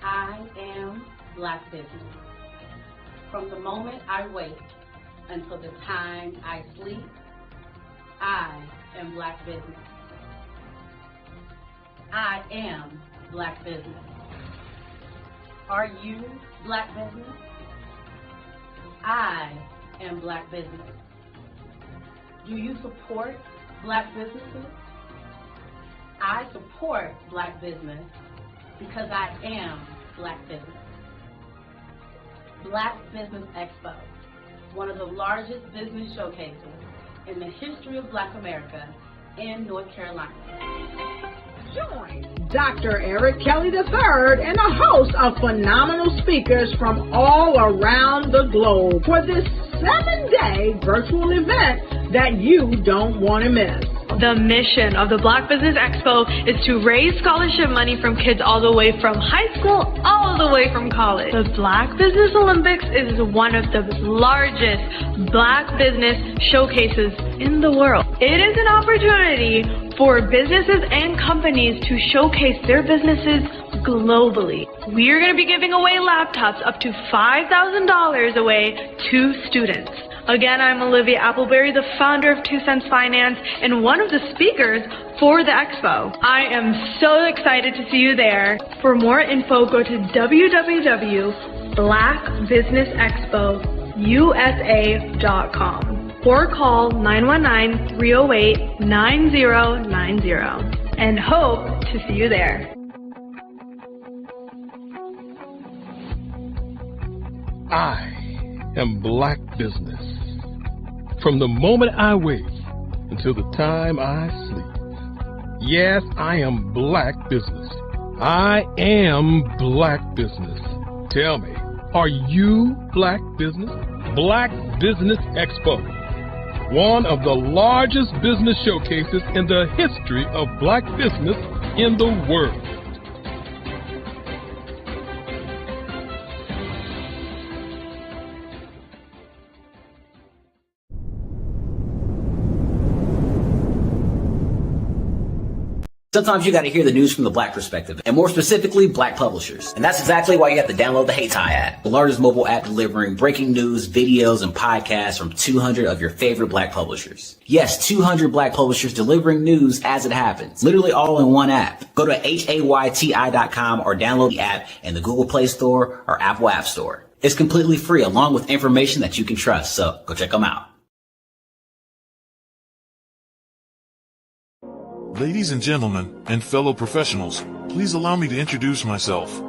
I am Black Business. From the moment I wake until the time I sleep, I am Black Business. I am Black Business. Are you Black Business? I am Black Business. Do you support Black businesses? I support Black business because I am Black Business. Black Business Expo, one of the largest business showcases in the history of Black America in North Carolina. Join Dr. Eric Kelly III and a host of phenomenal speakers from all around the globe for this 7-day virtual event that you don't want to miss. The mission of the Black Business Expo is to raise scholarship money from kids all the way from high school, all the way from college. The Black Business Olympics is one of the largest Black business showcases in the world. It is an opportunity for businesses and companies to showcase their businesses globally. We are going to be giving away laptops up to $5,000 away to students. Again, I'm Olivia Appleberry, the founder of 2 Cents Finance and one of the speakers for the expo. I am so excited to see you there. For more info, go to www.blackbusinessexpousa.com or call 919-308-9090 and hope to see you there. I am Black Business. From the moment I wake until the time I sleep. Yes, I am Black Business. I am Black Business. Tell me, are you Black Business? Black Business Expo, one of the largest business showcases in the history of Black business in the world. Sometimes you got to hear the news from the Black perspective, and more specifically, Black publishers. And that's exactly why you have to download the HeyTie app, the largest mobile app delivering breaking news, videos, and podcasts from 200 of your favorite Black publishers. Yes, 200 Black publishers delivering news as it happens, literally all in one app. Go to HAYTI.com or download the app in the Google Play Store or Apple App Store. It's completely free, along with information that you can trust, so go check them out. Ladies and gentlemen, and fellow professionals, please allow me to introduce myself.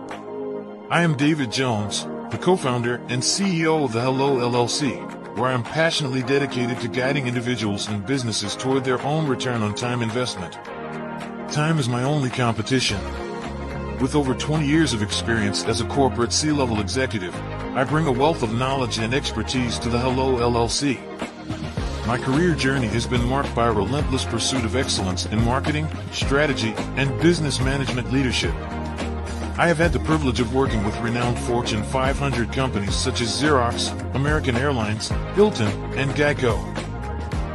I am David Jones, the co-founder and CEO of the Hello LLC, where I am passionately dedicated to guiding individuals and businesses toward their own return on time investment. Time is my only competition. With over 20 years of experience as a corporate C-level executive, I bring a wealth of knowledge and expertise to the Hello LLC. My career journey has been marked by a relentless pursuit of excellence in marketing, strategy, and business management leadership. I have had the privilege of working with renowned Fortune 500 companies such as Xerox, American Airlines, Hilton, and Geico.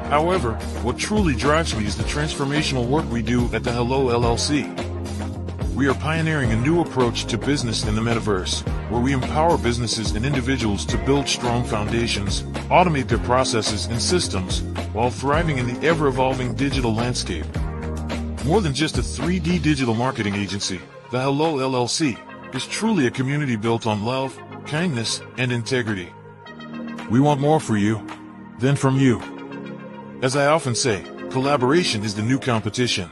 However, what truly drives me is the transformational work we do at the Hello LLC. We are pioneering a new approach to business in the metaverse, where we empower businesses and individuals to build strong foundations, automate their processes and systems, while thriving in the ever-evolving digital landscape. More than just a 3D digital marketing agency, the Hello LLC is truly a community built on love, kindness, and integrity. We want more for you than from you. As I often say, collaboration is the new competition.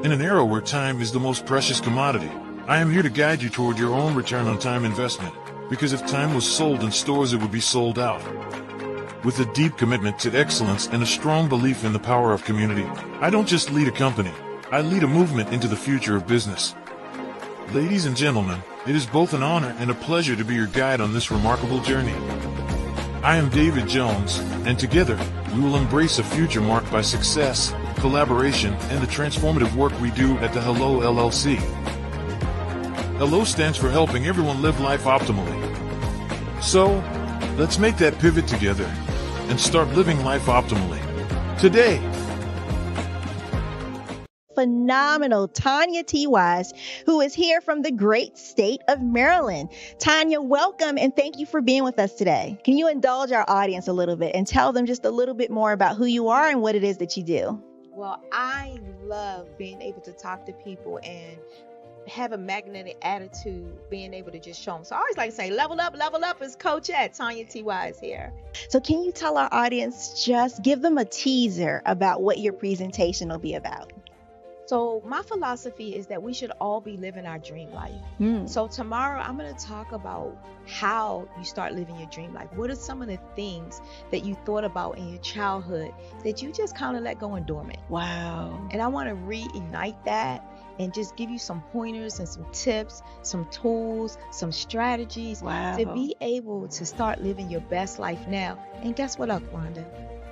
In an era where time is the most precious commodity, I am here to guide you toward your own return on time investment, because if time was sold in stores, it would be sold out. With a deep commitment to excellence and a strong belief in the power of community, I don't just lead a company, I lead a movement into the future of business. Ladies and gentlemen, it is both an honor and a pleasure to be your guide on this remarkable journey. I am David Jones, and together, we will embrace a future marked by success, collaboration, and the transformative work we do at the Hello LLC. Hello stands for helping everyone live life optimally. So, let's make that pivot together and start living life optimally today. Phenomenal Tanya T. Wise, who is here from the great state of Maryland. Tanya, welcome and thank you for being with us today. Can you indulge our audience a little bit and tell them just a little bit more about who you are and what it is that you do? Well, I love being able to talk to people and have a magnetic attitude, being able to just show them. So I always like to say, level up is Coach at Tanya T. Wise here. So can you tell our audience, just give them a teaser about what your presentation will be about? So my philosophy is that we should all be living our dream life. So tomorrow I'm going to talk about how you start living your dream life. What are some of the things that you thought about in your childhood that you just kind of let go and dormant? Wow. And I want to reignite that and just give you some pointers and some tips, some tools, some strategies to be able to start living your best life now. And guess what, Wanda?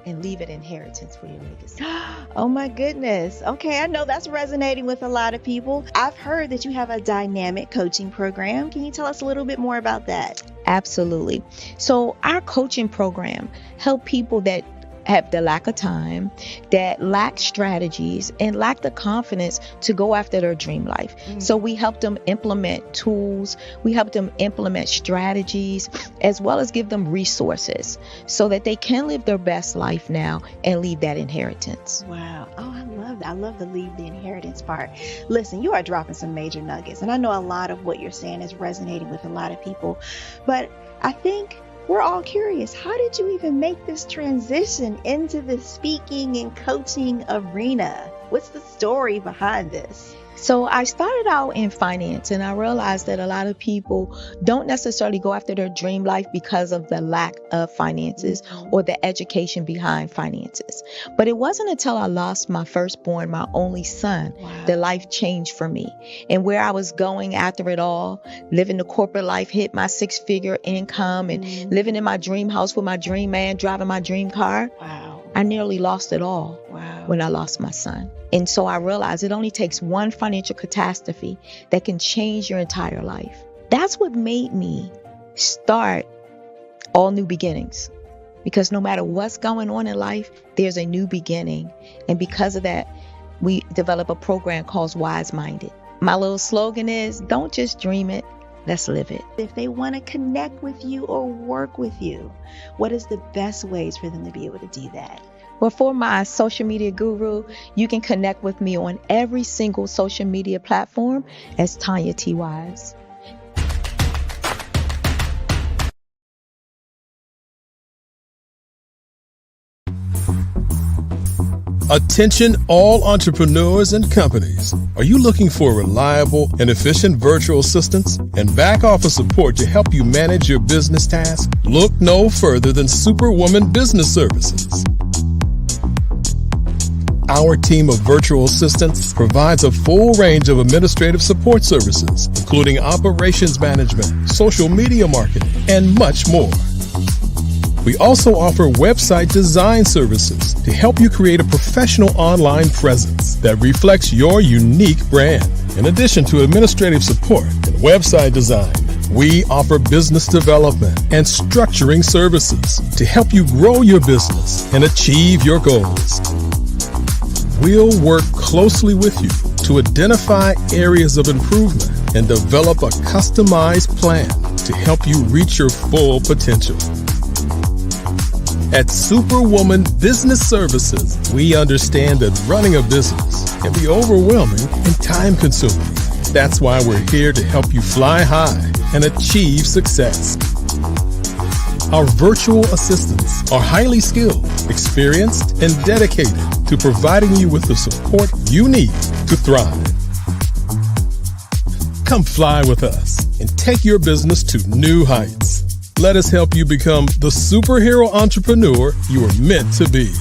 And leave an inheritance for your legacy. Oh my goodness. Okay, I know that's resonating with a lot of people. I've heard that you have a dynamic coaching program. Can you tell us a little bit more about that? Absolutely. So our coaching program help people that have the lack of time, that lack strategies, and lack the confidence to go after their dream life. So we help them implement tools, we help them implement strategies, as well as give them resources so that they can live their best life now and leave that inheritance. Wow. Oh, I love that. I love the leave the inheritance part. Listen, you are dropping some major nuggets, and I know a lot of what you're saying is resonating with a lot of people, but I think we're all curious. How did you even make this transition into the speaking and coaching arena? What's the story behind this? So I started out in finance, and I realized that a lot of people don't necessarily go after their dream life because of the lack of finances or the education behind finances. But it wasn't until I lost my firstborn, my only son, that life changed for me. And where I was going after it all, living the corporate life, hit my 6-figure income and living in my dream house with my dream man, driving my dream car. I nearly lost it all when I lost my son. And so I realized it only takes one financial catastrophe that can change your entire life. That's what made me start All New Beginnings. Because no matter what's going on in life, there's a new beginning. And because of that, we develop a program called Wise Minded. My little slogan is, don't just dream it, let's live it. If they want to connect with you or work with you, what is the best ways for them to be able to do that? Well, for my social media guru, you can connect with me on every single social media platform as Tanya T. Wise. Attention all entrepreneurs and companies. Are you looking for reliable and efficient virtual assistants and back office support to help you manage your business tasks? Look no further than Superwoman Business Services. Our team of virtual assistants provides a full range of administrative support services, including operations management, social media marketing, and much more. We also offer website design services to help you create a professional online presence that reflects your unique brand. In addition to administrative support and website design, we offer business development and structuring services to help you grow your business and achieve your goals. We'll work closely with you to identify areas of improvement and develop a customized plan to help you reach your full potential. At Superwoman Business Services, we understand that running a business can be overwhelming and time-consuming. That's why we're here to help you fly high and achieve success. Our virtual assistants are highly skilled, experienced, and dedicated to providing you with the support you need to thrive. Come fly with us and take your business to new heights. Let us help you become the superhero entrepreneur you are meant to be.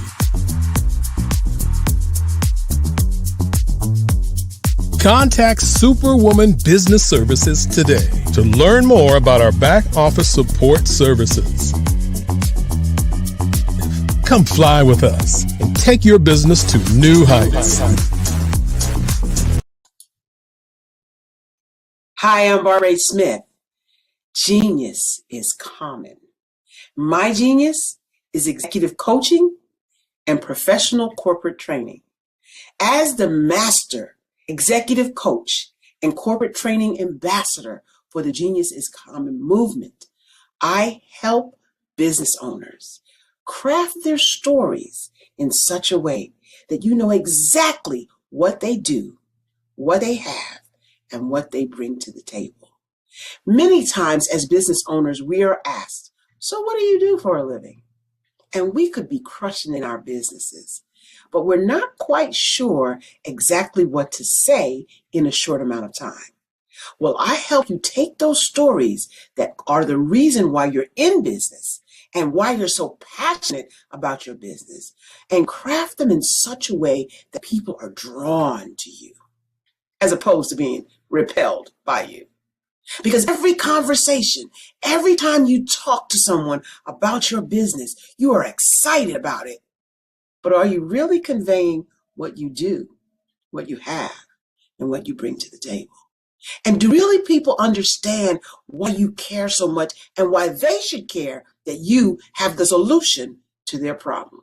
Contact Superwoman Business Services today to learn more about our back office support services. Come fly with us and take your business to new heights. Hi, I'm Barbara Smith. Genius is common. My genius is executive coaching and professional corporate training. As the master executive coach and corporate training ambassador for the Genius is Common movement, I help business owners craft their stories in such a way that you know exactly what they do, what they have, and what they bring to the table. Many times as business owners, we are asked, so what do you do for a living? And we could be crushing in our businesses, but we're not quite sure exactly what to say in a short amount of time. Well, I help you take those stories that are the reason why you're in business and why you're so passionate about your business and craft them in such a way that people are drawn to you as opposed to being repelled by you. Because every conversation, every time you talk to someone about your business, you are excited about it. But are you really conveying what you do, what you have, and what you bring to the table? And do really people understand why you care so much and why they should care that you have the solution to their problem?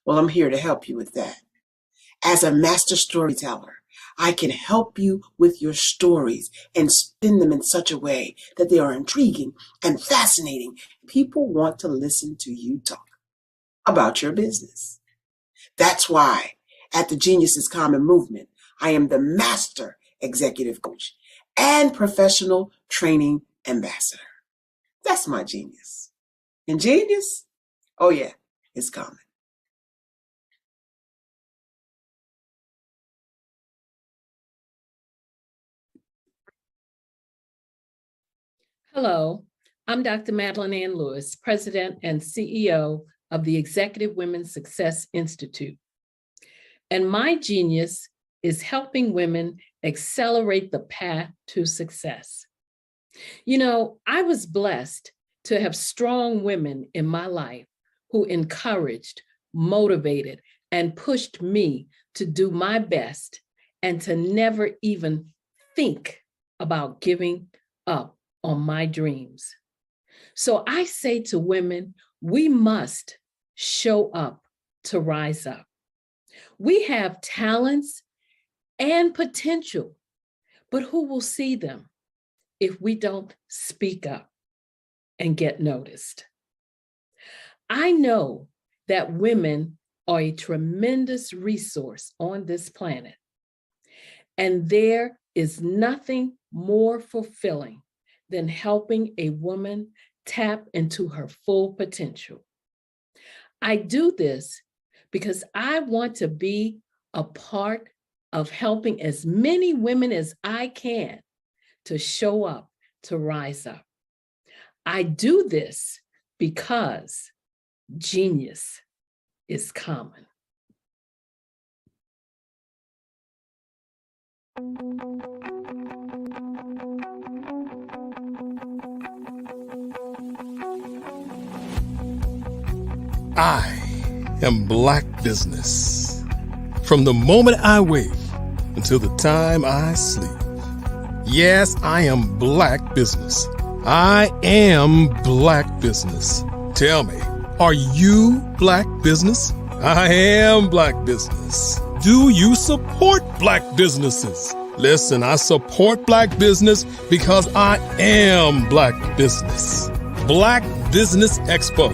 Well, I'm here to help you with that. As a master storyteller, I can help you with your stories and spin them in such a way that they are intriguing and fascinating. People want to listen to you talk about your business. That's why at the Genius is Common movement, I am the master executive coach and professional training ambassador. That's my genius. And genius? Oh yeah, it's common. Hello, I'm Dr. Madeline Ann Lewis, President and CEO of the Executive Women's Success Institute. And my genius is helping women accelerate the path to success. You know, I was blessed to have strong women in my life who encouraged, motivated, and pushed me to do my best and to never even think about giving up on my dreams. So I say to women, we must show up to rise up. We have talents and potential, but who will see them if we don't speak up and get noticed? I know that women are a tremendous resource on this planet, and there is nothing more fulfilling than helping a woman tap into her full potential. I do this because I want to be a part of helping as many women as I can to show up, to rise up. I do this because genius is common. I am Black Business. From the moment I wake until the time I sleep. Yes, I am Black Business. I am Black Business. Tell me, are you Black Business? I am Black Business. Do you support Black businesses? Listen, I support Black business because I am Black Business. Black Business Expo,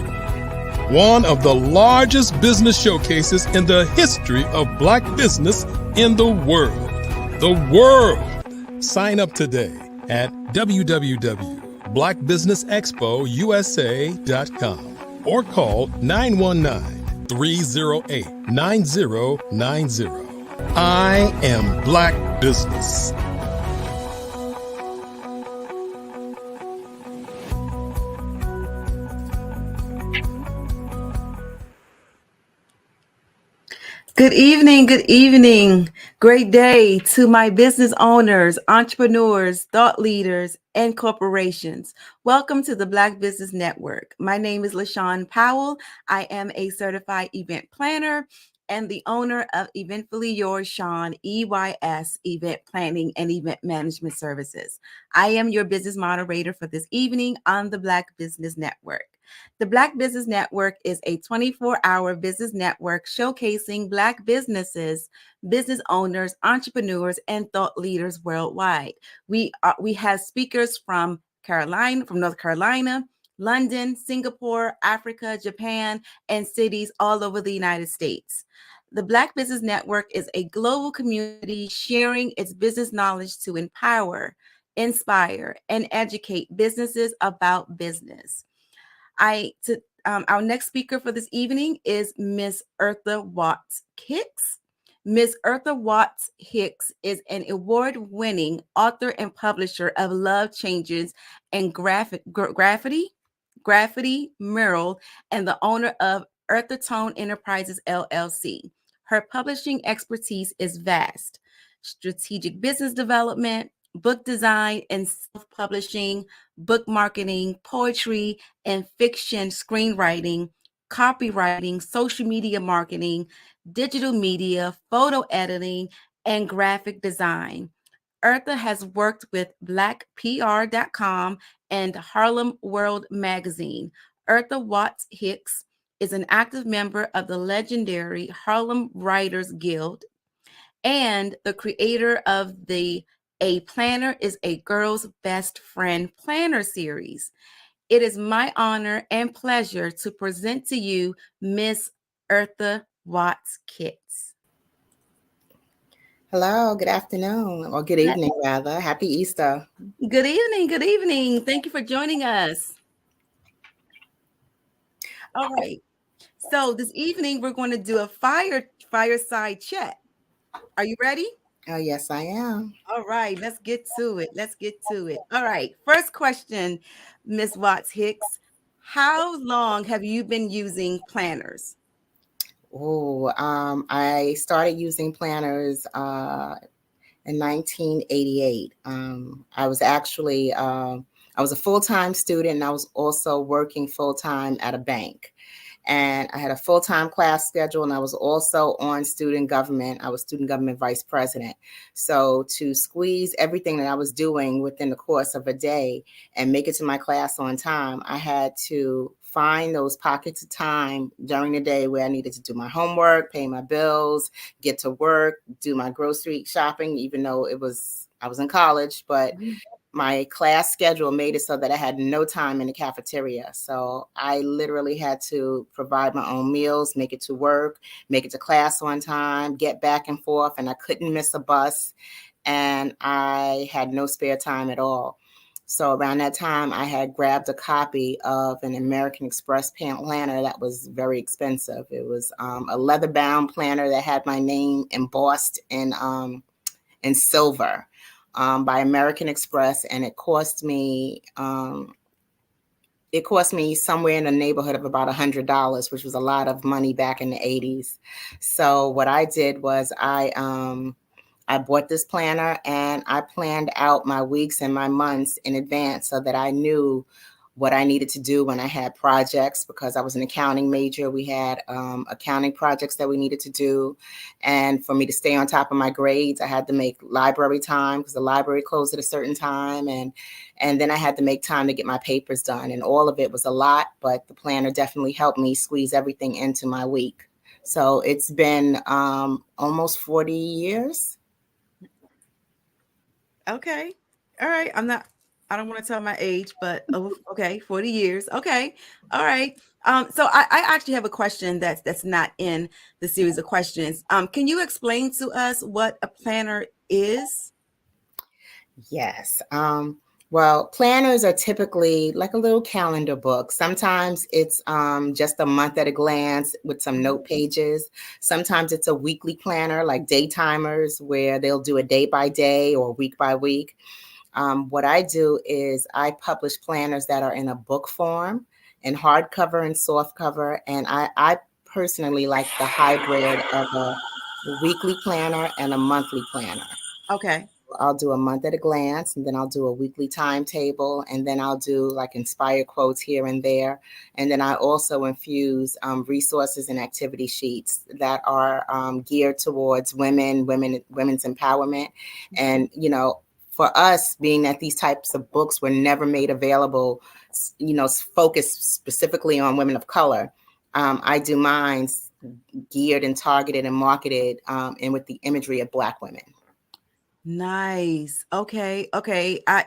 one of the largest business showcases in the history of Black business in the world. The world! Sign up today at www.blackbusinessexpousa.com or call 919-308-9090. I am Black Business. Good evening. Good evening. Great day to my business owners, entrepreneurs, thought leaders, and corporations. Welcome to the Black Business Network. My name is LaShawn Powell. I am a certified event planner and the owner of Eventfully Yours, Sean, EYS, Event Planning and Event Management Services. I am your business moderator for this evening on the Black Business Network. The Black Business Network is a 24-hour business network showcasing Black businesses, business owners, entrepreneurs, and thought leaders worldwide. We have speakers from North Carolina, London, Singapore, Africa, Japan, and cities all over the United States. The Black Business Network is a global community sharing its business knowledge to empower, inspire, and educate businesses about business. Our next speaker for this evening is Miss Eartha Watts Hicks. Miss Eartha Watts Hicks is an award-winning author and publisher of Love Changes and Graffiti Mural, and the owner of Eartha Tone Enterprises, LLC. Her publishing expertise is vast: strategic business development, book design and self-publishing, book marketing, poetry and fiction screenwriting, copywriting, social media marketing, digital media, photo editing, and graphic design. Eartha has worked with blackpr.com and Harlem World Magazine. Eartha Watts Hicks is an active member of the legendary Harlem Writers Guild and the creator of the A Planner is a Girl's Best Friend Planner series. It is my honor and pleasure to present to you Miss Eartha Watts Hicks. Hello, good afternoon, or good evening, rather. Happy Easter. Good evening, good evening. Thank you for joining us. All right. So this evening, we're going to do a fireside chat. Are you ready? Oh, yes, I am. All right, let's get to it. All right. First question, Miss Watts Hicks. How long have you been using planners? Oh, I started using planners in 1988. I was actually, I was a full-time student, and I was also working full-time at a bank. And I had a full-time class schedule, and I was also on student government. I was student government vice president. So to squeeze everything that I was doing within the course of a day and make it to my class on time, I had to find those pockets of time during the day where I needed to do my homework, pay my bills, get to work, do my grocery shopping, even though I was in college, but my class schedule made it so that I had no time in the cafeteria. So I literally had to provide my own meals, make it to work, make it to class on time, get back and forth, and I couldn't miss a bus, and I had no spare time at all. So around that time, I had grabbed a copy of an American Express planner that was very expensive. It was a leather-bound planner that had my name embossed in silver by American Express, and it cost me somewhere in the neighborhood of about $100, which was a lot of money back in the 80s. So what I did was I bought this planner and I planned out my weeks and my months in advance so that I knew what I needed to do when I had projects, because I was an accounting major. We had accounting projects that we needed to do. And for me to stay on top of my grades, I had to make library time because the library closed at a certain time. And then I had to make time to get my papers done. And all of it was a lot, but the planner definitely helped me squeeze everything into my week. So it's been almost 40 years. Okay. All right. I don't want to tell my age, but okay, 40 years. Okay. All right. So I actually have a question that's not in the series of questions. Can you explain to us what a planner is? Yes. Well, planners are typically like a little calendar book. Sometimes it's just a month at a glance with some note pages. Sometimes it's a weekly planner, like day timers, where they'll do a day by day or week by week. What I do is I publish planners that are in a book form, in hardcover and softcover. And I personally like the hybrid of a weekly planner and a monthly planner. Okay. I'll do a month at a glance, and then I'll do a weekly timetable, and then I'll do like inspired quotes here and there. And then I also infuse resources and activity sheets that are geared towards women's empowerment. And, for us, being that these types of books were never made available, focused specifically on women of color, I do mine geared and targeted and marketed and with the imagery of Black women. Nice. Okay. I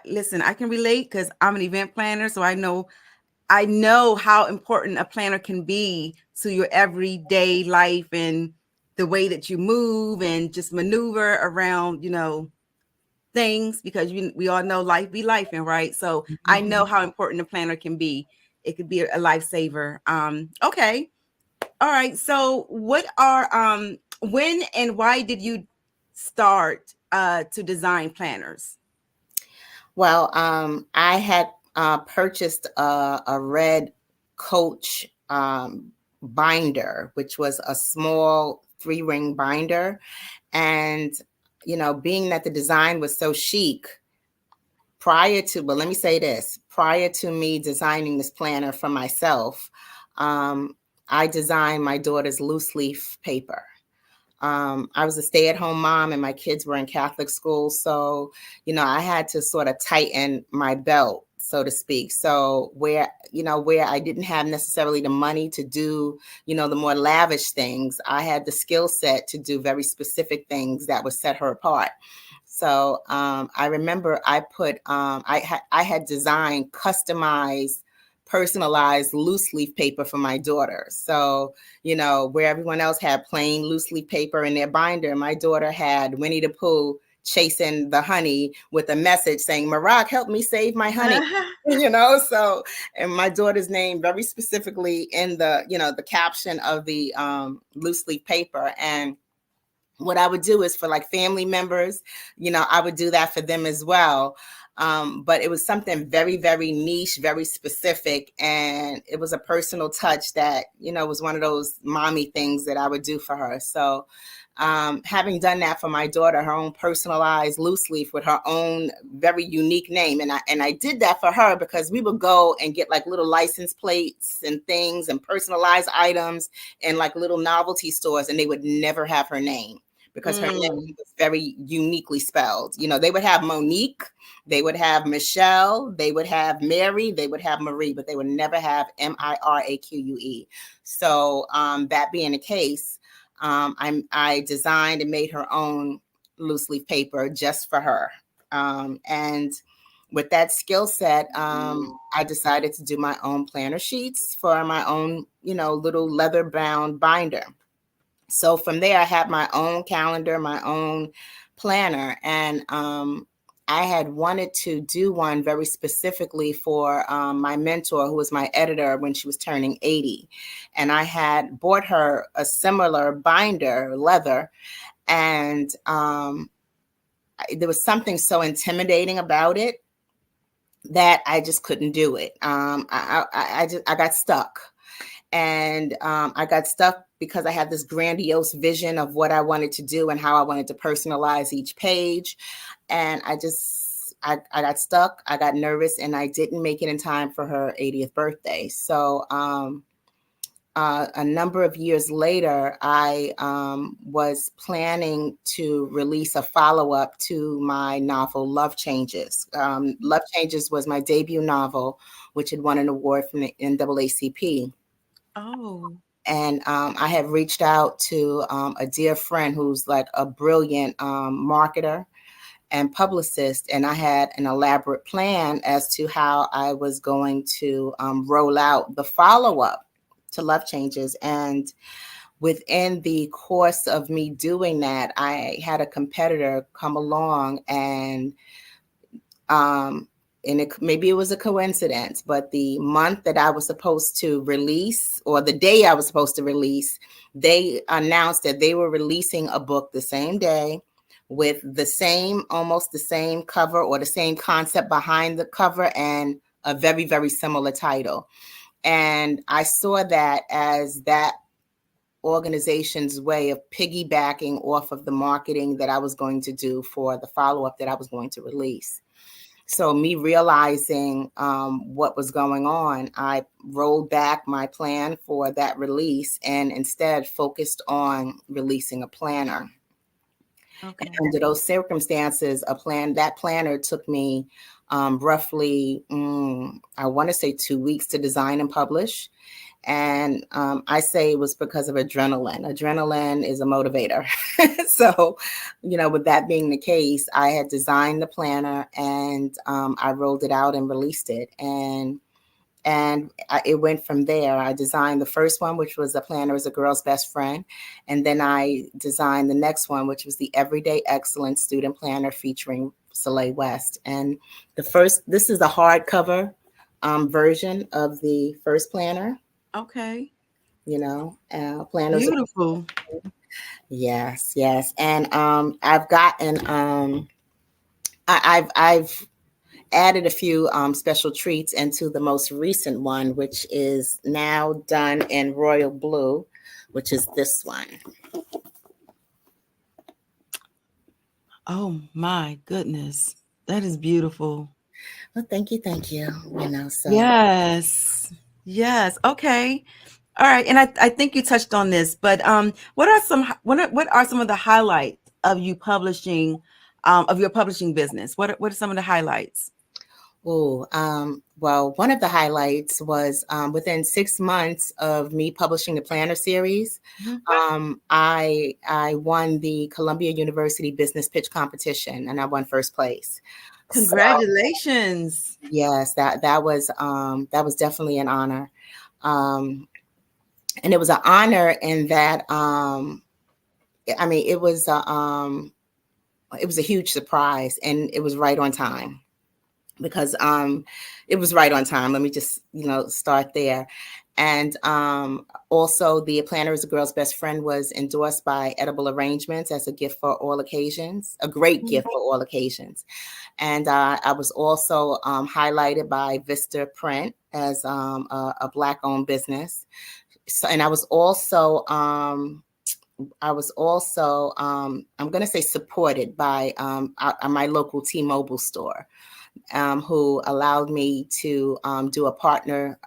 can relate because I'm an event planner, so I know how important a planner can be to your everyday life and the way that you move and just maneuver around, things, because we all know life be life, and right. So I know how important a planner can be. It could be a lifesaver. Okay. All right. So what are when and why did you start to design planners? Well, I had purchased a red Coach binder, which was a small 3-ring binder. And, being that the design was so chic, prior to me designing this planner for myself, I designed my daughter's loose leaf paper. I was a stay-at-home mom and my kids were in Catholic school. So, I had to sort of tighten my belt, so to speak. So where I didn't have necessarily the money to do, the more lavish things, I had the skill set to do very specific things that would set her apart. So I remember I had designed customized, personalized loose leaf paper for my daughter. So, where everyone else had plain loose leaf paper in their binder, my daughter had Winnie the Pooh chasing the honey with a message saying, "Marak, help me save my honey." So, and my daughter's name very specifically in the, the caption of the loose leaf paper. And what I would do is for like family members, I would do that for them as well. But it was something very, very niche, very specific. And it was a personal touch that, was one of those mommy things that I would do for her. So having done that for my daughter, her own personalized loose leaf with her own very unique name. And I did that for her because we would go and get like little license plates and things and personalized items in like little novelty stores, and they would never have her name, because her name was very uniquely spelled. They would have Monique, they would have Michelle, they would have Mary, they would have Marie, but they would never have Miraque. So that being the case, I designed and made her own loose leaf paper just for her. And with that skill set, I decided to do my own planner sheets for my own, little leather bound binder. So from there, I had my own calendar, my own planner, and I had wanted to do one very specifically for my mentor, who was my editor when she was turning 80. And I had bought her a similar binder, leather, and there was something so intimidating about it that I just couldn't do it. I got stuck. And I got stuck because I had this grandiose vision of what I wanted to do and how I wanted to personalize each page. And I got stuck, I got nervous, and I didn't make it in time for her 80th birthday. So a number of years later, I was planning to release a follow-up to my novel, Love Changes. Love Changes was my debut novel, which had won an award from the NAACP. Oh. And I had reached out to a dear friend who's like a brilliant marketer and publicist, and I had an elaborate plan as to how I was going to roll out the follow-up to Love Changes. And within the course of me doing that, I had a competitor come along, and maybe it was a coincidence, but the month that I was supposed to release, or the day I was supposed to release, they announced that they were releasing a book the same day with almost the same cover or the same concept behind the cover and a very, very similar title. And I saw that as that organization's way of piggybacking off of the marketing that I was going to do for the follow-up that I was going to release. So me realizing what was going on, I rolled back my plan for that release and instead focused on releasing a planner. Okay. And under those circumstances, that planner took me roughly, I want to say 2 weeks to design and publish. And I say it was because of adrenaline. Adrenaline is a motivator. So, with that being the case, I had designed the planner and I rolled it out and released it. And it went from there. I designed the first one, which was a planner as a girl's best friend. And then I designed the next one, which was the Everyday Excellence Student Planner featuring Soleil West. And this is a hardcover version of the first planner. Okay. Planners. Beautiful. Yes. And I've gotten, I've added a few special treats into the most recent one, which is now done in royal blue, which is this one. Oh my goodness. That is beautiful. Well, thank you. So. Yes. Okay. All right. And I think you touched on this, but what are some of the highlights of you publishing, of your publishing business? What are some of the highlights? Well, one of the highlights was within 6 months of me publishing the planner series, I won the Columbia University Business Pitch Competition, and I won first place. Congratulations! So, yes, that was definitely an honor, and it was an honor in that it was a huge surprise, and it was right on time. Because it was right on time. Let me just, start there. And also the Planner as a Girl's Best Friend was endorsed by Edible Arrangements as a gift for all occasions, a great gift for all occasions. And I was also highlighted by Vista Print as a Black-owned business. So, and I was also I'm going to say supported by my local T-Mobile store. Who allowed me to do a partner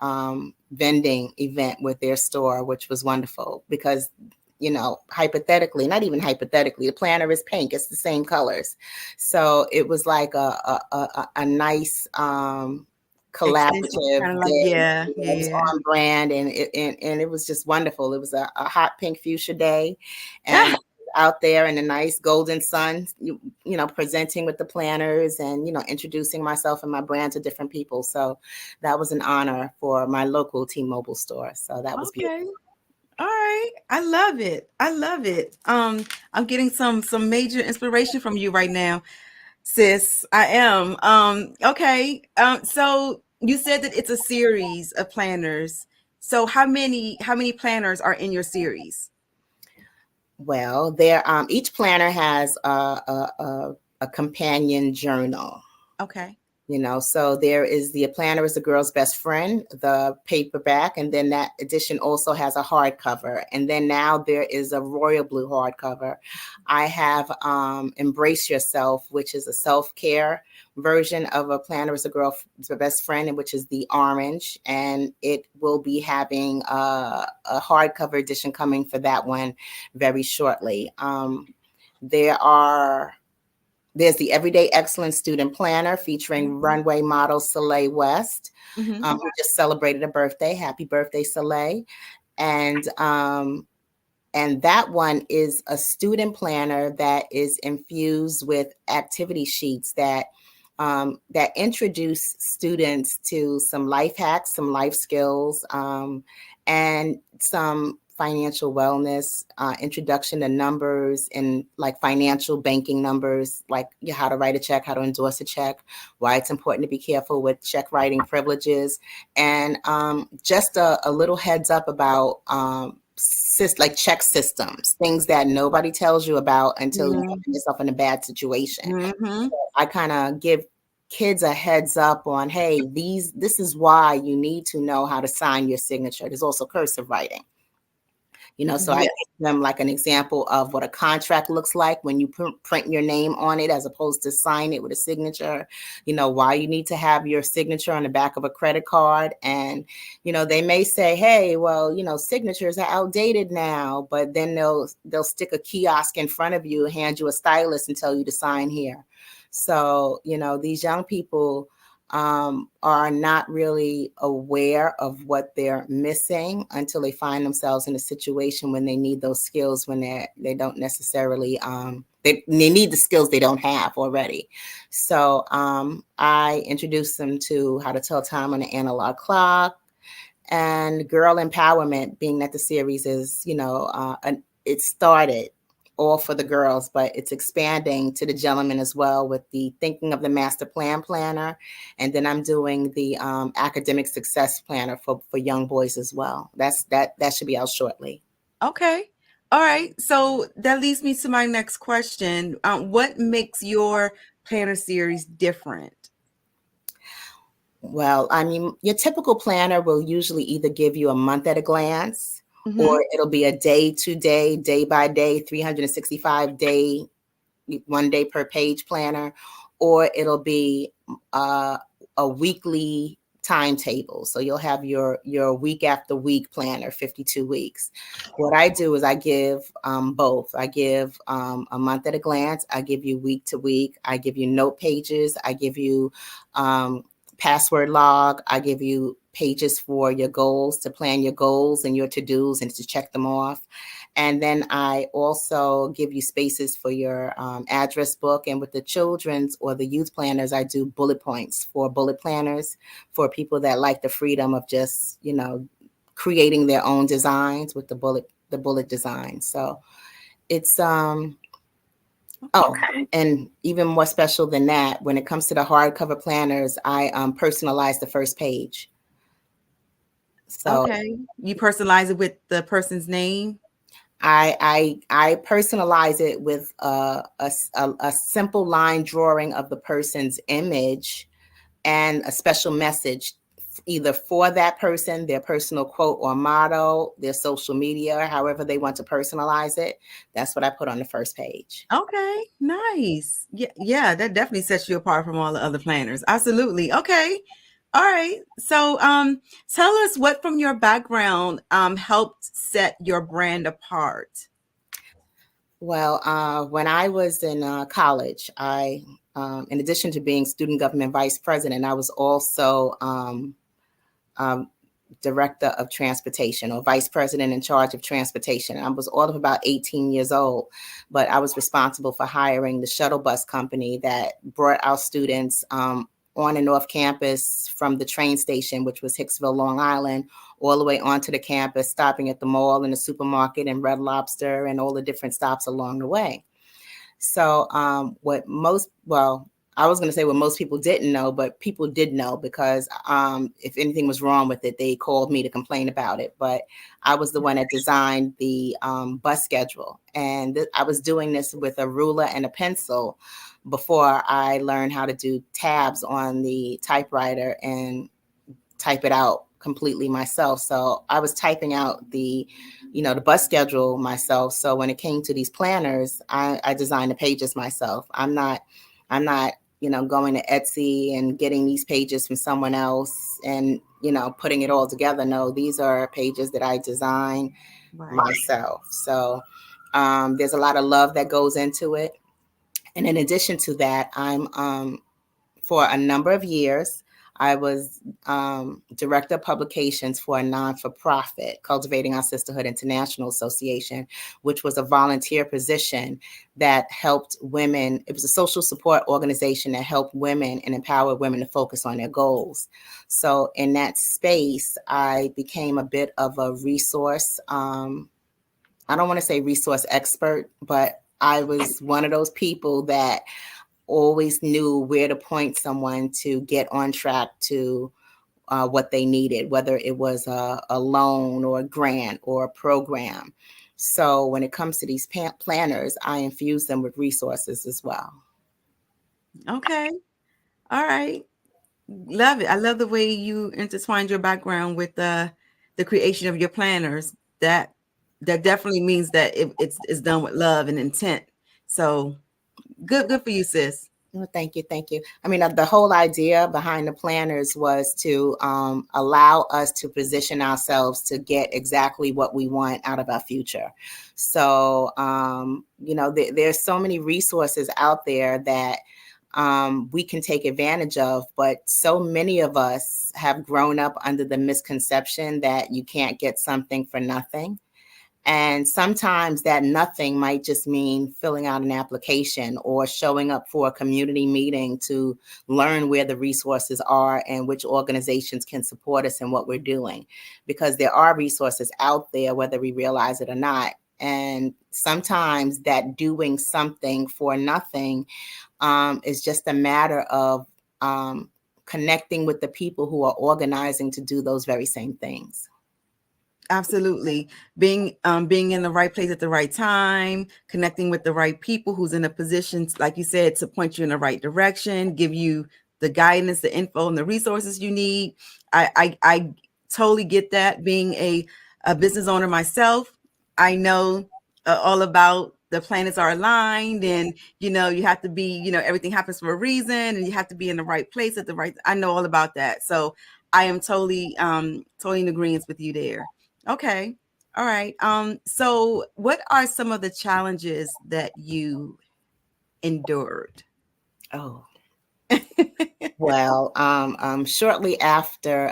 vending event with their store, which was wonderful because, hypothetically, not even hypothetically, the planner is pink. It's the same colors. So it was like a nice collaborative. Kind of like, it was on brand, and it was just wonderful. It was a hot pink fuchsia day, and out there in the nice golden sun, presenting with the planners and, introducing myself and my brand to different people. So that was an honor for my local T-Mobile store. So that was beautiful. All right. I love it. I'm getting some major inspiration from you right now. sis. I am. Okay. So you said that it's a series of planners. So how many planners are in your series? Well, there each planner has a companion journal. Okay. So there is the planner is the girl's best friend, the paperback, and then that edition also has a hardcover. And then now there is a royal blue hardcover. I have Embrace Yourself, which is a self-care version of a planner is a girl's best friend, and which is the orange. And it will be having a hardcover edition coming for that one very shortly. There's the Everyday Excellence Student Planner featuring runway model Soleil West, who just celebrated a birthday. Happy birthday, Soleil. And that one is a student planner that is infused with activity sheets that introduce students to some life hacks, some life skills, and some financial wellness, introduction to numbers and like financial banking numbers, like how to write a check, how to endorse a check, why it's important to be careful with check writing privileges, and just a little heads up about like check systems, things that nobody tells you about until you find yourself in a bad situation. So I kind of give kids a heads up on, hey, this is why you need to know how to sign your signature. There's also cursive writing. So I give them like an example of what a contract looks like when you print your name on it as opposed to sign it with a signature, why you need to have your signature on the back of a credit card. And, they may say, hey, well, signatures are outdated now, but then they'll stick a kiosk in front of you, hand you a stylus and tell you to sign here. So, these young people are not really aware of what they're missing until they find themselves in a situation when they need those skills, when they don't necessarily they need the skills they don't have already. So I introduced them to how to tell time on an analog clock, and girl empowerment, being that the series is it started all for the girls, but it's expanding to the gentlemen as well with the Thinking of the Master Plan Planner. And then I'm doing the Academic Success Planner for young boys as well. That should be out shortly. Okay. All right. So that leads me to my next question. What makes your planner series different? Well, I mean, your typical planner will usually either give you a month at a glance, or it'll be a day-to-day, day-by-day, 365-day, 1 day per page planner, or it'll be a weekly timetable. So you'll have your week after week planner, 52 weeks. What I do is I give both. I give a month at a glance. I give you week to week. I give you note pages. I give you password log. I give you pages for your goals, to plan your goals and your to-dos and to check them off. And then I also give you spaces for your address book. And with the children's or the youth planners, I do bullet points for bullet planners for people that like the freedom of just, creating their own designs with the bullet design. So it's and even more special than that, when it comes to the hardcover planners, I personalize the first page. So you personalize it with the person's name. I personalize it with a simple line drawing of the person's image and a special message, either for that person, their personal quote or motto, their social media, however they want to personalize it. That's what I put on the first page. Okay, nice. Yeah, that definitely sets you apart from all the other planners. Absolutely. Okay. All right. So tell us what from your background helped set your brand apart. Well, when I was in college, I, in addition to being student government vice president, I was also director of transportation, or vice president in charge of transportation. I was all of about 18 years old, but I was responsible for hiring the shuttle bus company that brought our students on and off campus from the train station, which was Hicksville, Long Island, all the way onto the campus, stopping at the mall and the supermarket and Red Lobster and all the different stops along the way. So I was going to say what most people didn't know, but people did know because if anything was wrong with it, they called me to complain about it. But I was the one that designed the bus schedule. And I was doing this with a ruler and a pencil before I learned how to do tabs on the typewriter and type it out completely myself. So I was typing out the bus schedule myself. So when it came to these planners, I designed the pages myself. I'm not, going to Etsy and getting these pages from someone else and, putting it all together. No, these are pages that I designed myself. So there's a lot of love that goes into it. And in addition to that, I'm for a number of years, I was director of publications for a non-for-profit, Cultivating Our Sisterhood International Association, which was a volunteer position that helped women. It was a social support organization that helped women and empowered women to focus on their goals. So in that space, I became a bit of a resource. I don't want to say resource expert, but I was one of those people that always knew where to point someone to get on track to what they needed, whether it was a loan or a grant or a program. So when it comes to these planners, I infuse them with resources as well. Okay. All right. Love it. I love the way you intertwined your background with the creation of your planners. That definitely means that it's done with love and intent. So good for you, sis. Well, thank you. I mean, the whole idea behind the planners was to allow us to position ourselves to get exactly what we want out of our future. So, there's so many resources out there that we can take advantage of, but so many of us have grown up under the misconception that you can't get something for nothing. And sometimes that nothing might just mean filling out an application or showing up for a community meeting to learn where the resources are and which organizations can support us in what we're doing. Because there are resources out there, whether we realize it or not. And sometimes that doing something for nothing is just a matter of connecting with the people who are organizing to do those very same things. Absolutely. Being in the right place at the right time, connecting with the right people who's in a position, like you said, to point you in the right direction, give you the guidance, the info, and the resources you need. I totally get that. Being a business owner myself, I know all about the planets are aligned, and you have to be, everything happens for a reason, and you have to be in the right place at the right. I know all about that. So I am totally in agreement with you there. Okay. All right. So what are some of the challenges that you endured? Oh, well, shortly after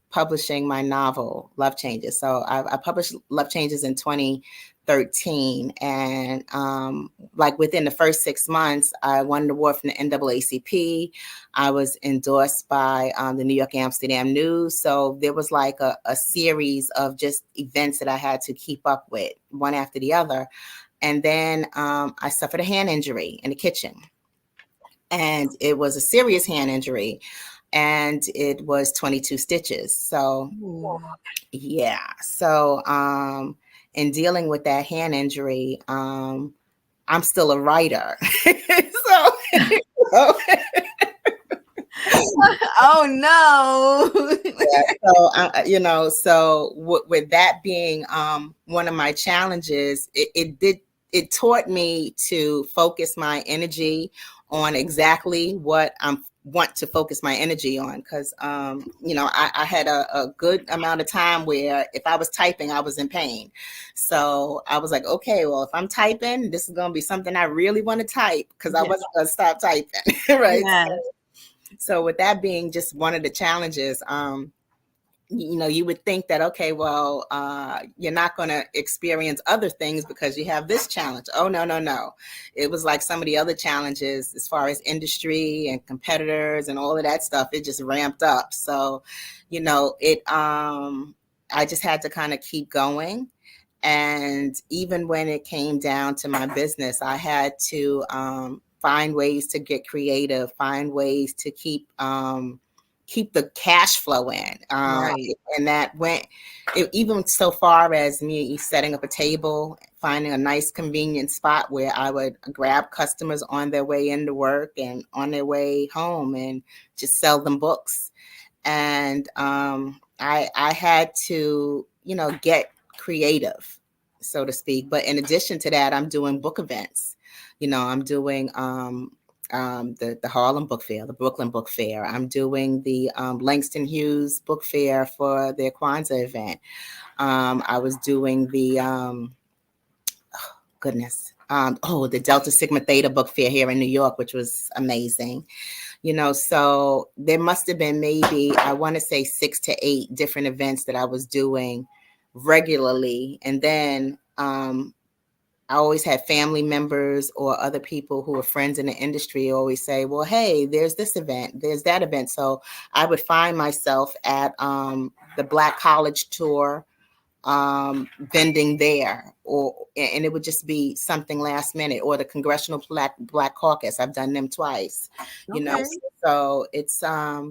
publishing my novel, Love Changes. So I published Love Changes in 2013. And like within the first 6 months, I won an award from the NAACP. I was endorsed by the New York Amsterdam News. So there was like a series of just events that I had to keep up with, one after the other. And then I suffered a hand injury in the kitchen. And it was a serious hand injury, and it was 22 stitches. So, yeah. So, in dealing with that hand injury, I'm still a writer. Oh no. Yeah, so with that being one of my challenges, it taught me to focus my energy on exactly what I want to focus my energy on. Because, I had a good amount of time where if I was typing, I was in pain. So I was like, okay, well, if I'm typing, this is going to be something I really want to type because I wasn't going to stop typing. Right. Yes. So with that being just one of the challenges, you would think that, okay, well, you're not going to experience other things because you have this challenge. Oh, no. It was like some of the other challenges as far as industry and competitors and all of that stuff. It just ramped up. So, I just had to kind of keep going. And even when it came down to my business, I had to find ways to get creative, find ways to keep the cash flow in. Right. And that went even so far as me setting up a table, finding a nice convenient spot where I would grab customers on their way into work and on their way home and just sell them books. And I had to, get creative, so to speak. But in addition to that, I'm doing book events. I'm doing the Harlem Book Fair, the Brooklyn Book Fair. I'm doing the Langston Hughes Book Fair for their Kwanzaa event. I was doing the the Delta Sigma Theta Book Fair here in New York, which was amazing. So there must have been maybe, I want to say 6 to 8 different events that I was doing regularly. And then I always had family members or other people who were friends in the industry always say, well, hey, there's this event, there's that event. So I would find myself at the Black College Tour vending there, and it would just be something last minute, or the Congressional Black Caucus. I've done them twice, Okay. so it's there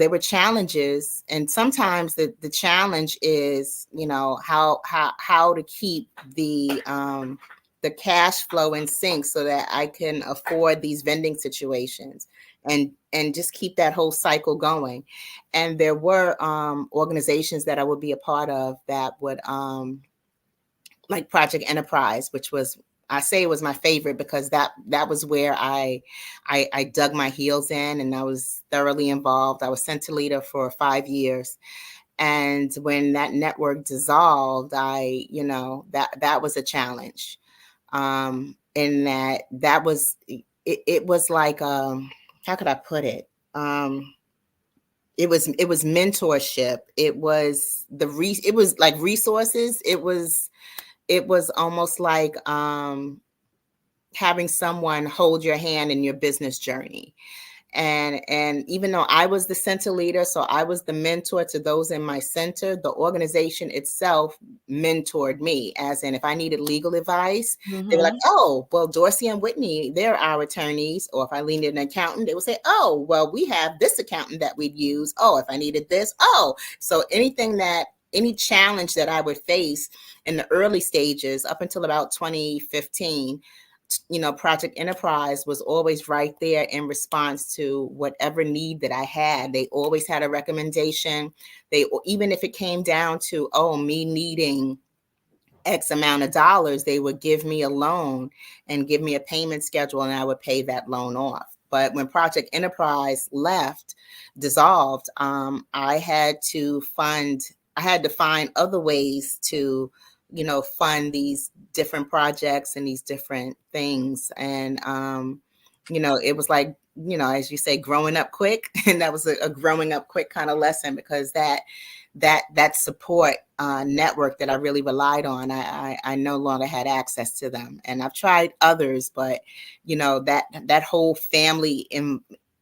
were challenges, and sometimes the challenge is how to keep the cash flow in sync so that I can afford these vending situations and just keep that whole cycle going. And there were organizations that I would be a part of that would like Project Enterprise, which was, I say it was my favorite because that was where I dug my heels in, and I was thoroughly involved. I was center leader for 5 years. And when that network dissolved, that was a challenge. In that was, it was like, how could I put it? It was mentorship. It was it was like resources. It was almost like having someone hold your hand in your business journey. And even though I was the center leader, so I was the mentor to those in my center, the organization itself mentored me, as in if I needed legal advice, they were like, oh, well, Dorsey and Whitney, they're our attorneys. Or if I needed an accountant, they would say, oh, well, we have this accountant that we'd use. Oh, if I needed this, so any challenge that I would face in the early stages up until about 2015, Project Enterprise was always right there in response to whatever need that I had. They always had a recommendation. Even if it came down to, me needing X amount of dollars, they would give me a loan and give me a payment schedule, and I would pay that loan off. But when Project Enterprise dissolved, I had to find other ways to fund these different projects and these different things. And, it was like, as you say, growing up quick. And that was a growing up quick kind of lesson, because that support network that I really relied on, I no longer had access to them. And I've tried others, but, that whole family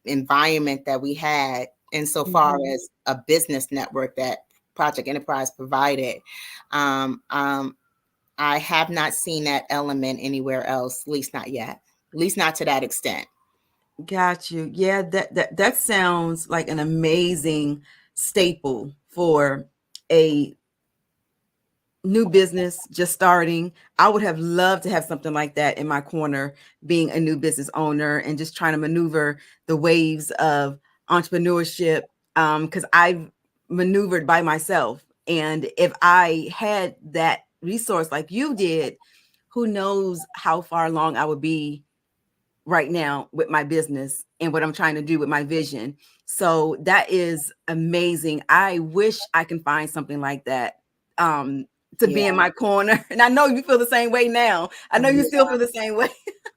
environment that we had, insofar as a business network that Project Enterprise provided, I have not seen that element anywhere else, at least not yet, at least not to that extent. Got you. Yeah, that sounds like an amazing staple for a new business just starting. I would have loved to have something like that in my corner, being a new business owner and just trying to maneuver the waves of entrepreneurship, because I've maneuvered by myself. And if I had that resource like you did, who knows how far along I would be right now with my business and what I'm trying to do with my vision. So that is amazing. I wish I can find something like that to be in my corner. And I know you feel the same way now. I know you still feel the same way.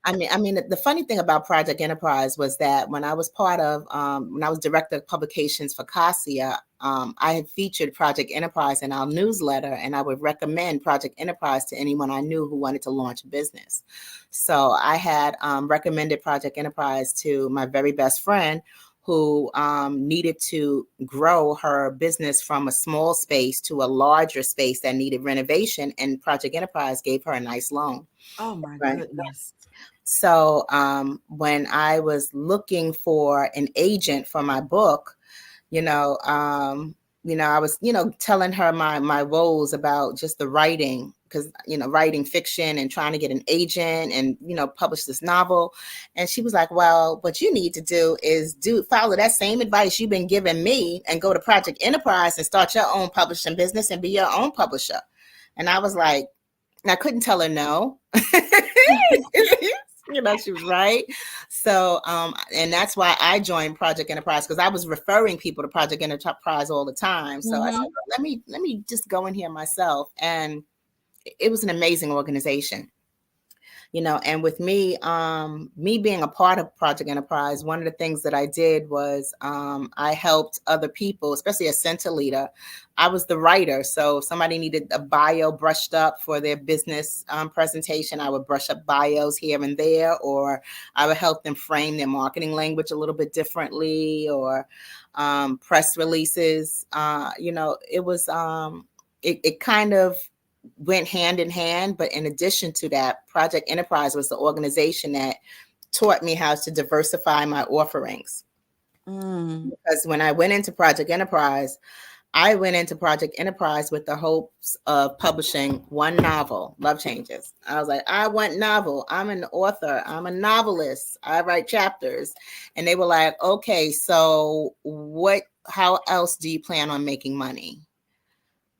I mean, the funny thing about Project Enterprise was that when I was when I was director of publications for CASIA, I had featured Project Enterprise in our newsletter, and I would recommend Project Enterprise to anyone I knew who wanted to launch a business. So I had recommended Project Enterprise to my very best friend, who needed to grow her business from a small space to a larger space that needed renovation, and Project Enterprise gave her a nice loan. Oh my goodness. So when I was looking for an agent for my book, I was, telling her my woes about just the writing, because, writing fiction and trying to get an agent and, publish this novel. And she was like, well, what you need to do is follow that same advice you've been giving me and go to Project Enterprise and start your own publishing business and be your own publisher. And I was like, I couldn't tell her no. She was right. So, and that's why I joined Project Enterprise, because I was referring people to Project Enterprise all the time. So I said, well, let me just go in here myself. And it was an amazing organization. And with me being a part of Project Enterprise, one of the things that I did was I helped other people, especially as center leader. I was the writer. So if somebody needed a bio brushed up for their business presentation, I would brush up bios here and there, or I would help them frame their marketing language a little bit differently, or press releases. It was, it kind of went hand in hand. But in addition to that, Project Enterprise was the organization that taught me how to diversify my offerings. Because when I went into Project Enterprise, with the hopes of publishing one novel, Love Changes. I was like, I want novel. I'm an author. I'm a novelist. I write chapters. And they were like, okay, so how else do you plan on making money?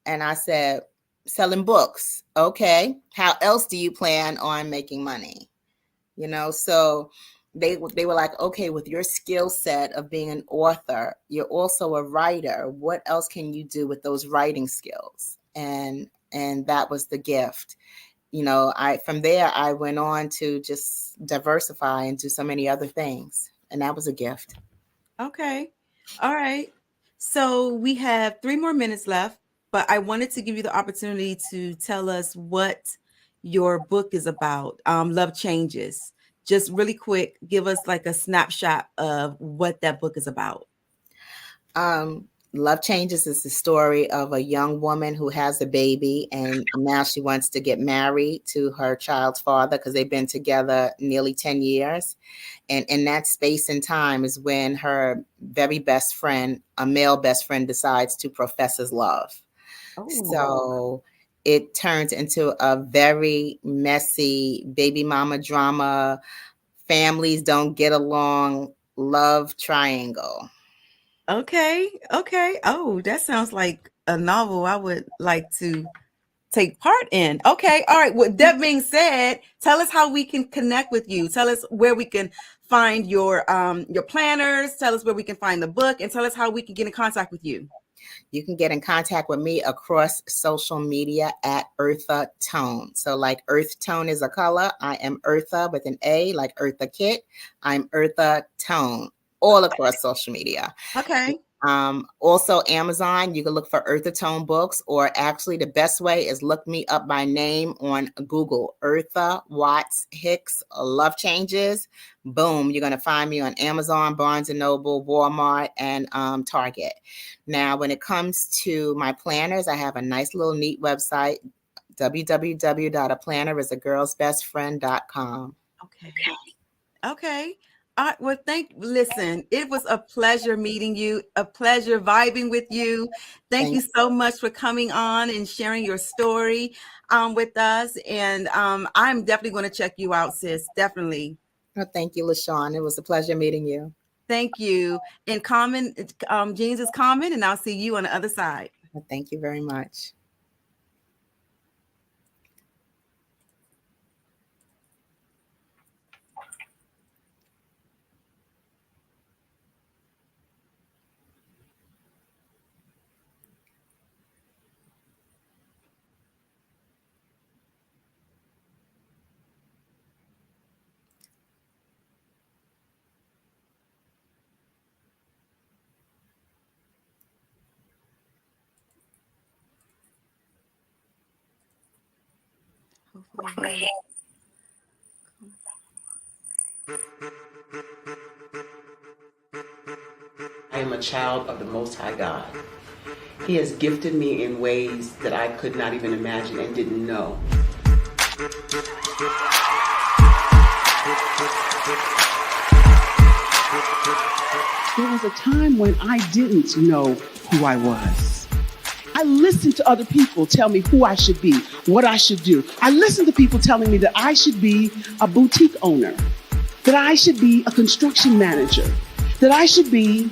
And I said, selling books. Okay. How else do you plan on making money? So they were like, okay, with your skill set of being an author, you're also a writer. What else can you do with those writing skills? And that was the gift. From there, I went on to just diversify and do so many other things. And that was a gift. Okay. All right. So we have 3 more minutes left, but I wanted to give you the opportunity to tell us what your book is about. Love Changes. Just really quick, give us like a snapshot of what that book is about. Love Changes is the story of a young woman who has a baby, and now she wants to get married to her child's father because they've been together nearly 10 years. And in that space and time is when her very best friend, a male best friend, decides to profess his love. Oh. So it turns into a very messy baby mama drama, families don't get along, love triangle. Okay. Oh, that sounds like a novel I would like to take part in. Okay. All right. With that being said, tell us how we can connect with you. Tell us where we can find your planners. Tell us where we can find the book, and tell us how we can get in contact with you. You can get in contact with me across social media at Eartha Tone. So like Earth Tone is a color. I am Eartha with an A, like Eartha Kitt. I'm Eartha Tone, all across social media. Okay. Also Amazon, you can look for Eartha Tone books, or actually the best way is look me up by name on Google, Eartha Watts Hicks, Love Changes. Boom, you're going to find me on Amazon, Barnes & Noble, Walmart, and Target. Now, when it comes to my planners, I have a nice little neat website, www.aplannerisagirlsbestfriend.com. Okay. Well, listen, it was a pleasure meeting you, a pleasure vibing with you. Thank you so much for coming on and sharing your story with us. And I'm definitely going to check you out, sis. Definitely. Well, thank you, LaShawn. It was a pleasure meeting you. Thank you. And Carmen, Jeans is Carmen, and I'll see you on the other side. Well, thank you very much. Hopefully. I am a child of the Most High God. He has gifted me in ways that I could not even imagine and didn't know. There was a time when I didn't know who I was. I listened to other people tell me who I should be, what I should do. I listened to people telling me that I should be a boutique owner, that I should be a construction manager, that I should be.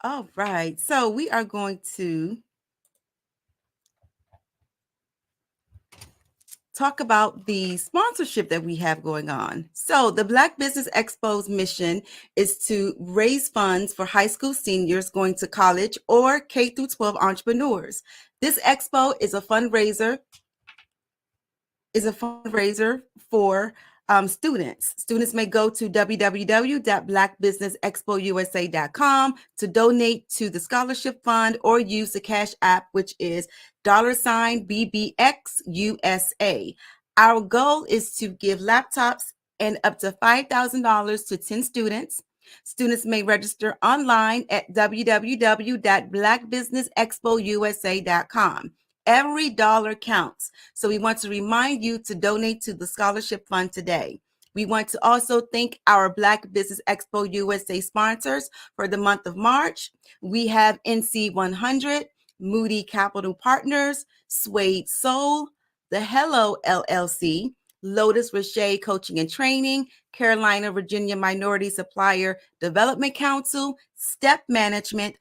All right. So we are going to talk about the sponsorship that we have going on. So the Black Business Expo's mission is to raise funds for high school seniors going to college or K through 12 entrepreneurs. This expo is a fundraiser for students. Students may go to www.blackbusinessexpousa.com to donate to the scholarship fund or use the Cash App, which is $BBXUSA. Our goal is to give laptops and up to $5,000 to 10 students. Students may register online at www.blackbusinessexpousa.com. Every dollar counts. So we want to remind you to donate to the scholarship fund today. We want to also thank our Black Business Expo USA sponsors for the month of March. We have NC 100, Moody Capital Partners, Suede Soul, The Hello LLC, Lotus Richey Coaching and Training, Carolina, Virginia Minority Supplier Development Council, Step Management,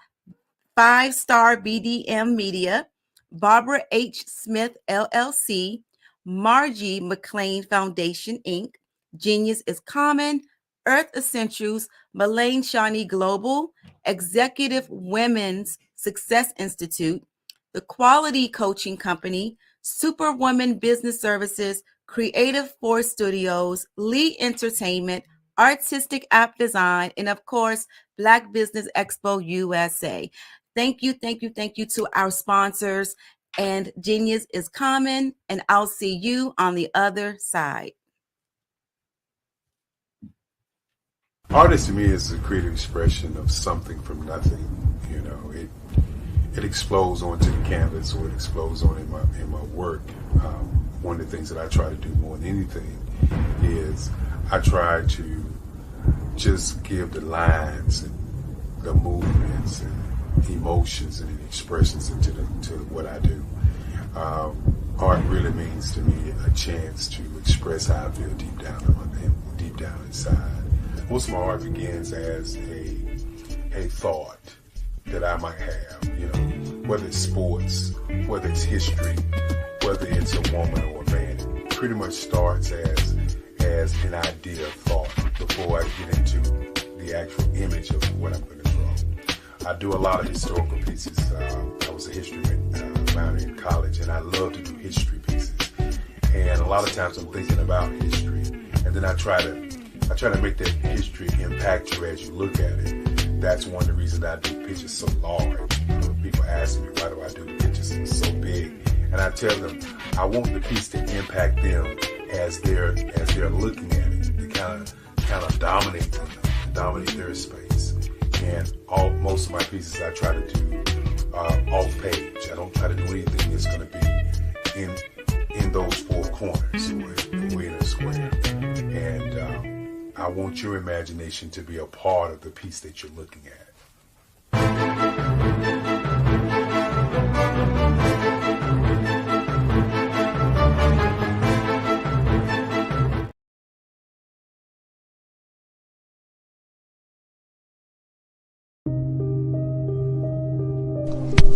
5-Star BDM Media, Barbara H. Smith, LLC, Margie McLean Foundation, Inc., Genius is Common, Earth Essentials, Malaine Shawnee Global, Executive Women's Success Institute, The Quality Coaching Company, Superwoman Business Services, Creative Force Studios, Lee Entertainment, Artistic App Design, and of course, Black Business Expo USA. Thank you to our sponsors, and Genius is Common, and I'll see you on the other side. Artist to me is a creative expression of something from nothing. You know, it explodes onto the canvas, or it explodes on in my work. One of the things that I try to do more than anything is I try to just give the lines and the movements and emotions and expressions into what I do. Art really means to me a chance to express how I feel deep down inside. Most of my art begins as a thought that I might have, you know, whether it's sports, whether it's history, whether it's a woman or a man. It pretty much starts as an idea of thought before I get into the actual image of what I'm going to draw. I do a lot of historical pieces. I was a history minor in college, and I love to do history pieces. And a lot of times I'm thinking about history, and then I try to make that history impact you as you look at it. That's one of the reasons I do pictures so large. You know, people ask me, why do I do the pictures so big? And I tell them, I want the piece to impact them as they're looking at it. To kind of dominate them, dominate their space. And most of my pieces I try to do off page. I don't try to do anything that's going to be in those four corners or in a square. And I want your imagination to be a part of the piece that you're looking at.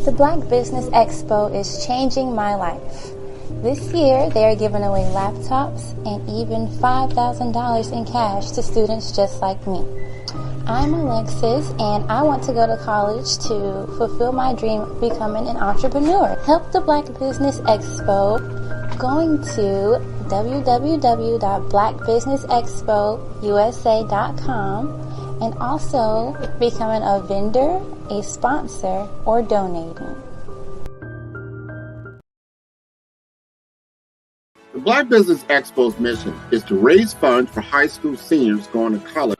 The Black Business Expo is changing my life. This year, they are giving away laptops and even $5,000 in cash to students just like me. I'm Alexis, and I want to go to college to fulfill my dream of becoming an entrepreneur. Help the Black Business Expo going to www.blackbusinessexpousa.com and also becoming a vendor, a sponsor, or donating. The Black Business Expo's mission is to raise funds for high school seniors going to college.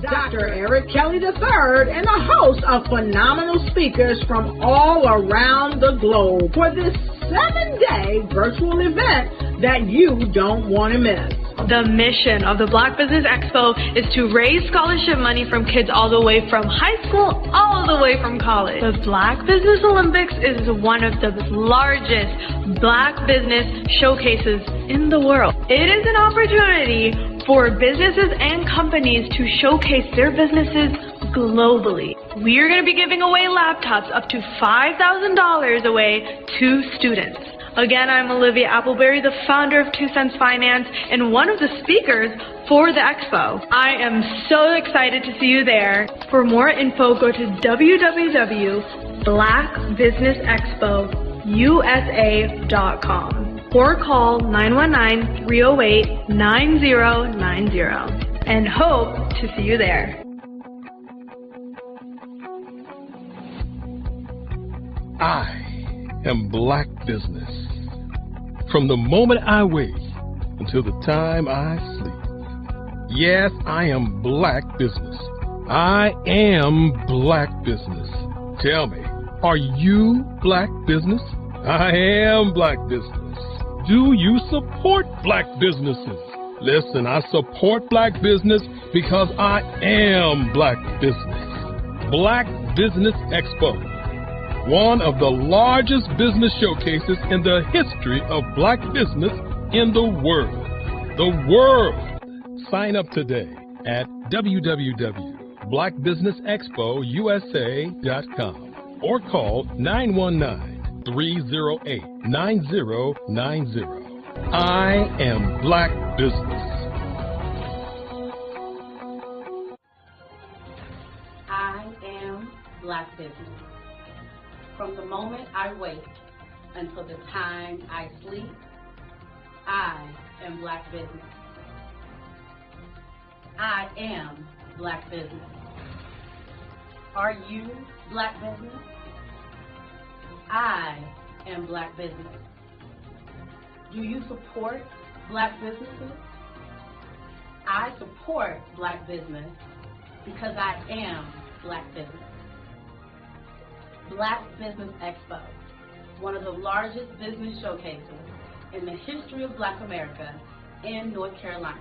Dr. Eric Kelly III and a host of phenomenal speakers from all around the globe for this 7-day virtual event that you don't want to miss. The mission of the Black Business Expo is to raise scholarship money from kids all the way from high school, all the way from college. The Black Business Olympics is one of the largest Black business showcases in the world. It is an opportunity for businesses and companies to showcase their businesses globally. We are going to be giving away laptops up to $5,000 away to students. Again, I'm Olivia Appleberry, the founder of 2 Cents Finance and one of the speakers for the expo. I am so excited to see you there. For more info, go to www.blackbusinessexpousa.com or call 919-308-9090 and hope to see you there. I am Black Business. From the moment I wake until the time I sleep. Yes, I am Black Business. I am Black Business. Tell me, are you Black Business? I am Black Business. Do you support Black businesses? Listen, I support Black business because I am Black Business. Black Business Expo. One of the largest business showcases in the history of Black business in the world. The world! Sign up today at www.blackbusinessexpousa.com or call 919-308-9090. I am Black Business. I am Black Business. From the moment I wake until the time I sleep, I am Black Business. I am Black Business. Are you Black Business? I am Black Business. Do you support Black businesses? I support Black business because I am Black Business. Black Business Expo, one of the largest business showcases in the history of Black America in North Carolina.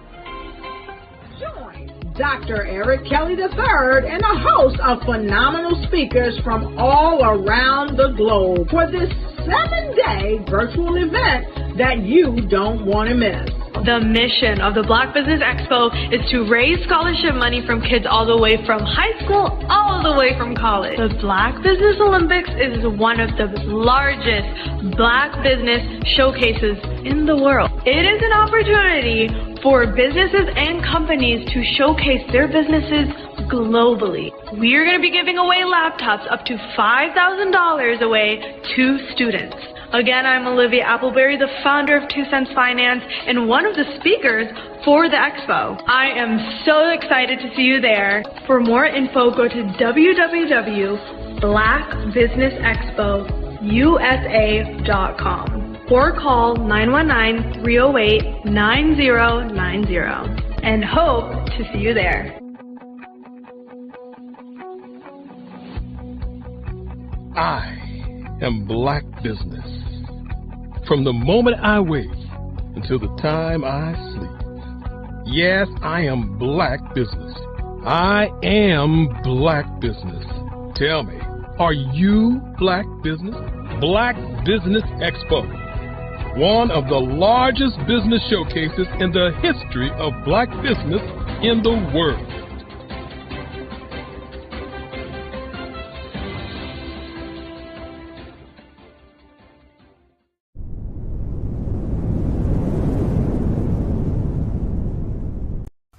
Join Dr. Eric Kelly III and a host of phenomenal speakers from all around the globe for this 7-day virtual event that you don't want to miss. The mission of the Black Business Expo is to raise scholarship money from kids all the way from high school, all the way from college. The Black Business Olympics is one of the largest Black business showcases in the world. It is an opportunity for businesses and companies to showcase their businesses globally. We are going to be giving away laptops up to $5,000 away to students. Again, I'm Olivia Appleberry, the founder of 2 Cents Finance and one of the speakers for the expo. I am so excited to see you there. For more info, go to www.blackbusinessexpousa.com or call 919-308-9090 and hope to see you there. I am Black Business. From the moment I wake until the time I sleep. Yes, I am Black Business. I am Black Business. Tell me, are you Black Business? Black Business Expo. One of the largest business showcases in the history of Black business in the world.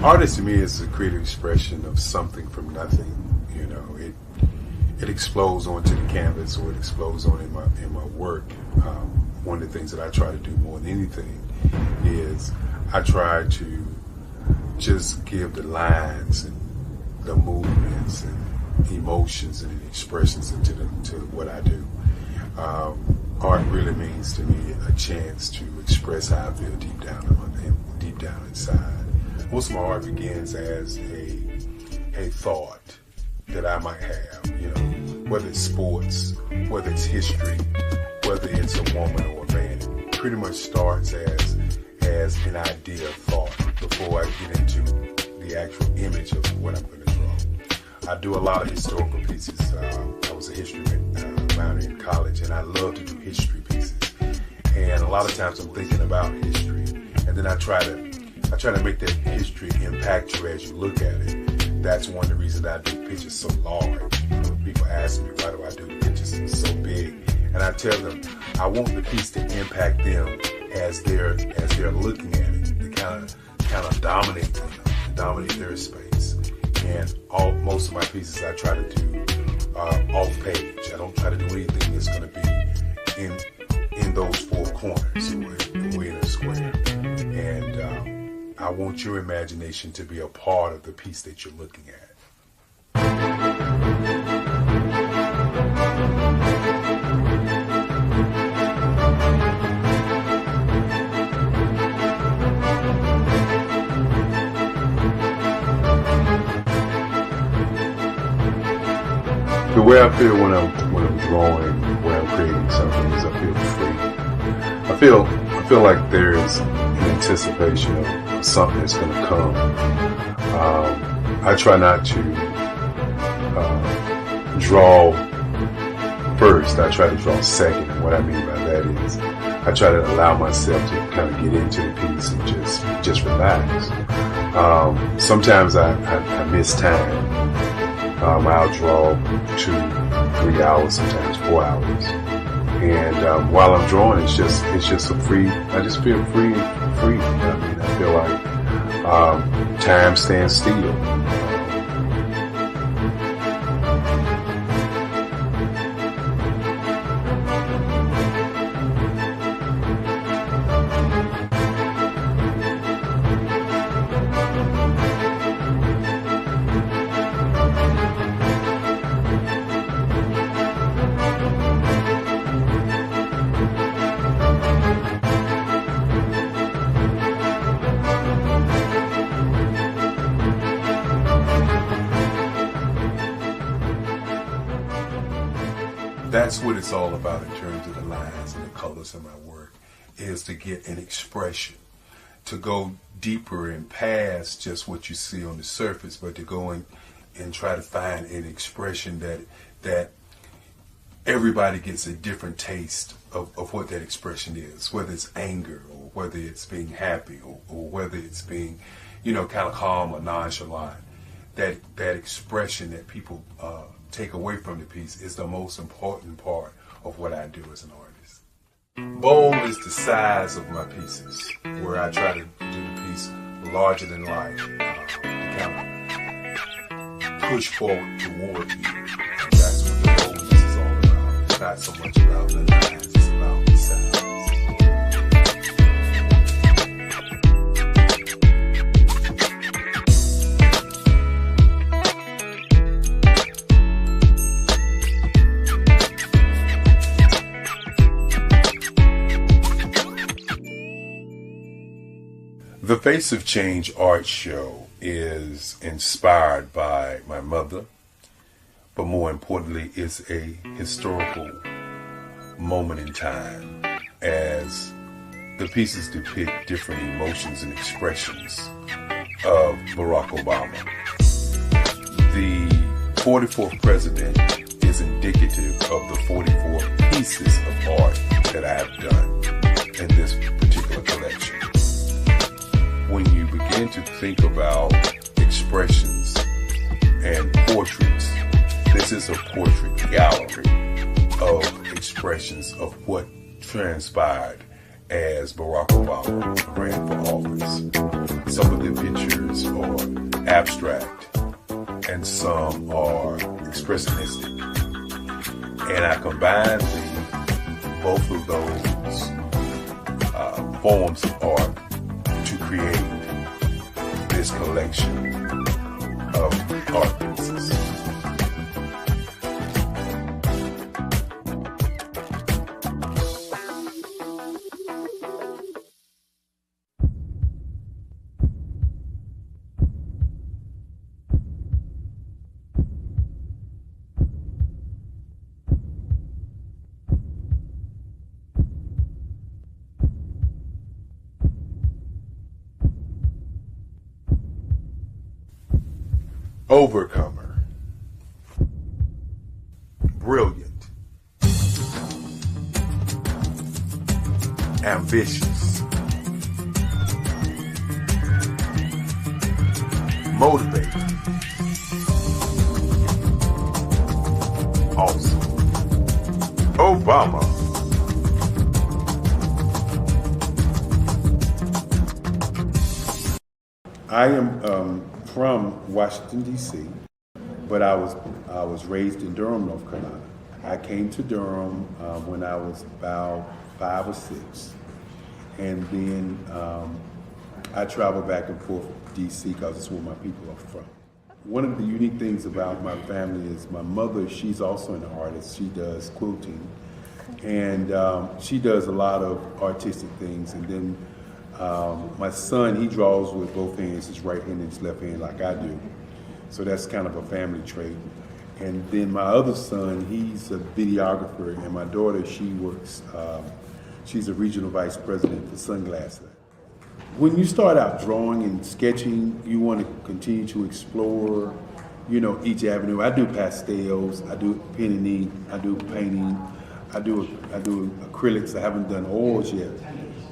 Artist to me is a creative expression of something from nothing. You know, it explodes onto the canvas, or it explodes on in my work. One of the things that I try to do more than anything is I try to just give the lines and the movements and emotions and expressions into to what I do. Art really means to me a chance to express how I feel deep down inside. Most of my art begins as a thought that I might have, you know, whether it's sports, whether it's history, whether it's a woman or a man. It pretty much starts as an idea of thought before I get into the actual image of what I'm going to draw. I do a lot of historical pieces. I was a history minor in college, and I love to do history pieces. And a lot of times I'm thinking about history, and then I try to make that history impact you as you look at it. That's one of the reasons I do pictures so large. People ask me, why do I do pictures so big? And I tell them, I want the piece to impact them as they're looking at it, to kind of dominate them, dominate their space. And most of my pieces I try to do off page. I don't try to do anything that's going to be in those four corners or in a square. And I want your imagination to be a part of the piece that you're looking at. The way I feel when I'm drawing, when I'm creating something, is I feel free. I feel like there's an anticipation of something that's going to come. I try not to draw first. I try to draw second. And what I mean by that is I try to allow myself to kind of get into the piece and just relax. Sometimes I miss time. I'll draw 2-3 hours, sometimes 4 hours. And while I'm drawing, it's just a free. I just feel free. I mean, I feel like time stands still. That's what it's all about in terms of the lines and the colors of my work, is to get an expression, to go deeper and past just what you see on the surface, but to go in and try to find an expression that everybody gets a different taste of what that expression is, whether it's anger or whether it's being happy or whether it's being, kind of calm or nonchalant. That expression that people take away from the piece is the most important part of what I do as an artist. Bold is the size of my pieces, where I try to do the piece larger than life, to kind of push forward toward you. And that's what the boldness is all about. It's not so much about the lines, it's about the size. The Face of Change art show is inspired by my mother, but more importantly, it's a historical moment in time as the pieces depict different emotions and expressions of Barack Obama. The 44th president is indicative of the 44 pieces of art that I have done in this particular collection. When you begin to think about expressions and portraits, this is a portrait gallery of expressions of what transpired as Barack Obama ran for office. Some of the pictures are abstract and some are expressionistic. And I combine both of those forms of art to create this collection of art pieces. overcomer, brilliant, ambitious, motivated, awesome, Obama. I am from Washington, D.C., but I was raised in Durham, North Carolina. I came to Durham when I was about 5 or 6, and then I traveled back and forth to D.C. because it's where my people are from. One of the unique things about my family is my mother, she's also an artist. She does quilting, and she does a lot of artistic things. And then my son, he draws with both hands, his right hand and his left hand, like I do. So that's kind of a family trait. And then my other son, he's a videographer, and my daughter, she works, she's a regional vice president for Sunglasses. When you start out drawing and sketching, you want to continue to explore, each avenue. I do pastels, I do pen and ink, I do painting, I do acrylics. I haven't done oils yet.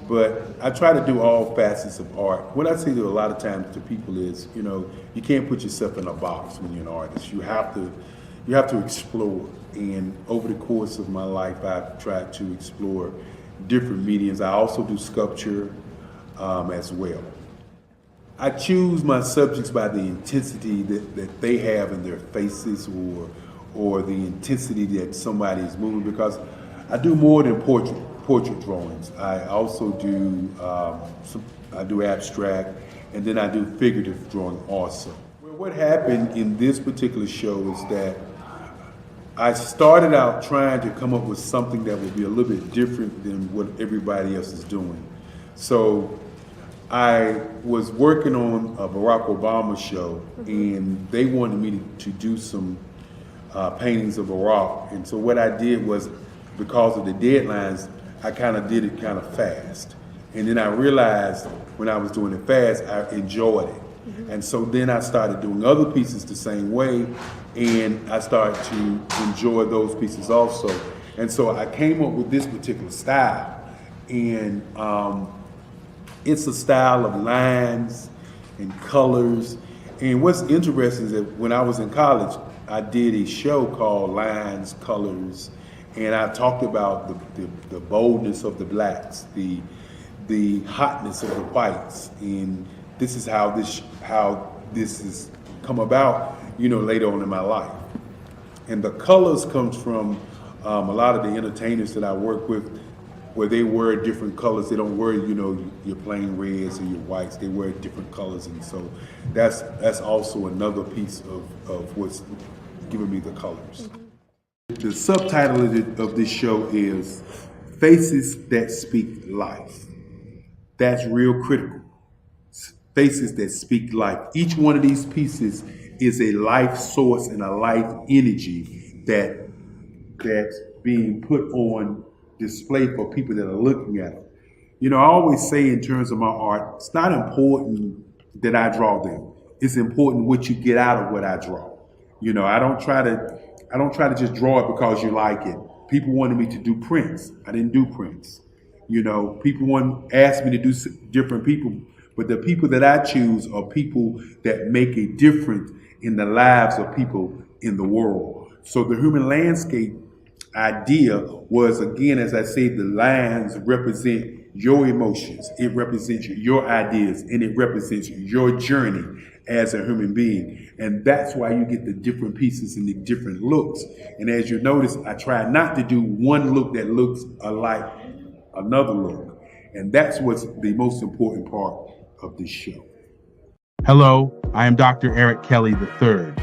But I try to do all facets of art. What I say to a lot of times to people is, you can't put yourself in a box when you're an artist. You have to explore. And over the course of my life, I've tried to explore different mediums. I also do sculpture as well. I choose my subjects by the intensity that they have in their faces, or the intensity that somebody is moving, because I do more than portrait drawings. I also do I do abstract, and then I do figurative drawing also. Well, what happened in this particular show is that I started out trying to come up with something that would be a little bit different than what everybody else is doing. So I was working on a Barack Obama show, and they wanted me to do some paintings of Barack. And so what I did was, because of the deadlines, I kind of did it kind of fast. And then I realized when I was doing it fast, I enjoyed it. And so then I started doing other pieces the same way, and I started to enjoy those pieces also. And so I came up with this particular style. And it's a style of lines and colors. And what's interesting is that when I was in college, I did a show called Lines, Colors, and I talked about the boldness of the blacks, the hotness of the whites, and this is how this has come about, later on in my life. And the colors comes from a lot of the entertainers that I work with, where they wear different colors. They don't wear, your plain reds or your whites. They wear different colors, and so that's also another piece of what's giving me the colors. The subtitle of this show is Faces That Speak Life. That's real critical. Faces that speak life. Each one of these pieces is a life source and a life energy that's being put on display for people that are looking at them. I always say in terms of my art, it's not important that I draw them. It's important what you get out of what I draw. I don't try to just draw it because you like it. People wanted me to do prints. I didn't do prints. People asked me to do different people, but the people that I choose are people that make a difference in the lives of people in the world. So the human landscape idea was, again, as I say, the lines represent your emotions, it represents your ideas, and it represents your journey as a human being. And that's why you get the different pieces and the different looks. And as you notice, I try not to do one look that looks alike another look. And that's what's the most important part of this show. Hello, I am Dr. Eric Kelly III,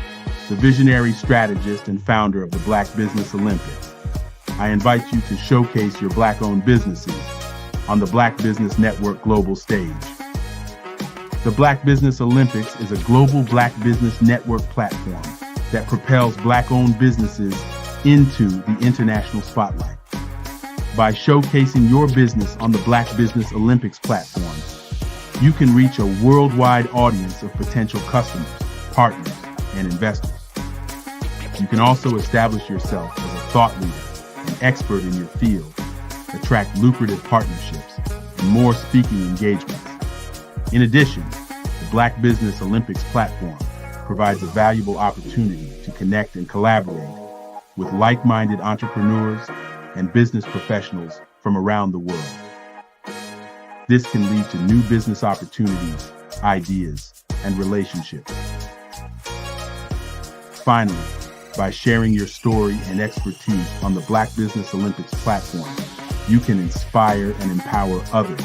the visionary strategist and founder of the Black Business Olympics. I invite you to showcase your Black-owned businesses on the Black Business Network global stage. The Black Business Olympics is a global Black Business Network platform that propels Black-owned businesses into the international spotlight. By showcasing your business on the Black Business Olympics platform, you can reach a worldwide audience of potential customers, partners, and investors. You can also establish yourself as a thought leader, an expert in your field, attract lucrative partnerships, and more speaking engagements. In addition, the Black Business Olympics platform provides a valuable opportunity to connect and collaborate with like-minded entrepreneurs and business professionals from around the world. This can lead to new business opportunities, ideas, and relationships. Finally, by sharing your story and expertise on the Black Business Olympics platform, you can inspire and empower others.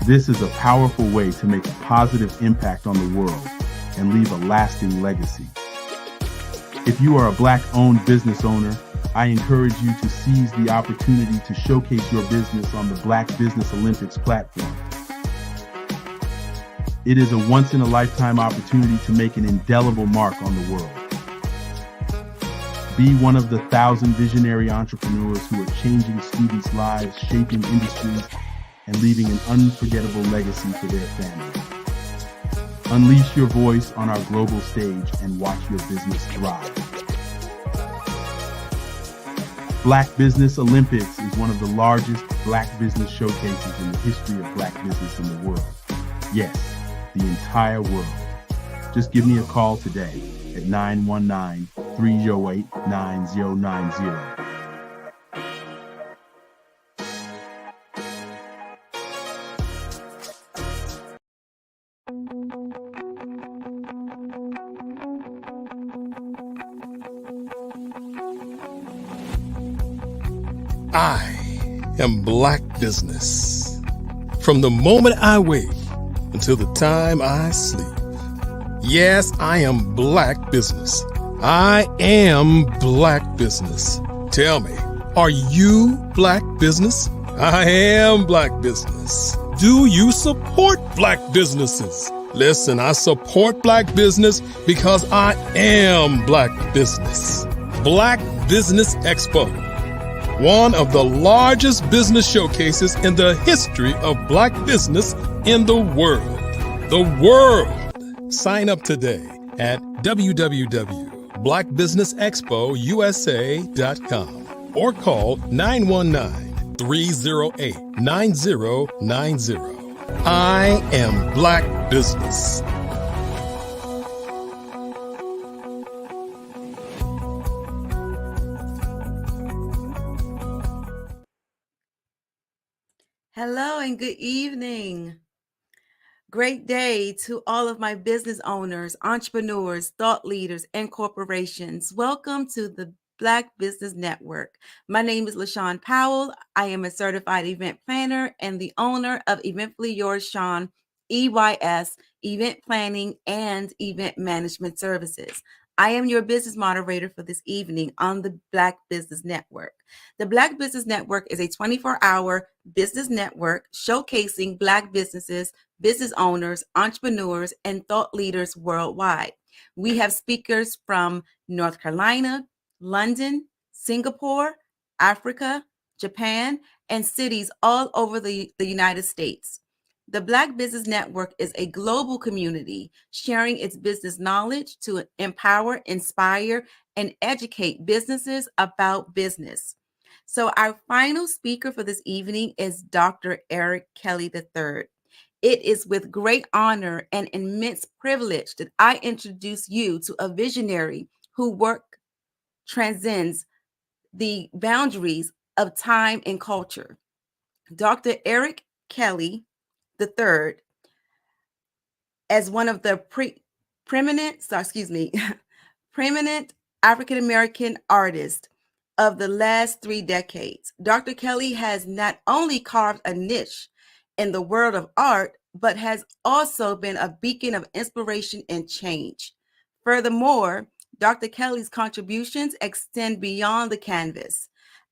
This is a powerful way to make a positive impact on the world and leave a lasting legacy. If you are a Black-owned business owner, I encourage you to seize the opportunity to showcase your business on the Black Business Olympics platform. It is a once-in-a-lifetime opportunity to make an indelible mark on the world. Be one of the 1,000 visionary entrepreneurs who are changing students' lives, shaping industries, and leaving an unforgettable legacy for their families. Unleash your voice on our global stage and watch your business thrive. Black Business Olympics is one of the largest Black business showcases in the history of Black business in the world. Yes, the entire world. Just give me a call today at 919-308-9090. I am Black Business. From the moment I wake until the time I sleep. Yes, I am Black Business. I am Black Business. Tell me, are you Black Business? I am Black Business. Do you support Black businesses? Listen, I support Black business because I am Black Business. Black Business Expo, one of the largest business showcases in the history of Black business in the world. The world! Sign up today at www.blackbusinessexpousa.com or call 919-308-9090. I am Black Business. Hello and good evening. Great day to all of my business owners, entrepreneurs, thought leaders, and corporations. Welcome to the Black Business Network. My name is LaShawn Powell. I am a certified event planner and the owner of Eventfully Yours Shawn, EYS, event planning and event management services. I am your business moderator for this evening on the Black Business Network. The Black Business Network is a 24-hour business network showcasing Black businesses, business owners, entrepreneurs, and thought leaders worldwide. We have speakers from North Carolina, London, Singapore, Africa, Japan, and cities all over the United States. The Black Business Network is a global community sharing its business knowledge to empower, inspire, and educate businesses about business. So our final speaker for this evening is Dr. Eric Kelly III. It is with great honor and immense privilege that I introduce you to a visionary whose work transcends the boundaries of time and culture. Dr. Eric Kelly III, as one of the preeminent African-American artists of the last 3 decades, Dr. Kelly has not only carved a niche in the world of art, but has also been a beacon of inspiration and change. Furthermore, Dr. Kelly's contributions extend beyond the canvas.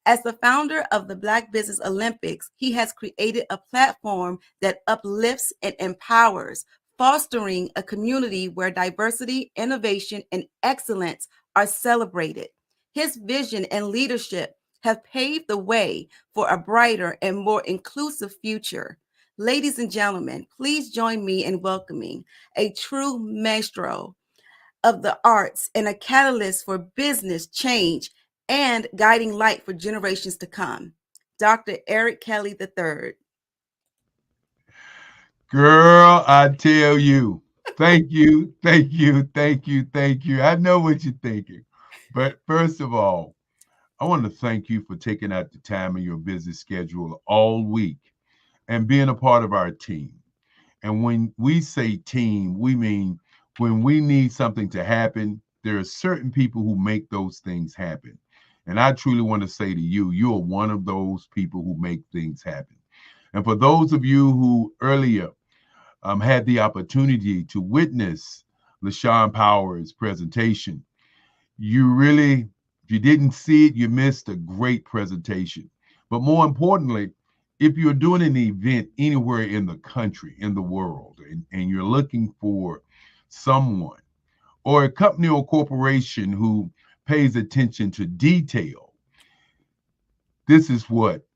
As the founder of the Black Business Olympics, he has created a platform that uplifts and empowers, fostering a community where diversity, innovation, and excellence are celebrated. His vision and leadership have paved the way for a brighter and more inclusive future. Ladies and gentlemen, please join me in welcoming a true maestro, of the arts and a catalyst for business change and guiding light for generations to come. Dr. Eric Kelly III. Girl, I tell you, thank you, thank you, thank you, thank you. I know what you're thinking. But first of all, I want to thank you for taking out the time in your busy schedule all week and being a part of our team. And when we say team, we mean when we need something to happen, there are certain people who make those things happen. And I truly want to say to you, you are one of those people who make things happen. And for those of you who earlier had the opportunity to witness LaShawn Powers' presentation, you really, if you didn't see it, you missed a great presentation. But more importantly, if you're doing an event anywhere in the country, in the world, and you're looking for someone or a company or corporation who pays attention to detail, this is what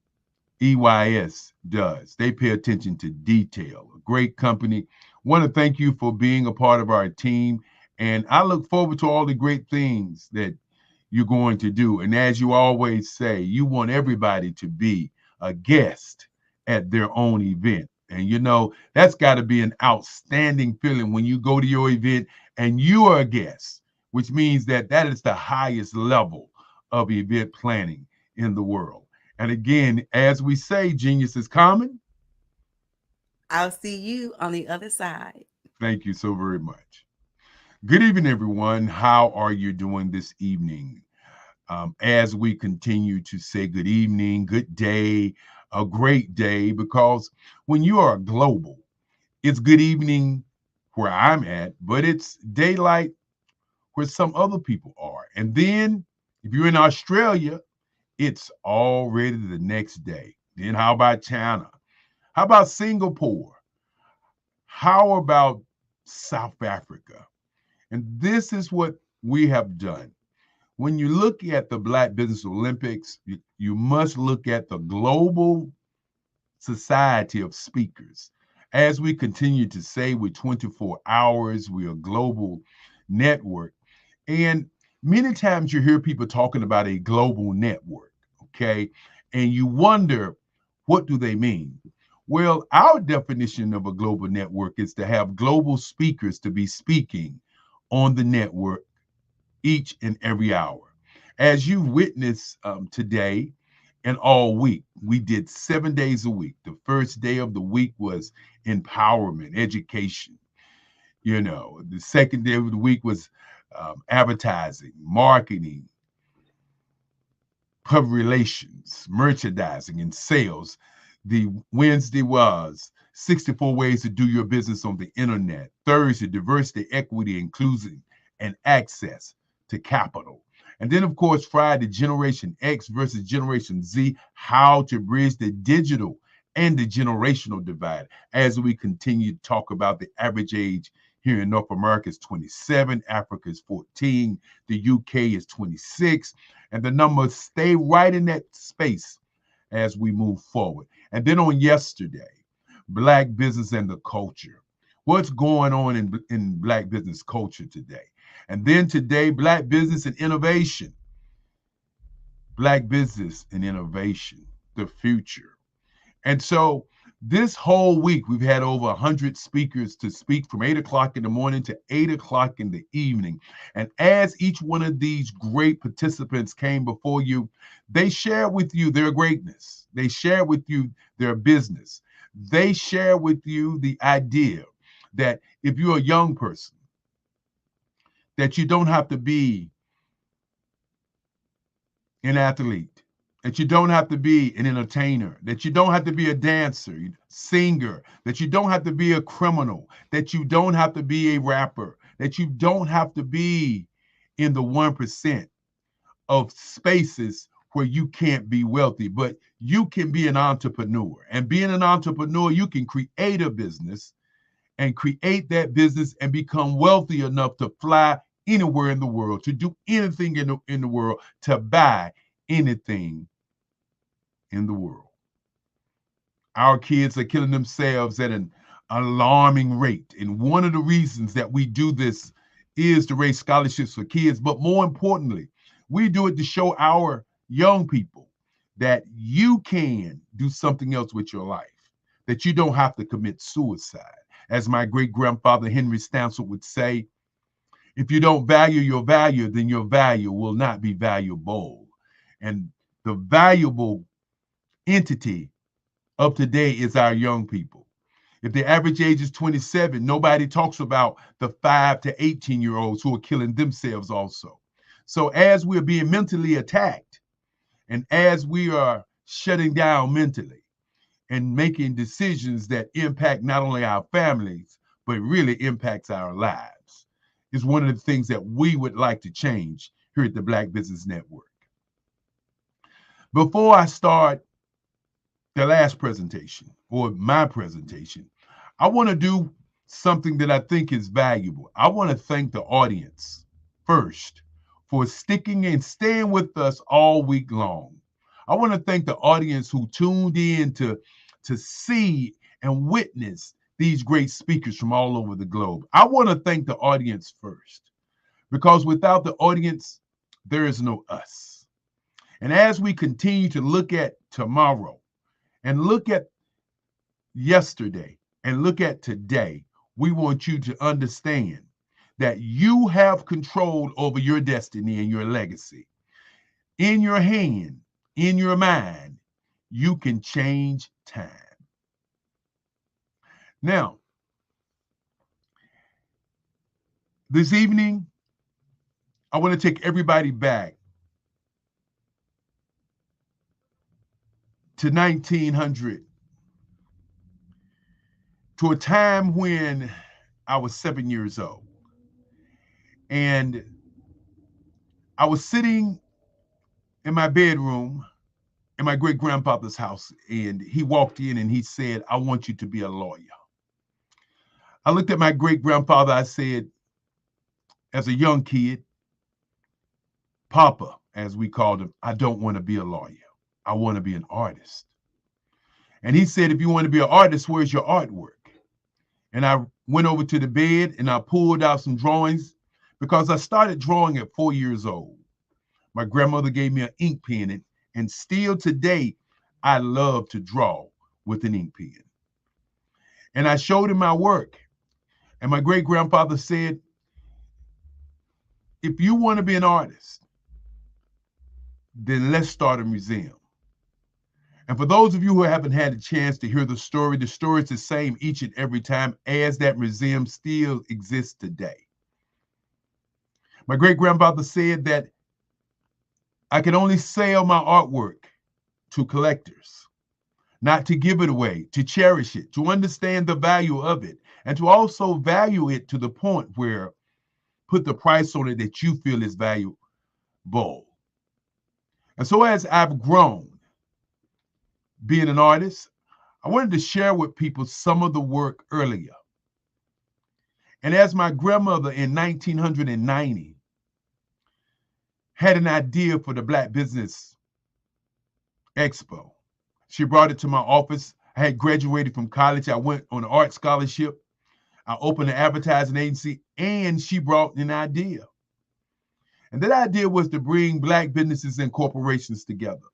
EYS does. They pay attention to detail. A great company. Want to thank you for being a part of our team. And I look forward to all the great things that you're going to do. And as you always say, you want everybody to be a guest at their own event. And you know, that's got to be an outstanding feeling when you go to your event and you are a guest, which means that that is the highest level of event planning in the world. And again, as we say, genius is common. I'll see you on the other side. Thank you so very much. Good evening, everyone. How are you doing this evening? As we continue to say good evening, good day, a great day, because when you are global, it's good evening where I'm at, but it's daylight where some other people are. And then if you're in Australia, it's already the next day. Then how about China? How about Singapore? How about South Africa? And this is what we have done. When you look at the Black Business Olympics, you must look at the global society of speakers. As we continue to say, we're 24 hours, we're a global network. And many times you hear people talking about a global network, okay? And you wonder, what do they mean? Well, our definition of a global network is to have global speakers to be speaking on the network each and every hour. As you witnessed today and all week, we did 7 days a week. The first day of the week was empowerment, education. You know, the second day of the week was advertising, marketing, public relations, merchandising, and sales. The Wednesday was 64 ways to do your business on the internet. Thursday, diversity, equity, inclusion, and access to capital. And then, of course, Friday, Generation X versus Generation Z, how to bridge the digital and the generational divide. As we continue to talk about the average age here in North America is 27, Africa is 14, the UK is 26, and the numbers stay right in that space as we move forward. And then on yesterday, Black business and the culture. What's going on in Black business culture today? And then today, Black business and innovation. Black business and innovation, the future. And so this whole week, we've had over 100 speakers to speak from 8 o'clock in the morning to 8 o'clock in the evening. And as each one of these great participants came before you, they share with you their greatness. They share with you their business. They share with you the idea that if you're a young person, that you don't have to be an athlete, that you don't have to be an entertainer, that you don't have to be a dancer, singer, that you don't have to be a criminal, that you don't have to be a rapper, that you don't have to be in the 1% of spaces where you can't be wealthy, but you can be an entrepreneur. And being an entrepreneur, you can create a business and create that business and become wealthy enough to fly anywhere in the world, to do anything in the world, to buy anything in the world. Our kids are killing themselves at an alarming rate. And one of the reasons that we do this is to raise scholarships for kids, but more importantly, we do it to show our young people that you can do something else with your life, that you don't have to commit suicide. As my great-grandfather Henry Stansel would say, if you don't value your value, then your value will not be valuable. And the valuable entity of today is our young people. If the average age is 27, nobody talks about the 5 to 18-year-olds who are killing themselves also. So as we're being mentally attacked, and as we are shutting down mentally and making decisions that impact not only our families, but really impacts our lives, is one of the things that we would like to change here at the Black Business Network. Before I start the last presentation, or my presentation, I want to do something that I think is valuable. I want to thank the audience first for sticking and staying with us all week long. I want to thank the audience who tuned in to see and witness these great speakers from all over the globe. I want to thank the audience first, because without the audience, there is no us. And as we continue to look at tomorrow and look at yesterday and look at today, we want you to understand that you have control over your destiny and your legacy. In your hand, in your mind, you can change time. Now, this evening, I want to take everybody back to 1900, to a time when I was 7 years old. And I was sitting in my bedroom in my great-grandfather's house, and he walked in and he said, "I want you to be a lawyer." I looked at my great-grandfather. I said, as a young kid, "Papa," as we called him, "I don't want to be a lawyer. I want to be an artist." And he said, "If you want to be an artist, where's your artwork?" And I went over to the bed and I pulled out some drawings, because I started drawing at 4 years old. My grandmother gave me an ink pen, and still today, I love to draw with an ink pen. And I showed him my work. And my great-grandfather said, "If you want to be an artist, then let's start a museum." And for those of you who haven't had a chance to hear the story is the same each and every time, as that museum still exists today. My great-grandfather said that I can only sell my artwork to collectors, not to give it away, to cherish it, to understand the value of it, and to also value it to the point where put the price on it that you feel is valuable. And so as I've grown, being an artist, I wanted to share with people some of the work earlier. And as my grandmother in 1990 had an idea for the Black Business Expo, she brought it to my office. I had graduated from college. I went on an art scholarship. I opened an advertising agency, and she brought an idea. And that idea was to bring Black businesses and corporations together.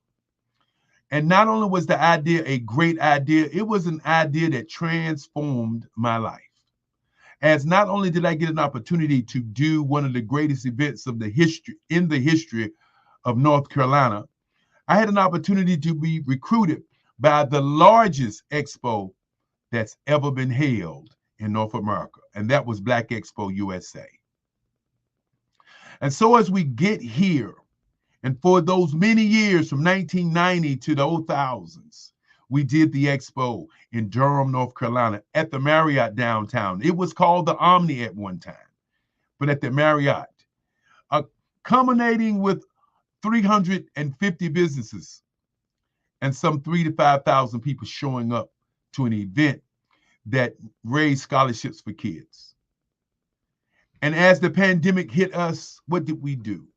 And not only was the idea a great idea, it was an idea that transformed my life. As not only did I get an opportunity to do one of the greatest events of the history of North Carolina, I had an opportunity to be recruited by the largest expo that's ever been held in North America, and that was Black Expo USA. And so as we get here, and for those many years from 1990 to the 2000s, we did the expo in Durham, North Carolina at the Marriott downtown. It was called the Omni at one time, but at the Marriott, culminating with 350 businesses and some 3,000 to 5,000 people showing up to an event that raised scholarships for kids. And as the pandemic hit us, what did we do?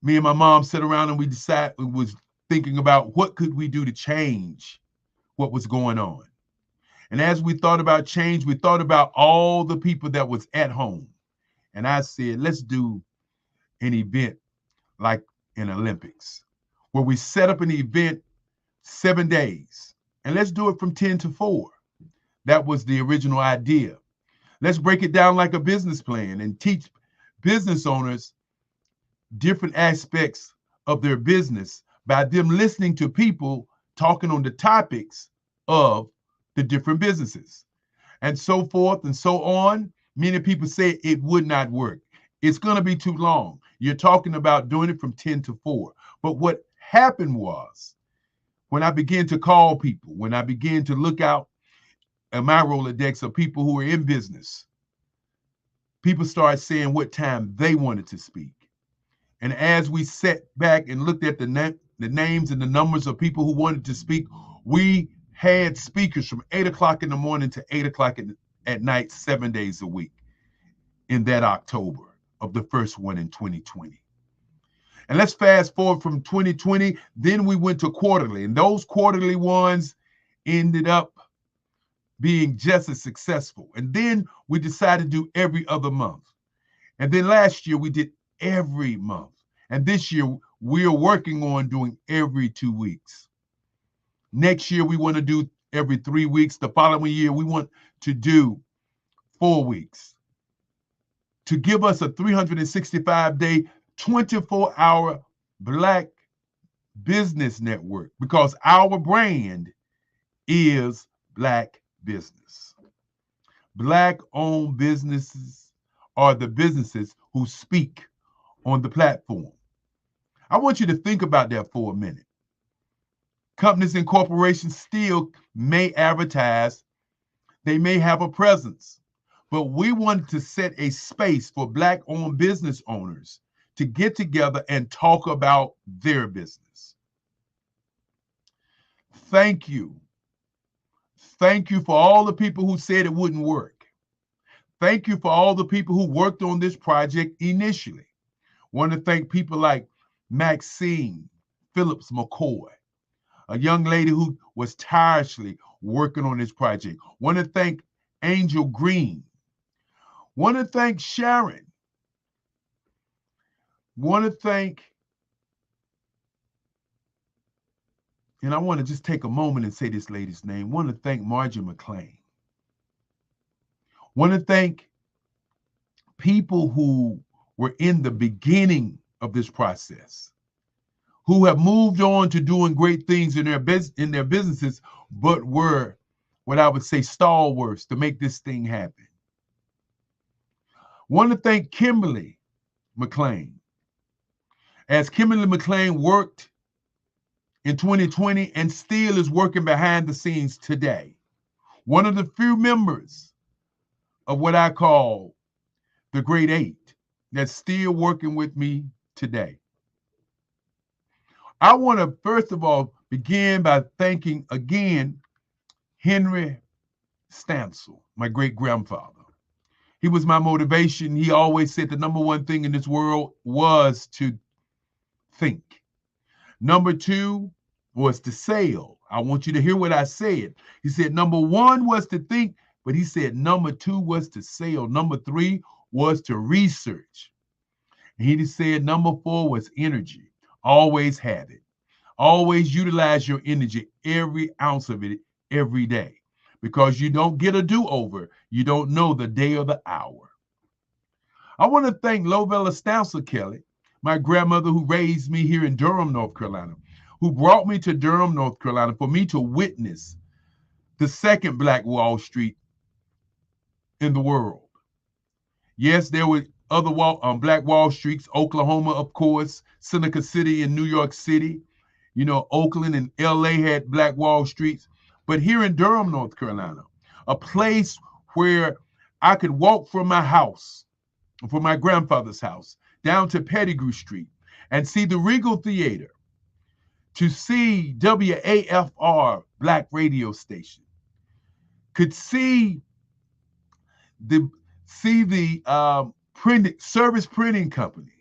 Me and my mom sat around and we was thinking about what could we do to change what was going on. And as we thought about change, we thought about all the people that was at home. and I said, let's do an event like an Olympics, where we set up an event 7 days, and let's do it from 10 to 4. That was the original idea. Let's break it down like a business plan and teach business owners different aspects of their business by them listening to people talking on the topics of the different businesses, and so forth and so on. Many people say it would not work. It's going to be too long. You're talking about doing it from 10 to 4. But what happened was, when I began to call people, when I began to look out at my Rolodex of people who are in business, people started saying what time they wanted to speak. And as we sat back and looked at the names and the numbers of people who wanted to speak, we had speakers from 8 o'clock in the morning to 8 o'clock at night, 7 days a week in that October of the first one in 2020. And let's fast forward from 2020, then we went to quarterly, and those quarterly ones ended up being just as successful. And then we decided to do every other month. And then last year we did every month. And this year we're working on doing every 2 weeks. Next year we want to do every 3 weeks. The following year we want to do 4 weeks, to give us a 365-day, 24-hour Black business network, because our brand is Black business. Black-owned businesses are the businesses who speak on the platform. I want you to think about that for a minute. Companies and corporations still may advertise, they may have a presence, but we wanted to set a space for Black-owned business owners to get together and talk about their business. Thank you. Thank you for all the people who said it wouldn't work. Thank you for all the people who worked on this project initially. Want to thank people like Maxine Phillips McCoy, a young lady who was tirelessly working on this project. Want to thank Angel Green. Want to thank Sharon. Want to thank, and I want to just take a moment and say this lady's name. Want to thank Margie McLean. Want to thank people who were in the beginning of this process, who have moved on to doing great things in their businesses, but were what I would say stalwarts to make this thing happen. Want to thank Kimberly McLean. As Kimberly McLean worked in 2020 and still is working behind the scenes today. One of the few members of what I call the Great Eight that's still working with me today. I want to first of all begin by thanking again Henry Stansel, my great-grandfather. He was my motivation. He always said the number one thing in this world was to think. Number two was to sail. I want you to hear what I said. He said number one was to think, but he said number two was to sail. Number three was to research. And he said number four was energy. Always have it. Always utilize your energy, every ounce of it, every day. Because you don't get a do-over. You don't know the day or the hour. I want to thank Lovella Stansel Kelly, my grandmother who raised me here in Durham, North Carolina, who brought me to Durham, North Carolina, for me to witness the second Black Wall Street in the world. Yes, there were other Black Wall Streets, Oklahoma, of course, Seneca City in New York City. You know, Oakland and LA had Black Wall Streets. But here in Durham, North Carolina, a place where I could walk from my house, from my grandfather's house, down to Pettigrew Street and see the Regal Theater, to see WAFR Black radio station, could see the service printing company.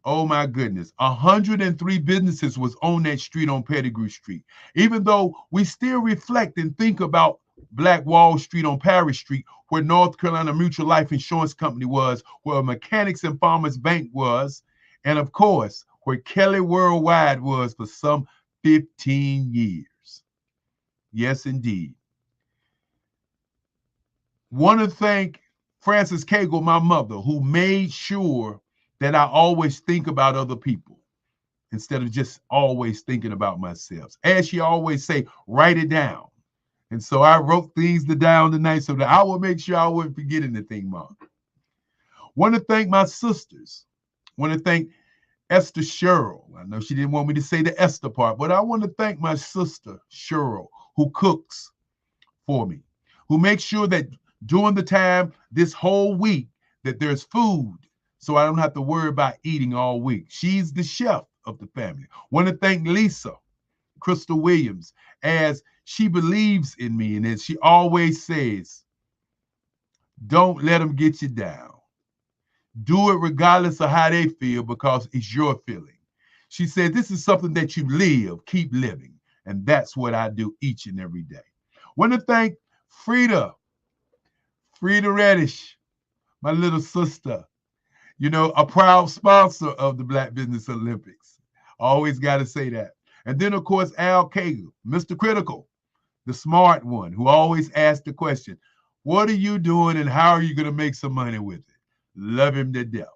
Oh my goodness, 103 businesses was on that street on Pettigrew Street. Even though we still reflect and think about Black Wall Street on Paris Street, where North Carolina Mutual Life Insurance Company was, where Mechanics and Farmers Bank was, and of course, where Kelly Worldwide was for some 15 years. Yes, indeed. Want to thank Frances Cagle, my mother, who made sure that I always think about other people instead of just always thinking about myself. As she always say, write it down. And so I wrote things down tonight so that I will make sure I wouldn't forget anything, Mom. Want to thank my sisters. Want to thank Esther Sherrill. I know she didn't want me to say the Esther part, but I want to thank my sister, Sherrill, who cooks for me, who makes sure that during the time this whole week that there's food so I don't have to worry about eating all week. She's the chef of the family. Want to thank Lisa, Crystal Williams, as she believes in me and as she always says, don't let them get you down. Do it regardless of how they feel because it's your feeling. She said, this is something that you live, keep living. And that's what I do each and every day. Want to thank Frida Reddish, my little sister, you know, a proud sponsor of the Black Business Olympics. Always got to say that. And then, of course, Al Cagle, Mr. Critical, the smart one who always asks the question, what are you doing and how are you going to make some money with it? Love him to death.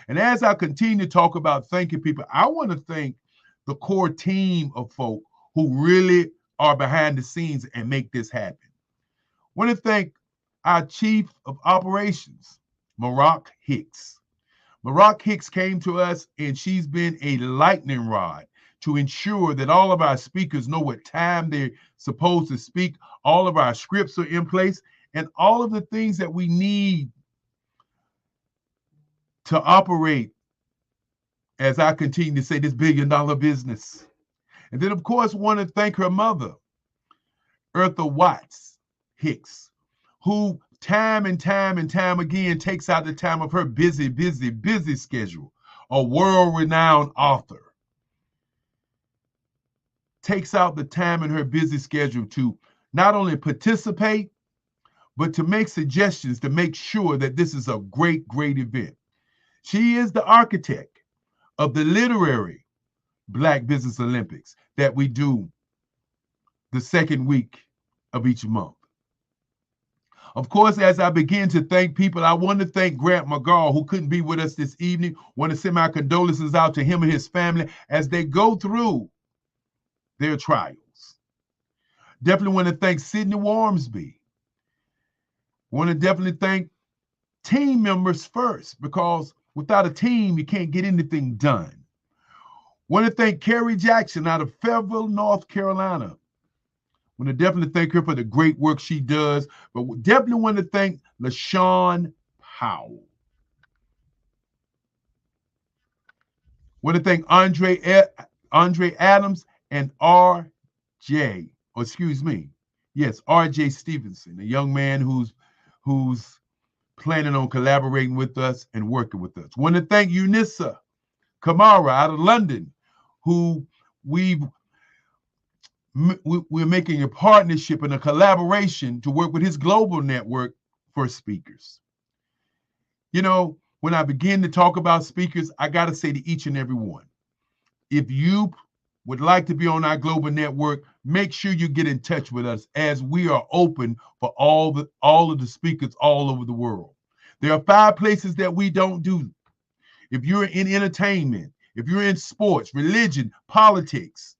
And as I continue to talk about thanking people, I want to thank the core team of folk who really are behind the scenes and make this happen. Want to thank our Chief of Operations, Maroc Hicks. Maroc Hicks came to us and she's been a lightning rod to ensure that all of our speakers know what time they're supposed to speak, all of our scripts are in place, and all of the things that we need to operate, as I continue to say, this billion-dollar business. And then, of course, want to thank her mother, Eartha Watts Hicks, who time and time again takes out the time of her busy schedule, a world-renowned author, takes out the time in her busy schedule to not only participate, but to make suggestions to make sure that this is a great event. She is the architect of the literary Black Business Olympics that we do the second week of each month. Of course, as I begin to thank people, I want to thank Grant McGaw, who couldn't be with us this evening. Want to send my condolences out to him and his family as they go through their trials. Definitely want to thank Sidney Wormsby. Want to definitely thank team members first, because without a team, you can't get anything done. Want to thank Carrie Jackson out of Fayetteville, North Carolina. Want to definitely thank her for the great work she does, but we definitely want to thank LaShawn Powell. Want to thank Andre Adams and RJ Stevenson, a young man who's planning on collaborating with us and working with us. Want to thank Unissa Kamara out of London, who we're making a partnership and a collaboration to work with his global network for speakers. You know, when I begin to talk about speakers, I got to say to each and every one, if you would like to be on our global network, make sure you get in touch with us, as we are open for all of the speakers all over the world. There are 5 places that we don't do. If you're in entertainment, if you're in sports, religion, politics,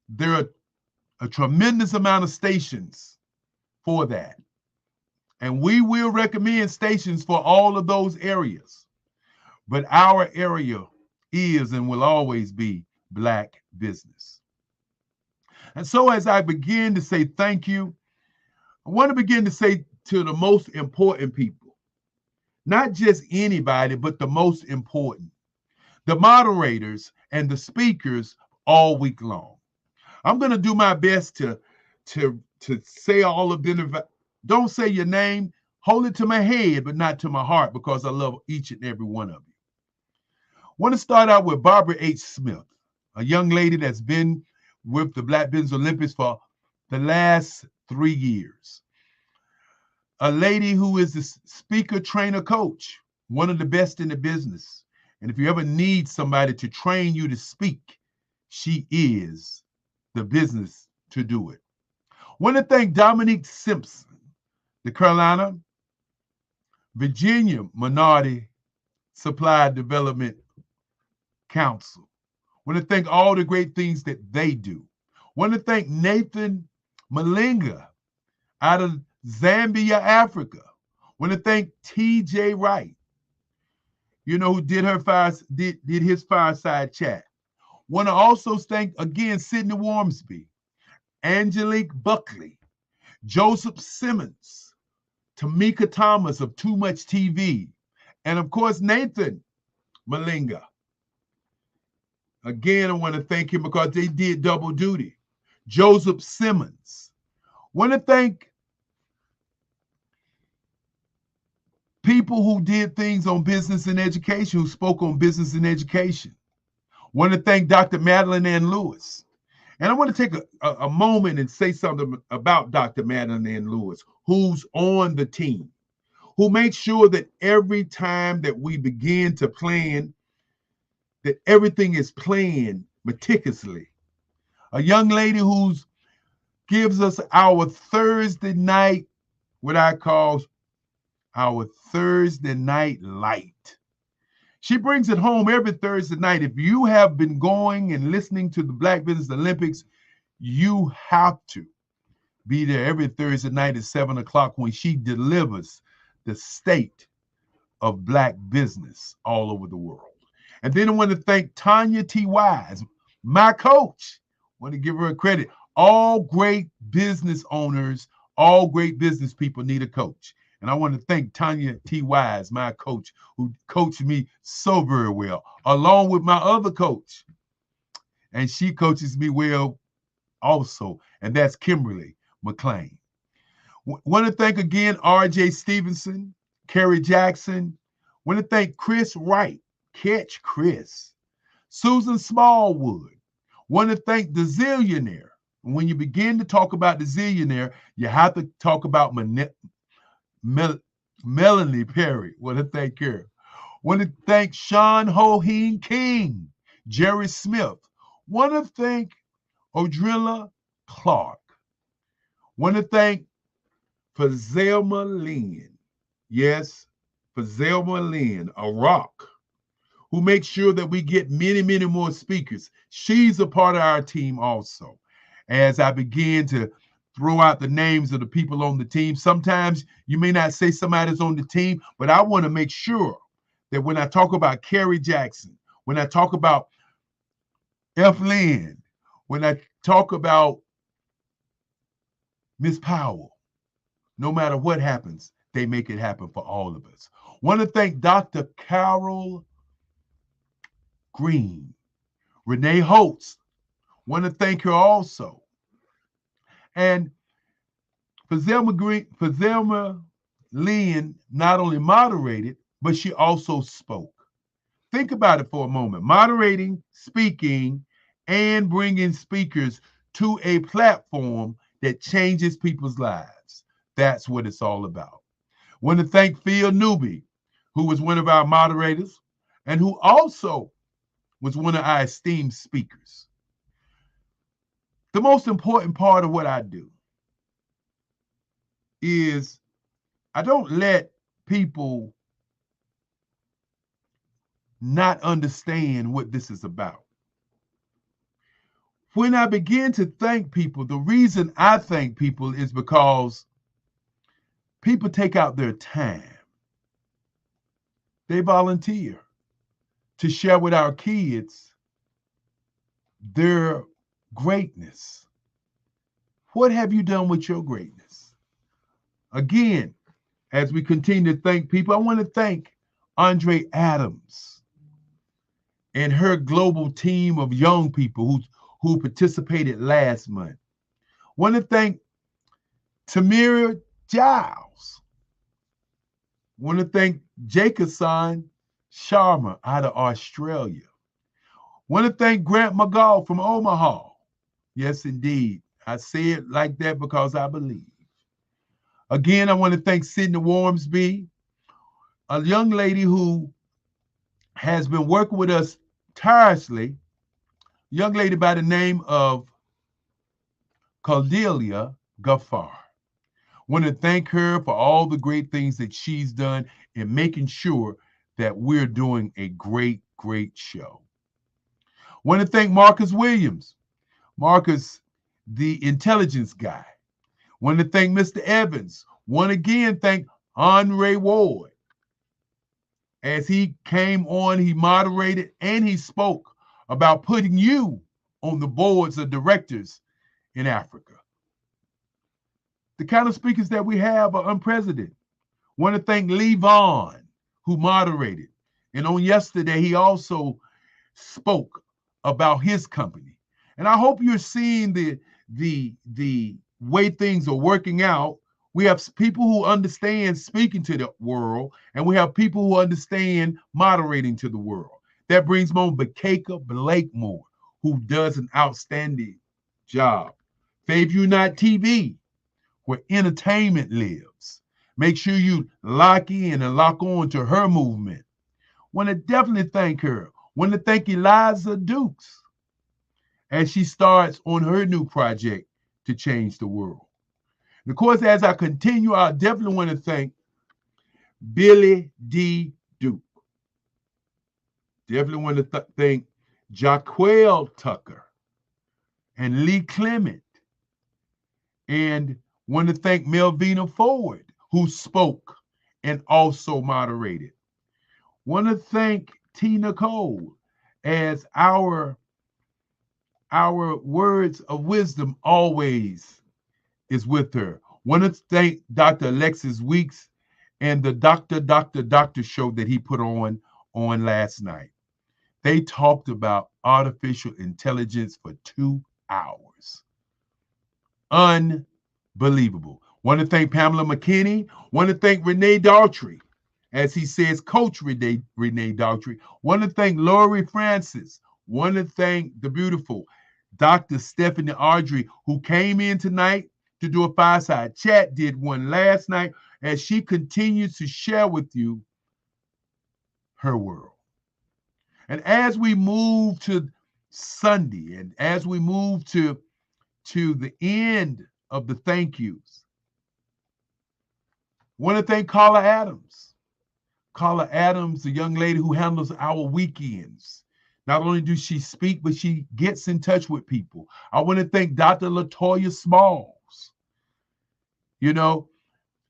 there are a tremendous amount of stations for that. And we will recommend stations for all of those areas. But our area is and will always be Black business. And so as I begin to say thank you, I want to begin to say to the most important people, not just anybody, but the most important, the moderators and the speakers all week long. I'm going to do my best to say all of them. Don't say your name, hold it to my head, but not to my heart, because I love each and every one of you. I want to start out with Barbara H. Smith, a young lady that's been with the Black Business Olympics for the last 3 years. A lady who is a speaker, trainer, coach, one of the best in the business. And if you ever need somebody to train you to speak, she is the business to do it. Want to thank Dominique Simpson, the Carolina, Virginia Minority Supply Development Council. Want to thank all the great things that they do. Want to thank Nathan Malinga out of Zambia, Africa. Want to thank TJ Wright, who did his fireside chat. Want to also thank again Sydney Wormsby, Angelique Buckley, Joseph Simmons, Tamika Thomas of Too Much TV, and of course Nathan Malinga. Again, I want to thank him because they did double duty. Joseph Simmons. Want to thank people who did things on business and education, who spoke on business and education. Want to thank Dr. Madeline Ann Lewis. And I want to take a moment and say something about Dr. Madeline Ann Lewis, who's on the team, who makes sure that every time that we begin to plan, that everything is planned meticulously. A young lady who gives us our Thursday night, what I call our Thursday night light. She brings it home every Thursday night. If you have been going and listening to the Black Business Olympics, you have to be there every Thursday night at 7 o'clock when she delivers the state of Black business all over the world. And then I want to thank Tanya T. Wise, my coach. I want to give her a credit. All great business owners, all great business people need a coach. And I want to thank Tanya T. Wise, my coach, who coached me so very well, along with my other coach. And she coaches me well also, and that's Kimberly McLean. Want to thank again R.J. Stevenson, Kerry Jackson. Want to thank Chris Wright, Catch Chris, Susan Smallwood. Want to thank the Zillionaire. When you begin to talk about the Zillionaire, you have to talk about Melanie Perry. Want to thank her. Want to thank Sean Hoheen King, Jerry Smith. Want to thank Odrilla Clark. Want to thank Fazelma Lynn. Yes, Fazelma Lynn, a rock, who makes sure that we get many, many more speakers. She's a part of our team also. As I begin to throw out the names of the people on the team, sometimes you may not say somebody's on the team, but I want to make sure that when I talk about Kerry Jackson, when I talk about F. Lynn, when I talk about Miss Powell, no matter what happens, they make it happen for all of us. Want to thank Dr. Carol Green, Renee Holtz. Want to thank her also. And Fazelma Lynn not only moderated, but she also spoke. Think about it for a moment. Moderating, speaking, and bringing speakers to a platform that changes people's lives. That's what it's all about. Want to thank Phil Newby, who was one of our moderators and who also was one of our esteemed speakers. The most important part of what I do is I don't let people not understand what this is about. When I begin to thank people, the reason I thank people is because people take out their time. They volunteer to share with our kids their greatness. What have you done with your greatness? Again, as we continue to thank people, I want to thank Andre Adams and her global team of young people who participated last month. I want to thank Tamira Giles. I want to thank Jacobson Sharma out of Australia. I want to thank Grant McGall from Omaha. Yes, indeed. I say it like that because I believe. Again, I want to thank Sydney Wormsby, a young lady who has been working with us tirelessly, young lady by the name of Cordelia Gaffar. Want to thank her for all the great things that she's done in making sure that we're doing a great, great show. Want to thank Marcus Williams. Marcus, the intelligence guy. Want to thank Mr. Evans. Want again thank Andre Ward. As he came on, he moderated and he spoke about putting you on the boards of directors in Africa. The kind of speakers that we have are unprecedented. Want to thank Lee Vaughn, who moderated. And on yesterday, he also spoke about his company. And I hope you're seeing the way things are working out. We have people who understand speaking to the world, and we have people who understand moderating to the world. That brings me on Bakeka Blakemore, who does an outstanding job. Favorite Not TV, where entertainment lives. Make sure you lock in and lock on to her movement. Want to definitely thank her. Want to thank Eliza Dukes as she starts on her new project to change the world. And of course, as I continue, I definitely want to thank Billy D. Duke. Definitely want to thank Jaquel Tucker and Lee Clement. And want to thank Melvina Ford, who spoke and also moderated. Want to thank T. Nicole as our words of wisdom always is with her. Want to thank Dr. Alexis Weeks and the Doctor show that he put on last night. They talked about artificial intelligence for 2 hours. Unbelievable. Want to thank Pamela McKinney. Want to thank Renee Daughtry, as he says, Coach Renee Daughtry. Want to thank Lori Francis. Want to thank the beautiful Dr. Stephanie Audrey, who came in tonight to do a fireside chat, did one last night, as she continues to share with you her world. And as we move to Sunday, and as we move to the end of the thank yous, want to thank Carla Adams. Carla Adams, the young lady who handles our weekends. Not only does she speak, but she gets in touch with people. I want to thank Dr. LaToya Smalls. You know,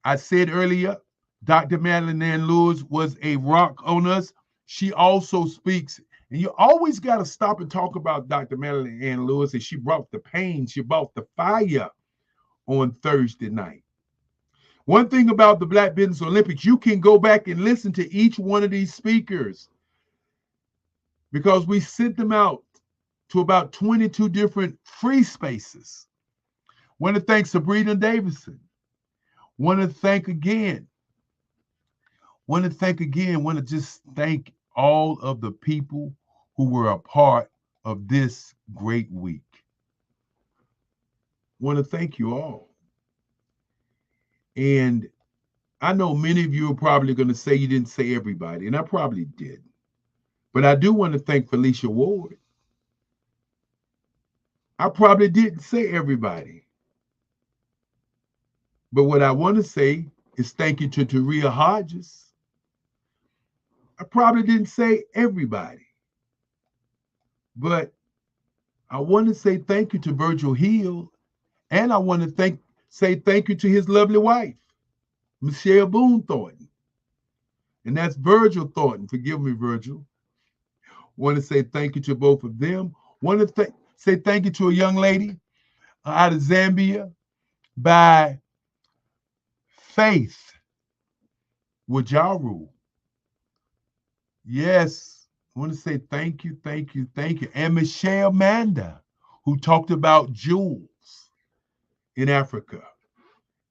I said earlier, Dr. Madeline Ann Lewis was a rock on us. She also speaks, and you always got to stop and talk about Dr. Madeline Ann Lewis, and she brought the pain, she brought the fire on Thursday night. One thing about the Black Business Olympics, you can go back and listen to each one of these speakers because we sent them out to about 22 different free spaces. Want to thank Sabrina Davison. Want to thank again. Want to just thank all of the people who were a part of this great week. Want to thank you all. And I know many of you are probably going to say you didn't say everybody, and I probably did. But I do want to thank Felicia Ward. I probably didn't say everybody. But what I want to say is thank you to Taria Hodges. I probably didn't say everybody. But I want to say thank you to Virgil Hill. And I want to say thank you to his lovely wife, Michelle Boone Thornton. And that's Virgil Thornton. Forgive me, Virgil. Want to say thank you to both of them. Want to say thank you to a young lady out of Zambia by Faith Wajaru. Yes, I want to say thank you. And Michelle Manda, who talked about jewels in Africa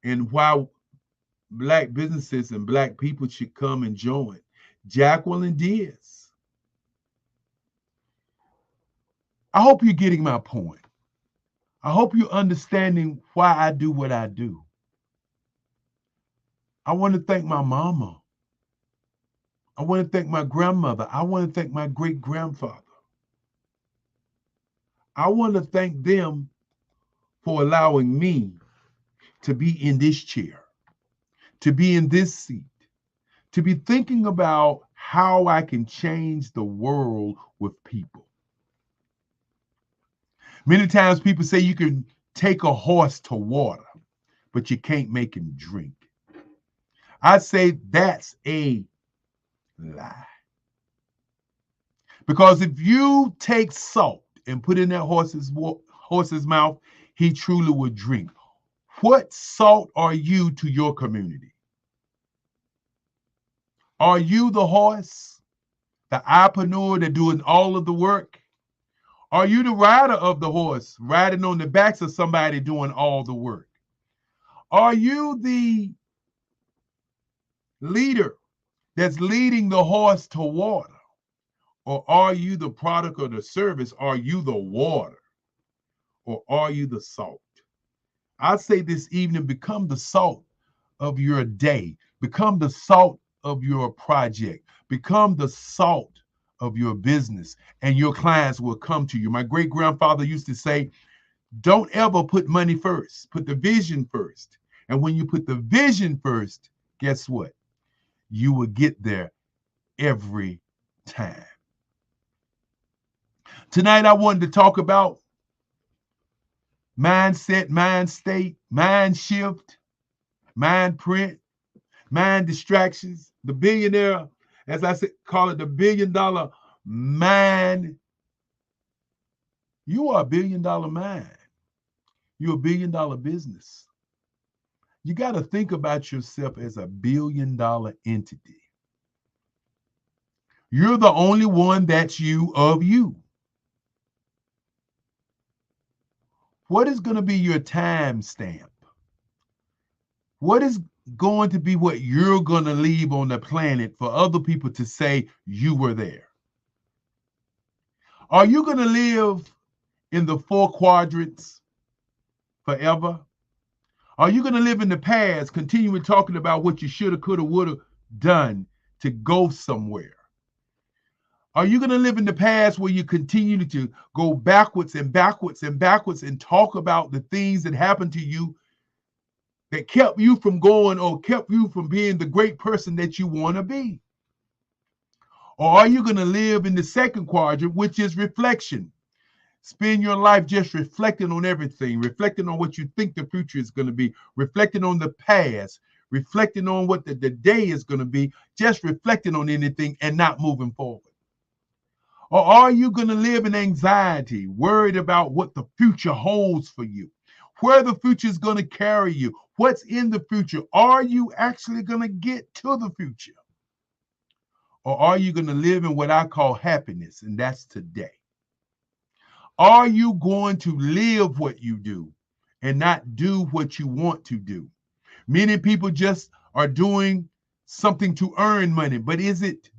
and why Black businesses and Black people should come and join. Jacqueline Diaz. I hope you're getting my point. I hope you're understanding why I do what I do. I want to thank my mama. I want to thank my grandmother. I want to thank my great-grandfather. I want to thank them for allowing me to be in this chair, to be in this seat, to be thinking about how I can change the world with people. Many times people say you can take a horse to water, but you can't make him drink. I say that's a lie. Because if you take salt and put in that horse's mouth, he truly will drink. What salt are you to your community? Are you the horse, the entrepreneur that doing all of the work? Are you the rider of the horse, riding on the backs of somebody doing all the work? Are you the leader that's leading the horse to water? Or are you the product of the service? Are you the water? Or are you the salt? I say this evening, become the salt of your day. Become the salt of your project. Become the salt of your business, and your clients will come to you. My great-grandfather used to say, don't ever put money first. Put the vision first. And when you put the vision first, guess what? You will get there every time. Tonight, I wanted to talk about mindset, mind state, mind shift, mind print, mind distractions, the billionaire, as I said, call it the $1 billion mind. You are a $1 billion mind. You're a $1 billion business. You got to think about yourself as a $1 billion entity. You're the only one that's you of you. What is going to be your time stamp? What is going to be what you're going to leave on the planet for other people to say you were there? Are you going to live in the 4 quadrants forever? Are you going to live in the past, continuing talking about what you should have, could have, would have done to go somewhere? Are you going to live in the past where you continue to go backwards and backwards and backwards and talk about the things that happened to you that kept you from going or kept you from being the great person that you want to be? Or are you going to live in the 2nd quadrant, which is reflection? Spend your life just reflecting on everything, reflecting on what you think the future is going to be, reflecting on the past, reflecting on what the day is going to be, just reflecting on anything and not moving forward? Or are you going to live in anxiety, worried about what the future holds for you, where the future is going to carry you, what's in the future? Are you actually going to get to the future? Or are you going to live in what I call happiness, and that's today? Are you going to live what you do and not do what you want to do? Many people just are doing something to earn money, but is it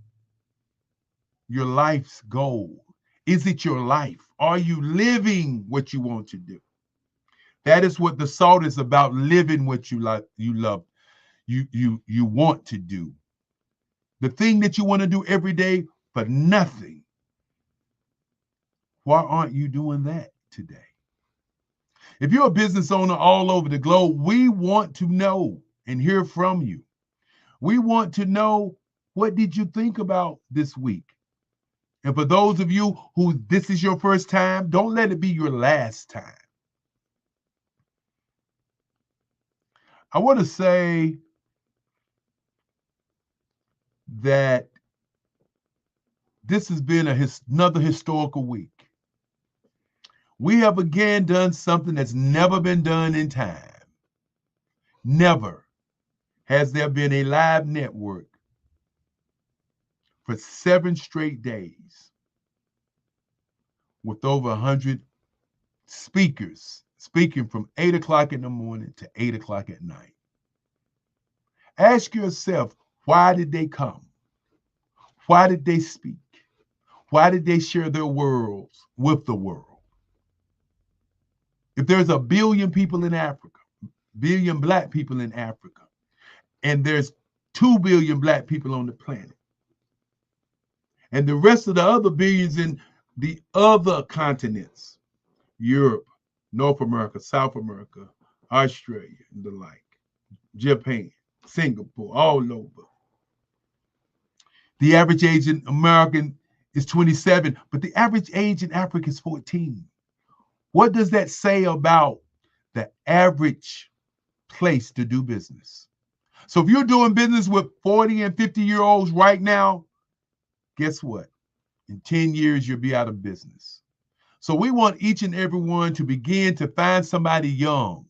your life's goal? Is it your life? Are you living what you want to do? That is what the salt is about, living what you like, you love, you want to do. The thing that you want to do every day for nothing. Why aren't you doing that today? If you're a business owner all over the globe, we want to know and hear from you. We want to know, what did you think about this week? And for those of you who this is your first time, don't let it be your last time. I want to say that this has been another historical week. We have again done something that's never been done in time. Never has there been a live network for 7 straight days with over 100 speakers speaking from 8 o'clock in the morning to 8 o'clock at night. Ask yourself, why did they come? Why did they speak? Why did they share their worlds with the world? If there's a billion people in Africa, billion black people in Africa, and there's 2 billion black people on the planet, and the rest of the other billions in the other continents, Europe, North America, South America, Australia, and the like, Japan, Singapore, all over. The average age in American is 27, but the average age in Africa is 14. What does that say about the average place to do business? So if you're doing business with 40 and 50-year-olds right now, guess what? In 10 years, you'll be out of business. So we want each and every one to begin to find somebody young,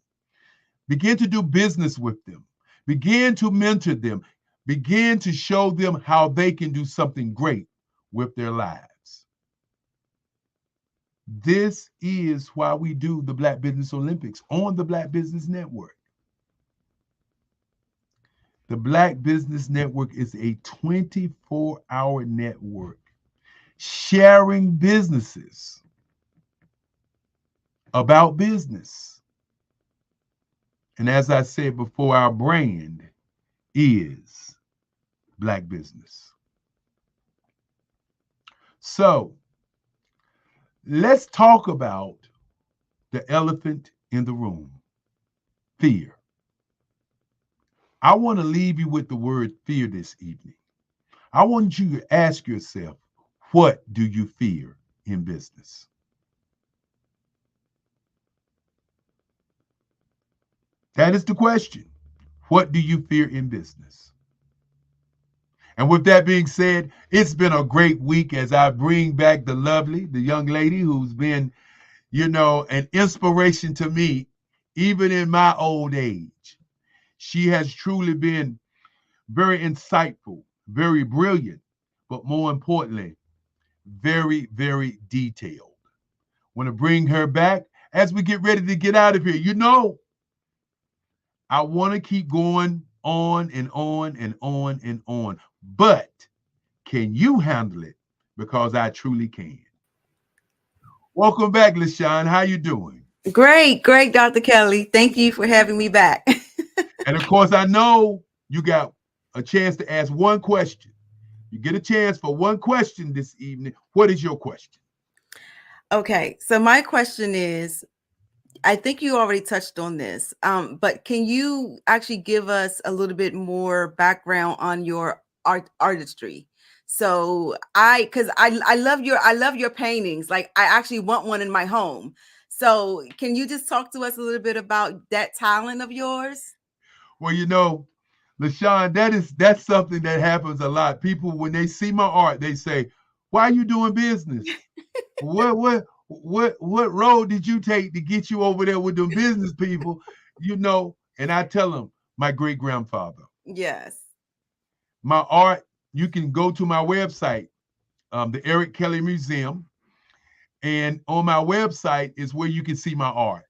begin to do business with them, begin to mentor them, begin to show them how they can do something great with their lives. This is why we do the Black Business Olympics on the Black Business Network. The Black Business Network is a 24-hour network sharing businesses about business. And as I said before, our brand is Black Business. So let's talk about the elephant in the room, fear. I want to leave you with the word fear this evening. I want you to ask yourself, what do you fear in business? That is the question. What do you fear in business? And with that being said, it's been a great week as I bring back the young lady who's been, an inspiration to me, even in my old age. She has truly been very insightful, very brilliant, but more importantly, very, very detailed. Want to bring her back as we get ready to get out of here. I want to keep going on and on and on and on, but can you handle it? Because I truly can. Welcome back, LaShawn. How you doing? Great, Dr. Kelly. Thank you for having me back. And of course, I know you got a chance to ask one question. You get a chance for one question this evening. What is your question? Okay, so my question is, I think you already touched on this, but can you actually give us a little bit more background on your artistry? So I love your paintings. Like, I actually want one in my home. So can you just talk to us a little bit about that talent of yours? Well, LaShawn, that's something that happens a lot. People, when they see my art, they say, "Why are you doing business? What road did you take to get you over there with them business people?" And I tell them, my great-grandfather. Yes. My art, you can go to my website, the Eric Kelly Museum, and on my website is where you can see my art.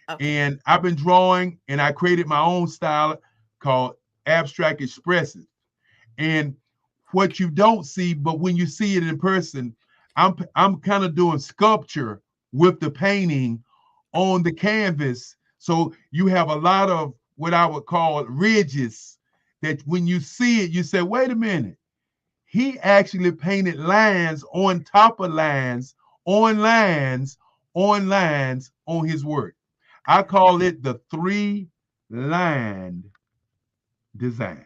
Okay. And I've been drawing, and I created my own style called Abstract Expressive. And what you don't see, but when you see it in person, I'm kind of doing sculpture with the painting on the canvas. So you have a lot of what I would call ridges that when you see it, you say, wait a minute. He actually painted lines on top of lines, on lines, on lines on his work. I call it the 3-line design.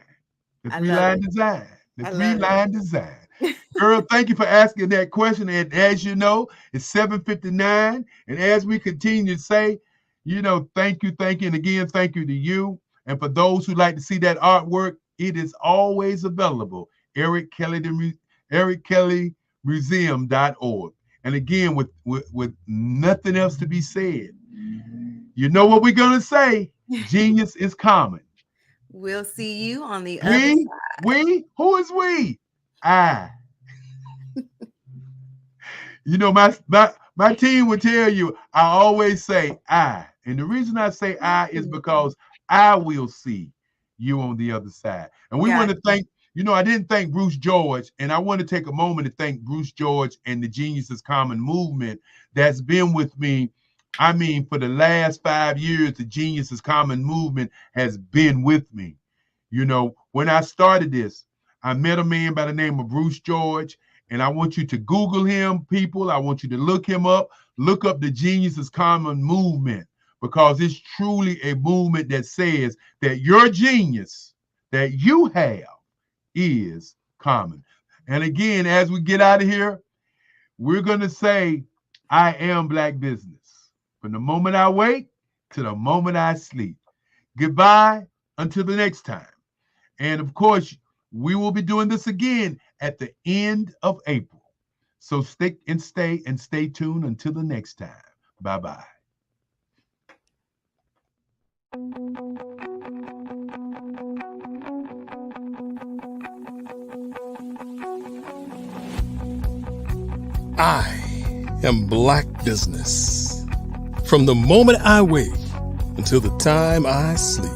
The 3-line design. The 3-line design. Girl, thank you for asking that question. And as you know, it's 7:59. And as we continue to say, thank you. And again, thank you to you. And for those who like to see that artwork, it is always available. EricKellyMuseum.org. And again, with nothing else to be said, you know what we're going to say? Genius is common. We'll see you on the other side. We? Who is we? I. My team would tell you, I always say I. And the reason I say I is because I will see you on the other side. And we want to thank, I didn't thank Bruce George, and I want to take a moment to thank Bruce George and the Genius is Common movement that's been with me I mean, for the last 5 years, the Genius is Common movement has been with me. You know, when I started this, I met a man by the name of Bruce George, and I want you to Google him, people. I want you to look him up. Look up the Genius is Common movement, because it's truly a movement that says that your genius that you have is common. And again, as we get out of here, we're going to say, I am Black business. From the moment I wake to the moment I sleep. Goodbye until the next time. And of course, we will be doing this again at the end of April. So stick and stay tuned until the next time. Bye-bye. I am Black business. From the moment I wake until the time I sleep.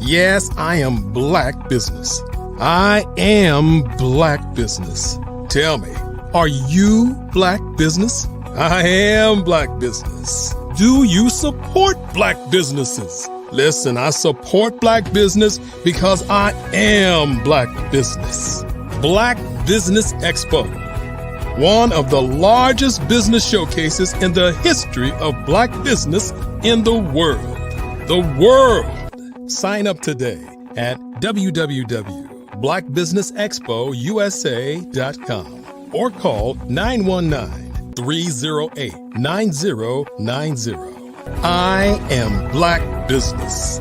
Yes, I am Black business. I am Black business. Tell me, are you Black business? I am Black business. Do you support Black businesses? Listen, I support Black business because I am Black business. Black Business Expo, one of the largest business showcases in the history of Black business in the world. The world. Sign up today at www.blackbusinessexpousa.com or call 919-308-9090. I am Black business.